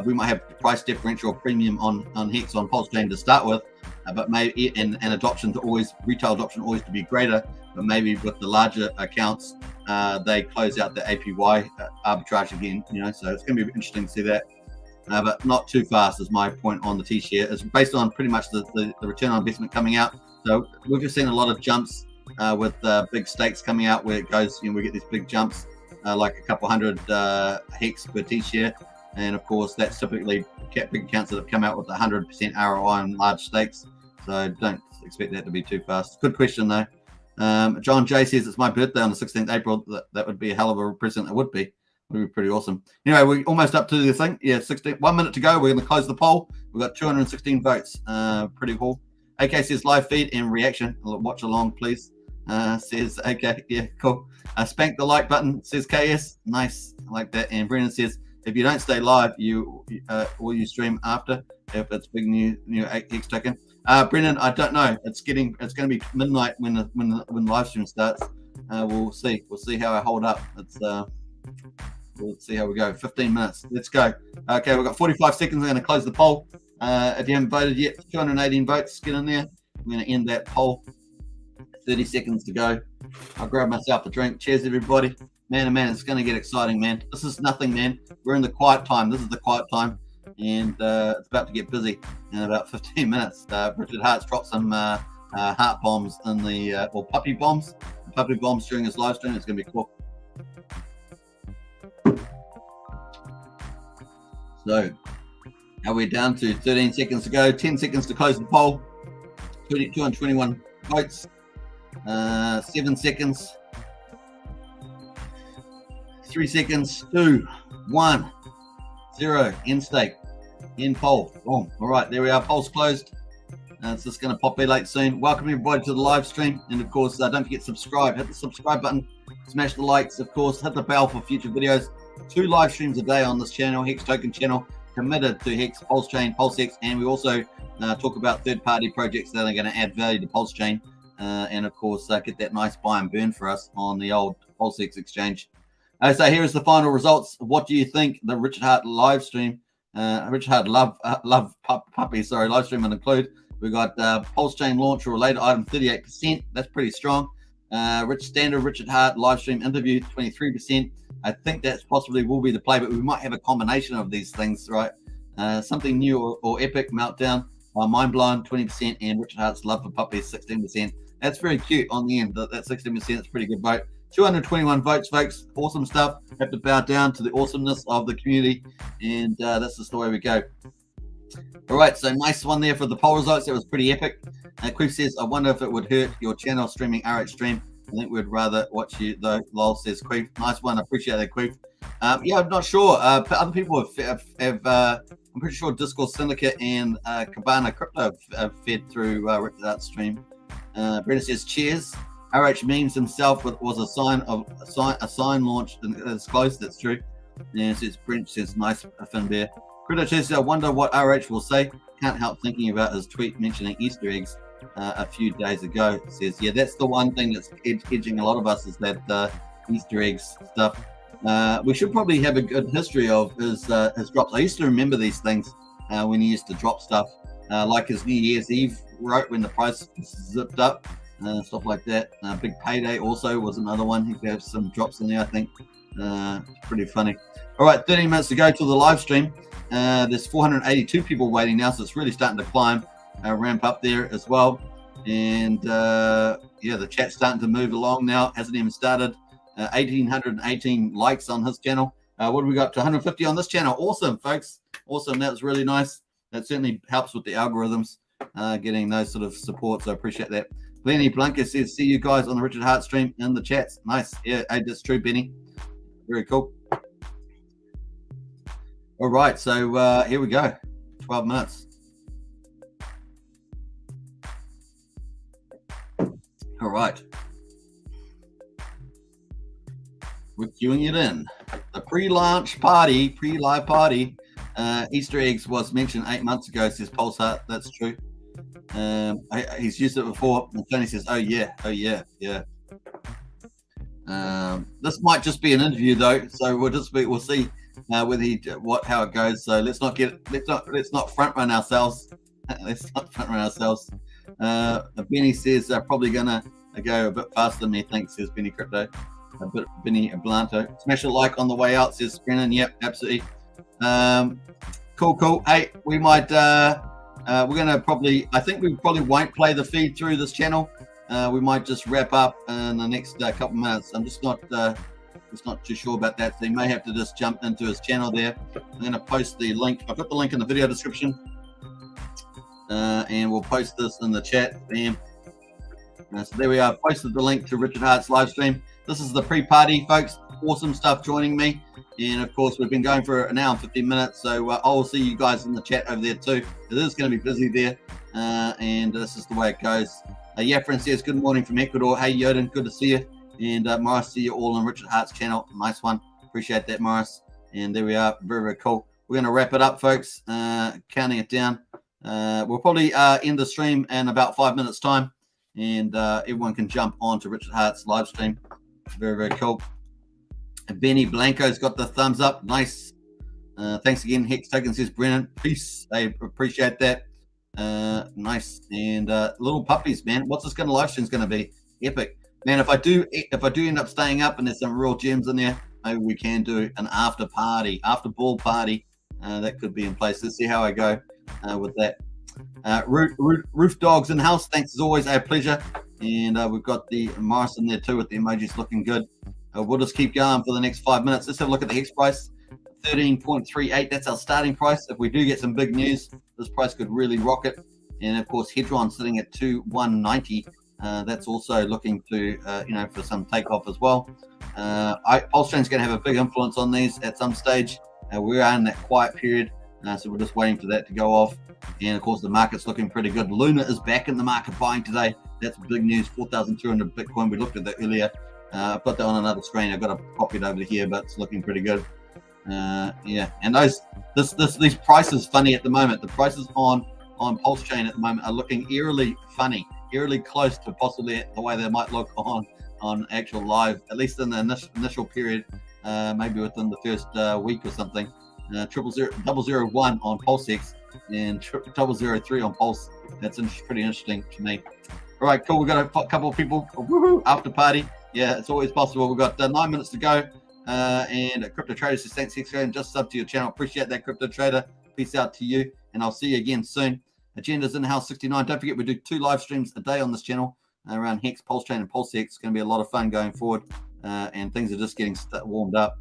We might have price differential premium on Hex on Pulsechain to start with, but maybe and retail adoption always to be greater. But maybe with the larger accounts, they close out the APY arbitrage again. So it's going to be interesting to see that. but not too fast is my point on the T-share. It's based on pretty much the return on investment coming out. So we've just seen a lot of jumps with big stakes coming out where it goes, we get these big jumps like a couple hundred hex per T-share. And of course, that's typically big accounts that have come out with 100% ROI on large stakes. So don't expect that to be too fast. Good question though. John J says it's my birthday on the 16th April. That would be a hell of a present. It would be pretty awesome. Anyway, we're almost up to the thing. Yeah, 1 minute to go. We're going to close the poll. We've got 216 votes. Pretty cool. AK says live feed and reaction. Watch along, please. Says AK. Yeah, cool. Spank the like button. Says KS. Nice. I like that. And Brennan says if you don't stay live, will you stream after if it's big new Hex token? Brennan, I don't know. It's going to be midnight when live stream starts. We'll see. We'll see how I hold up. We'll see how we go. 15 minutes. Let's go. Okay, we've got 45 seconds. I'm going to close the poll. If you haven't voted yet, 218 votes. Get in there. I'm going to end that poll. 30 seconds to go. I'll grab myself a drink. Cheers, everybody. Man, oh man, it's going to get exciting, man. This is nothing, man. We're in the quiet time. This is the quiet time. And it's about to get busy in about 15 minutes. Richard Hart's dropped some heart bombs in the, or puppy bombs. Puppy bombs during his live stream. It's going to be cool. So, now we're down to 13 seconds to go. 10 seconds to close the poll. 221 votes. 7 seconds. 3 seconds. 2, 1, 0. End stake. End poll. Boom. All right, there we are. Poll's closed. It's just going to populate soon. Welcome everybody to the live stream. And of course, don't forget to subscribe. Hit the subscribe button. Smash the likes. Of course, hit the bell for future videos. 2 live streams a day on this channel, Hex Token channel, committed to Hex, Pulsechain, PulseX, and we also talk about third-party projects that are going to add value to Pulsechain, and of course get that nice buy and burn for us on the old PulseX exchange. So here is the final results. What do you think? The Richard Hart live stream, Richard Hart love puppies. Sorry, live stream will include. We got Pulsechain launch or related item 38%. That's pretty strong. Standard Richard Hart live stream interview 23%. I think that's possibly will be the play, but we might have a combination of these things, right? Something new or epic meltdown, mind blown 20%, and Richard Hart's love for puppies 16%. That's very cute on the end. That 16% is pretty good vote. 221 votes, folks. Awesome stuff. Have to bow down to the awesomeness of the community, and that's just the way we go. All right, so nice one there for the poll results. That was pretty epic. Queef says, I wonder if it would hurt your channel streaming RH stream. I think we'd rather watch you though. Lol says Queef. Nice one. I appreciate that, Queef. Yeah, I'm not sure. Other people have I'm pretty sure Discord Syndicate and Cabana Crypto have fed through Richard Hart's stream. Brenda says, cheers. RH memes himself was a sign launch and it's close. That's true. Yeah, says Brent says nice Finbear. Crypto says, I wonder what RH will say. Can't help thinking about his tweet mentioning Easter eggs a few days ago. It says, yeah, that's the one thing that's edging a lot of us is that Easter eggs stuff. We should probably have a good history of his drops. I used to remember these things when he used to drop stuff, like his New Year's Eve wrote when the price zipped up, stuff like that. Big Payday also was another one. He had some drops in there, I think. Pretty funny. All right, 30 minutes to go to the live stream. There's 482 people waiting now, so it's really starting to climb, ramp up there as well. And yeah, the chat's starting to move along now. Hasn't even started. 1,818 likes on his channel. What do we got? To 150 on this channel. Awesome, folks. Awesome. That was really nice. That certainly helps with the algorithms, getting those sort of support. So I appreciate that. Benny Blanca says, see you guys on the Richard Hart stream in the chats. Nice. Yeah, hey, that's true, Benny. Very cool. All right, so here we go. 12 minutes. All right. We're queuing it in. The pre-launch party, pre-live party. Easter eggs was mentioned 8 months ago, says Pulsar. That's true. He's used it before. And Tony says, oh yeah. This might just be an interview though, so we'll see whether how it goes. So let's not front run ourselves. Let's not front run ourselves. Benny says probably gonna go a bit faster than me. Thanks, says Benny Crypto. A bit Benny Blanto. Smash a like on the way out, says Brennan. Yep, absolutely. Cool. Hey, we might, we're going to probably, I think we probably won't play the feed through this channel. We might just wrap up in the next couple minutes. I'm just not too sure about that. So you may have to just jump into his channel there. I'm going to post the link. I've got the link in the video description. And we'll post this in the chat. Bam. So there we are. Posted the link to Richard Hart's live stream. This is the pre-party, folks. Awesome stuff joining me. And of course, we've been going for an hour and 15 minutes. So I will see you guys in the chat over there too. It is going to be busy there. And this is the way it goes. Yafrin says, good morning from Ecuador. Hey, Yoden, good to see you. And Morris, see you all on Richard Hart's channel. Nice one. Appreciate that, Morris. And there we are. Very, very cool. We're going to wrap it up, folks. Counting it down. We'll probably end the stream in about 5 minutes time. And everyone can jump on to Richard Hart's live stream. Very, very cool. Benny Blanco's got the thumbs up. Nice. Thanks again. Hex Token says, Brennan, peace. I appreciate that. Nice. And little puppies, man. What's this kind of live stream is going to be? Epic. Man, if I do end up staying up and there's some real gems in there, maybe we can do an after ball party. That could be in place. Let's see how I go with that. Roof Dogs in house. Thanks as always. A pleasure. And we've got the Morris in there too with the emojis looking good. We'll just keep going for the next 5 minutes. Let's have a look at the Hex price. 13.38. That's our starting price. If we do get some big news, this price could really rocket. And of course, Hedron sitting at 2190. That's also looking to, for some takeoff as well. Pulsechain's going to have a big influence on these at some stage. We are in that quiet period, so we're just waiting for that to go off. And of course, the market's looking pretty good. Luna is back in the market buying today. That's big news. 4,200 Bitcoin. We looked at that earlier. I've got that on another screen. I've got to copy it over here, but it's looking pretty good. Yeah, and these prices funny at the moment. The prices on Pulsechain at the moment are looking eerily funny, eerily close to possibly the way they might look on actual live, at least in the initial period, maybe within the first week or something. 001 on PulseX and 003 on Pulse. That's pretty interesting to me. All right, cool. We've got a couple of people. Woohoo, after party. Yeah, it's always possible. We've got 9 minutes to go. And Crypto Trader says, thanks, Hex, and just sub to your channel. Appreciate that, Crypto Trader. Peace out to you. And I'll see you again soon. Agenda's in the house 69. Don't forget, we do 2 live streams a day on this channel around Hex, Pulsechain, and PulseX. It's going to be a lot of fun going forward. And things are just getting warmed up.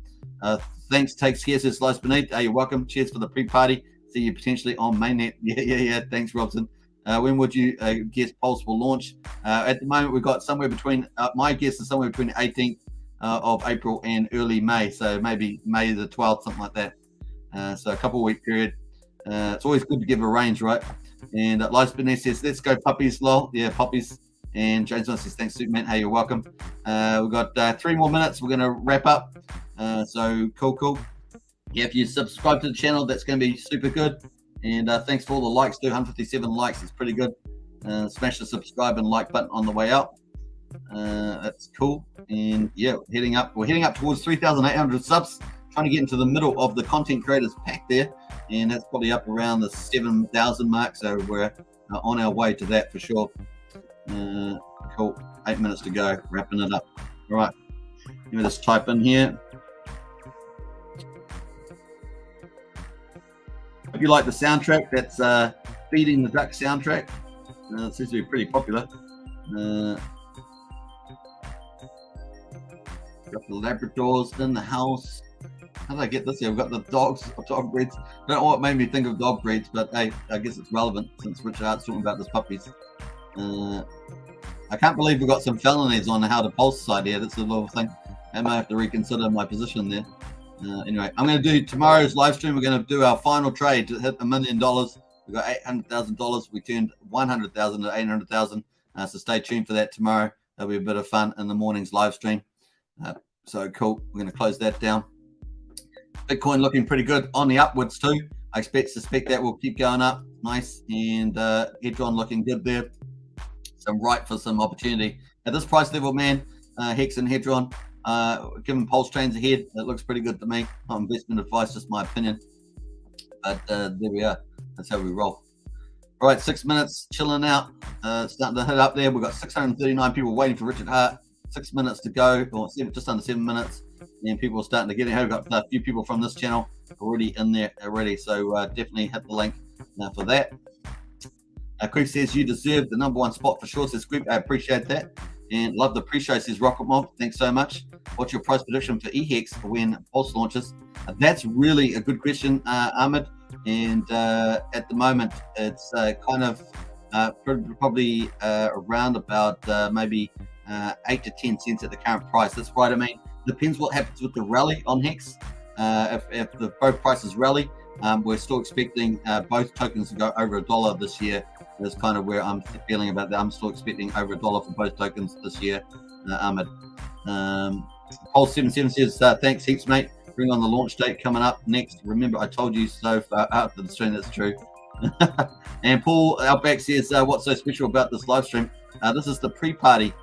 Thanks, Takes Care, says Slice Beneath. You're welcome. Cheers for the pre-party. See you potentially on mainnet. Yeah. Thanks, Robson. When would you guess Pulse will launch? At the moment, we've got somewhere between, my guess is somewhere between the 18th of April and early May. So maybe May the 12th, something like that. So a couple week period. It's always good to give a range, right? And Life Beneath says, let's go Puppies, lol. Yeah, Puppies. And James says, thanks, Superman. Hey, you're welcome. We've got 3 more minutes. We're going to wrap up. So cool. Yeah, if you subscribe to the channel, that's going to be super good. And thanks for all the likes, 257 likes. It's pretty good. Smash the subscribe and like button on the way out. That's cool. And yeah, we're heading up towards 3,800 subs. Trying to get into the middle of the content creators pack there. And that's probably up around the 7,000 mark. So we're on our way to that for sure. Cool. 8 minutes to go. Wrapping it up. All right. Let me just type in here. If you like the soundtrack, that's Feeding the Duck soundtrack. It seems to be pretty popular. Got the Labradors in the house. How did I get this here? We've got the dog breeds. I don't know what made me think of dog breeds, but hey, I guess it's relevant since Richard Hart's talking about this puppies. I can't believe we've got some felonies on how to pulse side here. That's a little thing. I might have to reconsider my position there. Anyway, I'm going to do tomorrow's live stream. We're going to do our final trade to hit $1 million. We've got $800,000. We turned 100,000 to 800,000. So stay tuned for that tomorrow. That'll be a bit of fun in the morning's live stream. So cool. We're going to close that down. Bitcoin looking pretty good on the upwards too. I suspect that will keep going up. Nice. And Hedron looking good there. So ripe for some opportunity. At this price level, man, Hex and Hedron, given Pulsechain's ahead, it looks pretty good to me. Not investment advice, just my opinion. But there we are. That's how we roll. All right, 6 minutes, chilling out. Starting to hit up there. We've got 639 people waiting for Richard Hart. 6 minutes to go, or just under 7 minutes. and people are starting to get in. I've got a few people from this channel already in there already, so definitely hit the link for that. Creep says you deserve the #1 spot for sure, says Creep. I appreciate that. And love the pre-show, says Rocket Mob. Thanks so much. What's your price prediction for eHex when Pulse launches? That's really a good question, Ahmed. And at the moment, it's kind of probably around about maybe 8 to 10 cents at the current price. That's right. I mean, depends what happens with the rally on Hex. If the both prices rally, we're still expecting both tokens to go over $1 this year. That's kind of where I'm feeling about that. I'm still expecting over $1 for both tokens this year, Ahmed. Pulse77 says, thanks heaps, mate. Bring on the launch date coming up next. Remember, I told you so far after the stream. That's true. And Paul Outback says, what's so special about this live stream? This is the pre-party,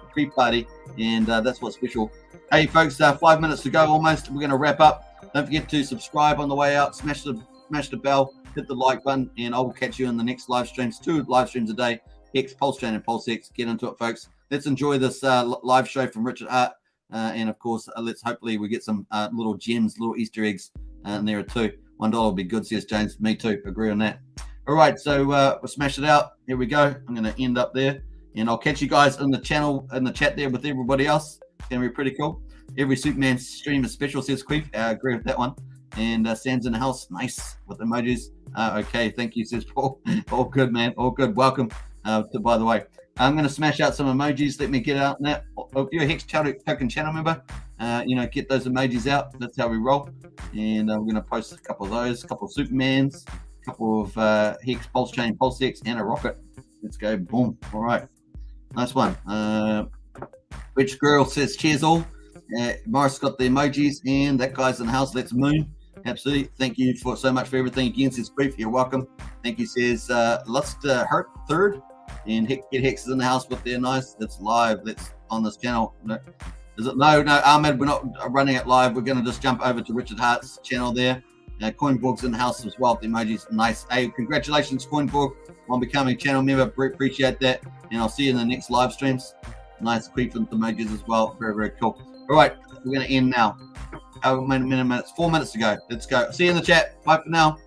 and that's what's special. Hey, folks, 5 minutes to go almost. We're going to wrap up. Don't forget to subscribe on the way out. Smash the bell. Hit the like button, and I will catch you in the next live streams. 2 live streams a day. Hex, Pulsechain, and PulseX. Get into it, folks. Let's enjoy this live show from Richard Hart. And of course, let's hopefully we get some little gems, little Easter eggs in there too. $1 will be good, says James. Me too. Agree on that. All right, so we'll smash it out. Here we go. I'm going to end up there, and I'll catch you guys in the channel, in the chat there with everybody else. It's going to be pretty cool. Every Superman stream is special, says Queef. I agree with that one. And Sam's in the house. Nice with emojis. Okay, thank you, says Paul. All good, man. All good. Welcome. By the way, I'm going to smash out some emojis. Let me get out now. If you're a Hex Token channel member, get those emojis out. That's how we roll. And we're going to post a couple of those, a couple of Supermans, a couple of Hex, Pulsechain, PulseX, and a rocket. Let's go. Boom. All right. Nice one. Rich Girl says, cheers all. Morris got the emojis, and that guy's in the house. Let's moon. Absolutely. Thank you for so much for everything. Again, says Brief. You're welcome. Thank you, says let's hurt third. And get Hex is in the house with their nice. It's live. That's on this channel. No, is it? No, Ahmed, we're not running it live. We're going to just jump over to Richard Hart's channel there. Coinborg's in the house as well. The emojis. Nice. Hey, congratulations, Coinborg, on becoming a channel member. Appreciate that. And I'll see you in the next live streams. Nice quick with the emojis as well. Very, very cool. All right. We're going to end now. Minutes, 4 minutes to go. Let's go. See you in the chat. Bye for now.